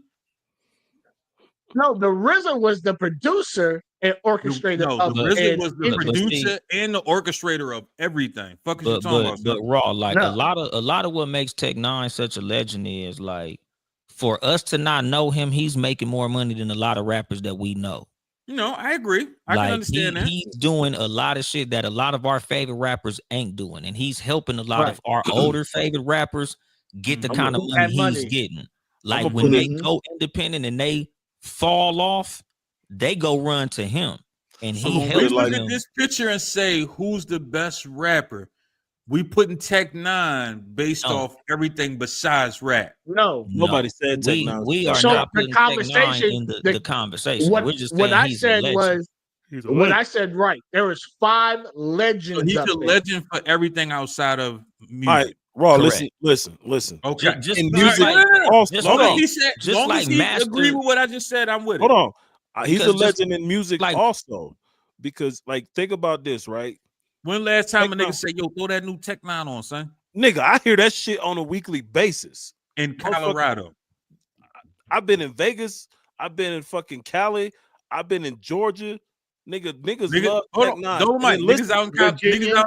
No, the RZA was the producer and orchestrator. The RZA was the producer and the orchestrator of everything. Fuck is you talking about? But raw, like a lot of what makes Tech Nine such a legend is like, for us to not know him, he's making more money than a lot of rappers that we know. No, I agree. I can understand that. He's doing a lot of shit that a lot of our favorite rappers ain't doing, and he's helping a lot of our older favorite rappers get the kind of money he's getting. Like when they go independent and they fall off, they go run to him, and he helps look at this picture and say who's the best rapper. We putting Tech Nine based off everything besides rap. No, nobody said Tech Nine. We are not putting Tech Nine in the conversation. We're just saying I said was what I said. Right, there is 5 legends. So he's a legend for everything outside of music. All right, Raw. Listen. Okay, just in music. Just like Master. Agree with what I just said. I'm with it. Hold on, he's a legend in music also, because like think about this, right? When last time a nigga say, yo, throw that new Tech Nine on, son? Nigga, I hear that shit on a weekly basis. In Colorado. I've been in Vegas. I've been in fucking Cali. I've been in Georgia. Niggas love Tech Nine. Niggas out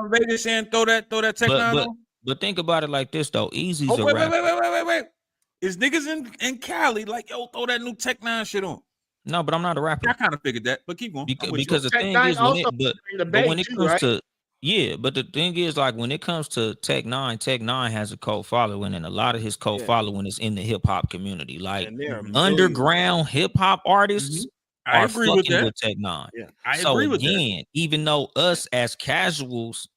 in Vegas saying throw that Tech Nine on. But think about it like this, though. Easy's a rapper. Wait. Is niggas in Cali like, yo, throw that new Tech Nine shit on? No, but I'm not a rapper. I kind of figured that, but keep going. Because the thing is, when it comes to but the thing is, like, when it comes to Tech Nine has a cult following, and a lot of his cult following is in the hip hop community. Like underground hip hop artists, I are agree with fucking that. with Tech Nine. Yeah. I So agree with that. again, even though us as casuals,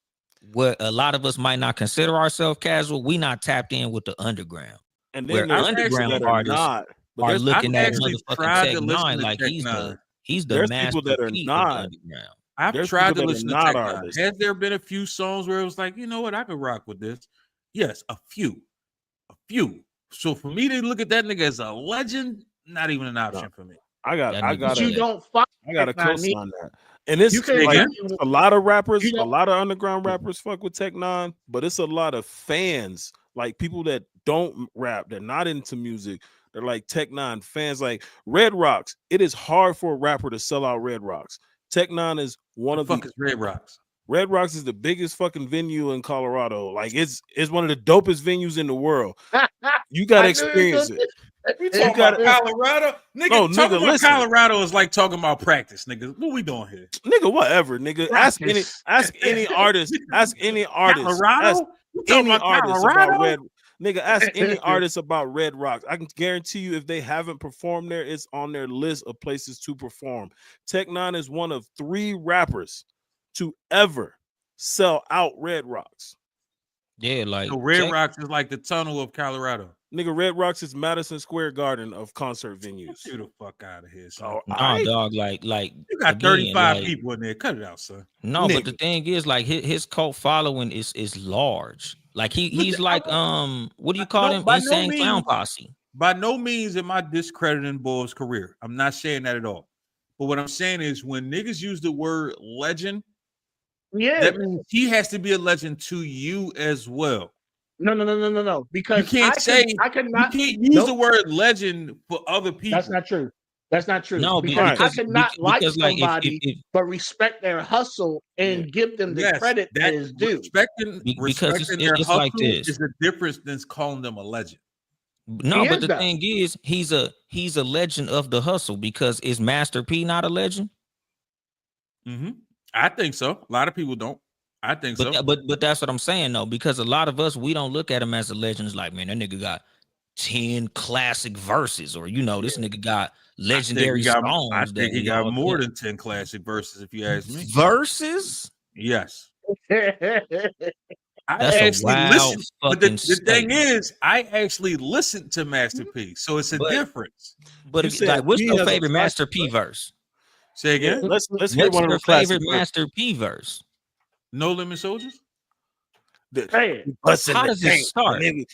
what a lot of us might not consider ourselves casual, we not tapped in with the underground. And Where then there's people underground that are artists not. But are there's looking people at that are, actually motherfucking tried Tech to listen Nine to like Tech he's Nine. the there's Master people that are P of the not. underground. I've There's tried people to that are listen to not Tech Nine. artists. Has there been a few songs where it was like, you know what, I could rock with this? Yes, a few. So for me to look at that nigga as a legend, not even an option for me. I got That I nigga got But you said- don't fuck I got to Tech Nine, co-sign that. And it's You can like again? a lot of rappers, You a don't- lot of underground rappers fuck with Tech Nine, but it's a lot of fans, like people that don't rap, they're not into music. They're like Tech Nine fans, like Red Rocks. It is hard for a rapper to sell out Red Rocks. Tech Nine is one of the Fuck is Red Rocks. Red Rocks is the biggest fucking venue in Colorado. Like it's one of the dopest venues in the world. You gotta I knew experience it. We You talking gotta- about Colorado? Nigga, No, talking nigga, about listen. Colorado is like talking about practice, nigga. What we doing here? Nigga, whatever, nigga. Ask any artist. Ask any artist. Ask Colorado? You talking any about artist Colorado? about Red. Nigga, ask any artist about Red Rocks. I can guarantee you, if they haven't performed there, it's on their list of places to perform. Tech Nine is one of 3 rappers to ever sell out Red Rocks. Yeah, like So Red Tech- Rocks is like the tunnel of Colorado. Nigga, Red Rocks is Madison Square Garden of concert venues. Get the fuck out of here, son. Oh, Nah, aight. dog, like You got again, 35 like- people in there. Cut it out, son. No, but Nigga. the thing is, like his cult following is large. Like he's like what do you call No, him? by no Insane Clown means. Posse. By no means am I discrediting Bull's career. I'm not saying that at all. But what I'm saying is when niggas use the word legend, Yeah. that means he has to be a legend to you as well. No. Because You can't I cannot. You can't use Nope. the word legend for other people. That's not true. That's not true. No, because I because cannot like because, like, somebody, if but respect their hustle and give them the Yes, credit that is due. Respecting, Because respecting their it's hustle like this. is the difference than calling them a legend. no, He but is the though. thing is, he's a legend of the hustle. Because is Master P not a legend? I think so. A lot of people don't. I think so. But that's what I'm saying though, because a lot of us, we don't look at him as a legend. It's like, man, that nigga got 10 classic verses, or this nigga got legendary songs. I think he got all more yeah. than 10 classic verses, if you ask me. verses. Yes. I That's a actually wild listened, but the fucking thing statement. is, I actually listened to Master P, so it's a But- difference. But You if, said like, what's P your has a favorite classic Master P verse? Say again. Let's hear What's one of your the classic favorite verses. Master P verse? No Limit Soldiers. Hey, Busting How the does it tank, start? And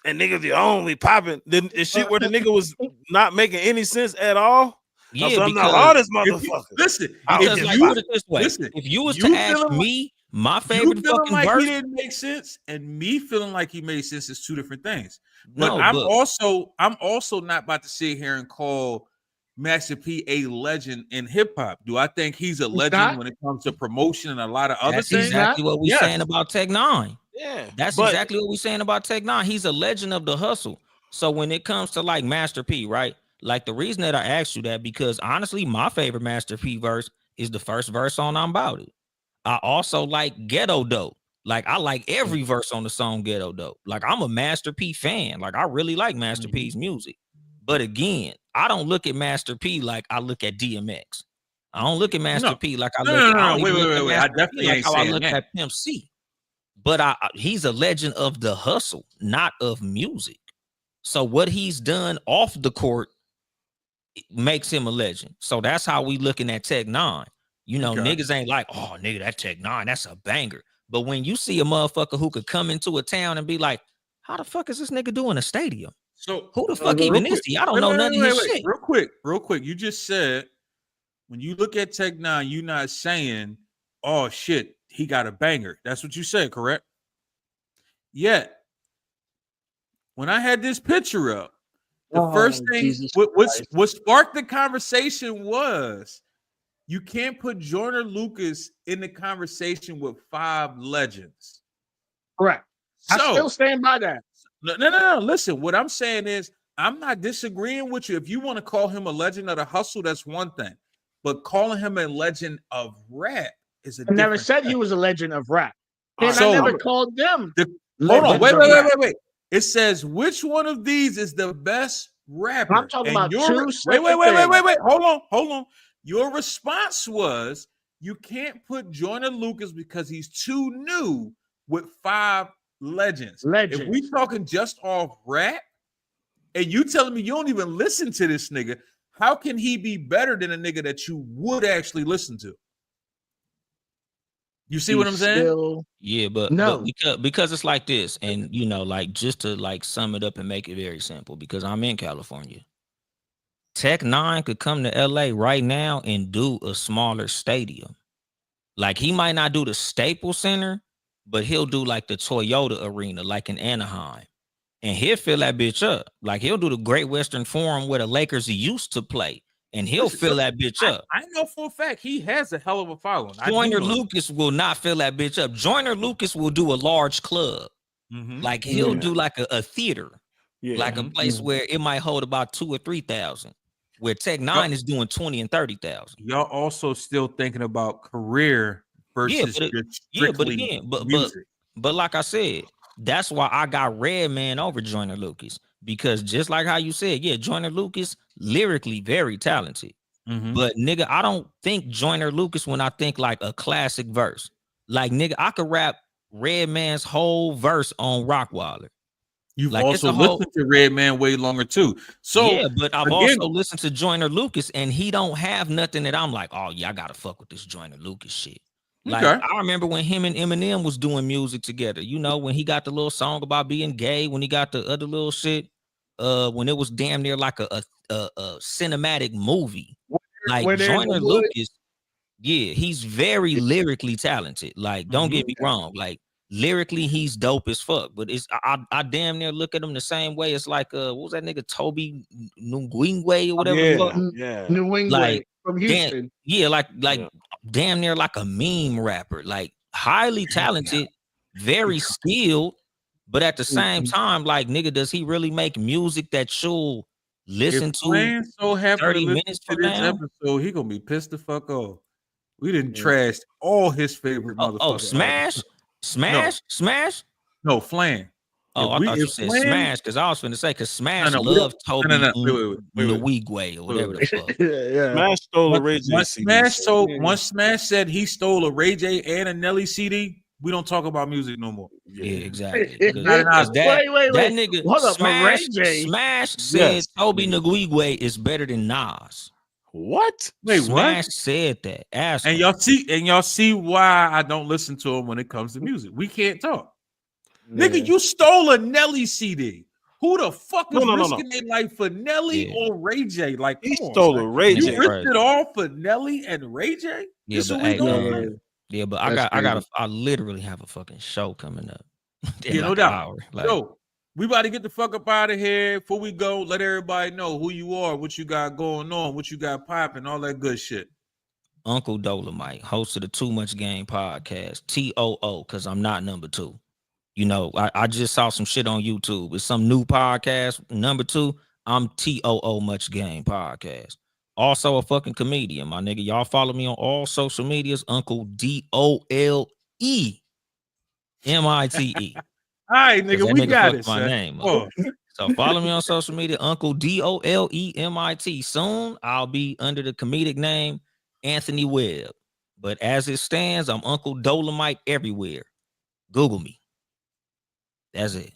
niggas the only popping. Then is shit where the nigga was not making any sense at all. Yeah, I'm the because hardest If you- motherfucker. listen, because if like you, put it this way, listen, if you was you to ask feeling like- me my you favorite feeling fucking like verse, he didn't make sense, and me feeling like he made sense is two different things. But no, I'm also not about to sit here and call Master P a legend in hip hop. Do I think he's a legend not. when it comes to promotion and a lot of other that's things? exactly what we're Yes. saying about Tech Nine. Yeah, That's but exactly what we're saying about Tech Nine. He's a legend of the hustle. So when it comes to like Master P, right? Like the reason that I asked you that, because honestly, my favorite Master P verse is the first verse on I'm About It. I also like Ghetto Dope. Like I like every verse on the song Ghetto Dope. Like I'm a Master P fan. Like I really like Master P's music. But again, I don't look at Master P like I look at DMX. I don't look at Master No. P like I No, look no, at no, I don't wait, even wait, look at wait, I Master P definitely like ain't how I saying look that. at Pimp C. But he's a legend of the hustle, not of music. So what he's done off the court makes him a legend. So that's how we looking at Tech Nine. Okay. Niggas ain't like, oh, nigga, that Tech Nine, that's a banger. But when you see a motherfucker who could come into a town and be like, how the fuck is this nigga doing a stadium? So Who the fuck real even quick. is he? I don't Wait, know wait, none of wait, his wait. shit. Real quick. You just said when you look at Tech Nine, you're not saying, oh shit, he got a banger. That's what you said, correct? Yet, when I had this picture up, the Oh, first thing Jesus what sparked the conversation was you can't put Joyner Lucas in the conversation with 5 legends. correct. I So still stand by that. no. Listen, what I'm saying is I'm not disagreeing with you. If you want to call him a legend of the hustle, that's one thing. But calling him a legend of rap is a I never different said thing. he was a legend of rap. And So- I never called them. Hold on, legends of rap. wait. It says which one of these is the best rapper? I'm talking And about you're- two wait. separate things. Hold on. Your response was you can't put Joyner Lucas because he's too new with 5 legends. If we talking just off rap, and you telling me you don't even listen to this nigga, how can he be better than a nigga that you would actually listen to? You see what I'm saying? Yeah, but because it's like this, and you know, like just to like sum it up and make it very simple, because I'm in California. Tech 9 could come to LA right now and do a smaller stadium. Like he might not do the Staples Center, but he'll do like the Toyota Arena, like in Anaheim. And he'll fill that bitch up. Like he'll do the Great Western Forum where the Lakers used to play, and he'll fill that bitch up. I know for a fact he has a hell of a following. Joyner Lucas will not fill that bitch up. Joyner Lucas will do a large club. Like he'll do like a theater, like a place where it might hold about 2,000 or 3,000. Where Tech 9 is doing 20 and 30,000. Y'all also still thinking about career versus but like I said, that's why I got Redman over Joyner Lucas, because just like how you said, Joyner Lucas lyrically very talented, but nigga, I don't think Joyner Lucas when I think like a classic verse. Like nigga, I could rap Redman's whole verse on Rockwaller. You've like also listened to Redman way longer too. So yeah, but I've also listened to Joyner Lucas, and he don't have nothing that I'm like, oh yeah, I gotta fuck with this Joyner Lucas shit. Like I remember when him and Eminem was doing music together. You know, when he got the little song about being gay, when he got the other little shit, when it was damn near like a cinematic movie. Like Joyner Lucas, he's very lyrically talented. Like, don't get me wrong, like. Lyrically, he's dope as fuck, but it's I damn near look at him the same way. It's like what was that nigga Toby Nwingwe or whatever? Nwingwe like from Houston. Damn near like a meme rapper, like highly talented, very skilled, but at the same time, like nigga, does he really make music that you'll listen to? So happy 30 minutes to this episode, he gonna be pissed the fuck off. We didn't trash all his favorite motherfuckers. Smash? No, Flan. Oh, I thought you said Smash, because I was finna say, because Smash loved Toby Nwigwe or whatever the fuck. Smash stole a Ray J CD. Once Smash said he stole a Ray J and a Nelly CD, we don't talk about music no more. Yeah, exactly. That nigga Smash said Toby Nwigwe is better than Nas. What? Wait, Smash what? said that. Ask and y'all see why I don't listen to him when it comes to music. We can't talk. Nigga, you stole a Nelly CD. Who the fuck is risking their life for Nelly or Ray J? Like, he stole a Ray J. You risked it all for Nelly and Ray J? Yeah, but I literally have a fucking show coming up. No doubt. So we about to get the fuck up out of here. Before we go, let everybody know who you are, what you got going on, what you got popping, all that good shit. Uncle Dolomite, host of the Too Much Game podcast, TOO, because I'm not number 2. You know, I just saw some shit on YouTube. It's some new podcast. Number 2, I'm TOO Much Game podcast. Also a fucking comedian, my nigga. Y'all follow me on all social medias. Uncle DOLEMITE. All right, nigga, we got it. My name. So follow me on social media, Uncle DOLEMITE. Soon I'll be under the comedic name Anthony Webb. But as it stands, I'm Uncle Dolomite everywhere. Google me. That's it.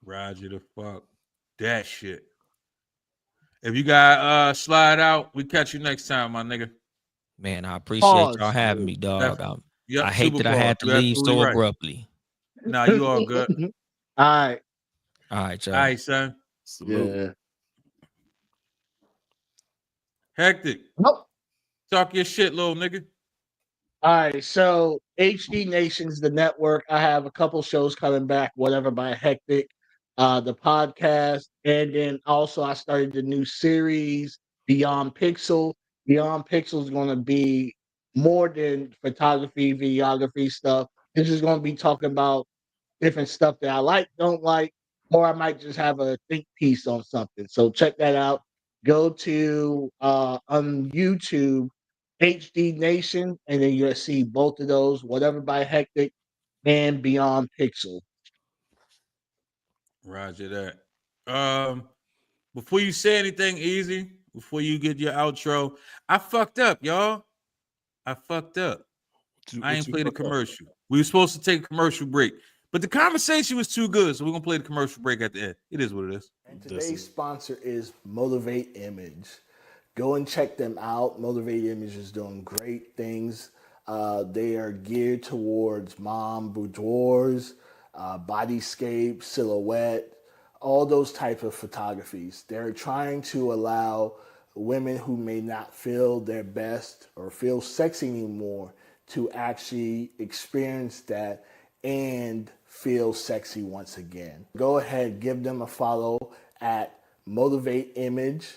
Roger the fuck that shit. If you got slide out, we catch you next time, my nigga. Man, I appreciate y'all having me, dog. I hate that I had to leave so abruptly. Nah, you all good. All right, y'all. All right, son. Salute. Yeah. Hectic. Nope. Talk your shit, little nigga. All right, so HD Nation's the network. I have a couple shows coming back, whatever by Hectic, the podcast, and then also I started the new series, Beyond Pixel. Beyond Pixel is going to be more than photography, videography stuff. This is going to be talking about different stuff that I like, don't like, or I might just have a think piece on something. So check that out. Go to on YouTube, HD Nation, and then you'll see both of those, whatever by Hectic and Beyond Pixel. Roger that. Before you say anything, Easy, before you get your outro. I fucked up, y'all. I fucked up. I ain't played a commercial. We were supposed to take a commercial break, but the conversation was too good, so we're gonna play the commercial break at the end. It is what it is. And today's sponsor is Motivate Image. Go and check them out. Motivate Image is doing great things. They are geared towards mom boudoirs, bodyscape, silhouette, all those type of photographies. They're trying to allow women who may not feel their best or feel sexy anymore to actually experience that and feel sexy once again. Go ahead, give them a follow at Motivate Image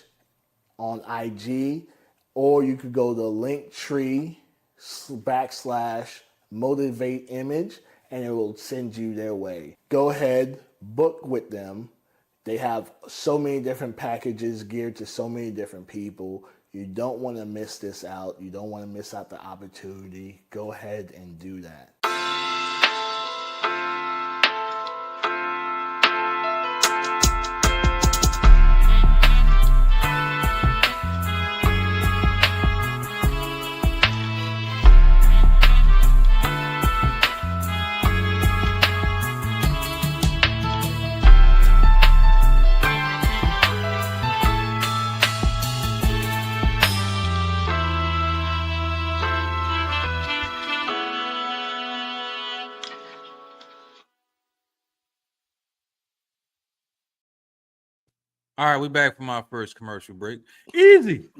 on IG, or you could go to Linktree/Motivate Image and it will send you their way. Go ahead, book with them. They have so many different packages geared to so many different people. You don't want to miss this out. You don't want to miss out the opportunity. Go ahead and do that. All right, we back from our first commercial break. Easy.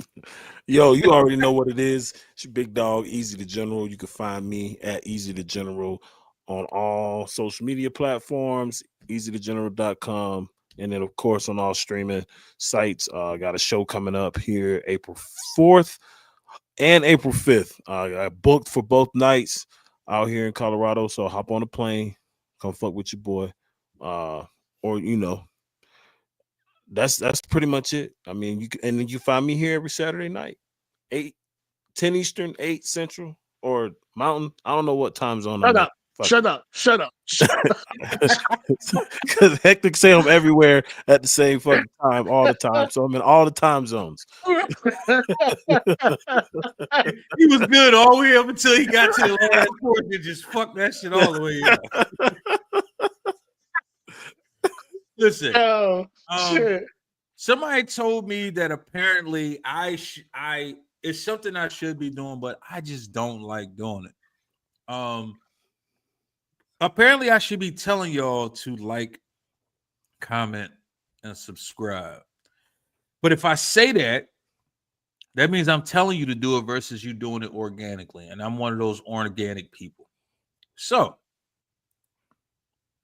Yo, you already know what it is. It's your big dog, Easy the General. You can find me at Easy the General on all social media platforms, easythegeneral.com, and then of course on all streaming sites. Got a show coming up here April 4th and April 5th. I booked for both nights out here in Colorado, so hop on a plane, come fuck with your boy, or you know. That's pretty much it. I mean, and then you find me here every Saturday night, 10 Eastern, 8 Central, or Mountain. I don't know what time zone. Shut up. Because Hectic say I'm everywhere at the same fucking time all the time. So I'm in all the time zones. He was good all the way up until he got to the last portion and just fucked that shit all the way up. Listen, shit. Somebody told me that apparently it's something I should be doing, but I just don't like doing it. Apparently I should be telling y'all to like, comment, and subscribe. But if I say that, that means I'm telling you to do it versus you doing it organically. And I'm one of those organic people. So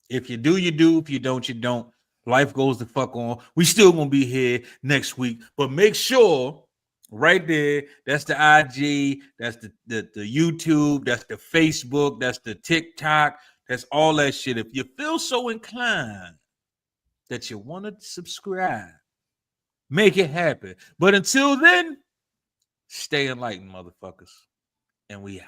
if you do, you do. If you don't, you don't. Life goes the fuck on. We still gonna be here next week, but make sure right there, that's the IG, that's the YouTube, that's the Facebook, that's the TikTok, that's all that shit. If you feel so inclined that you want to subscribe, make it happen. But until then, stay enlightened, motherfuckers. And we out.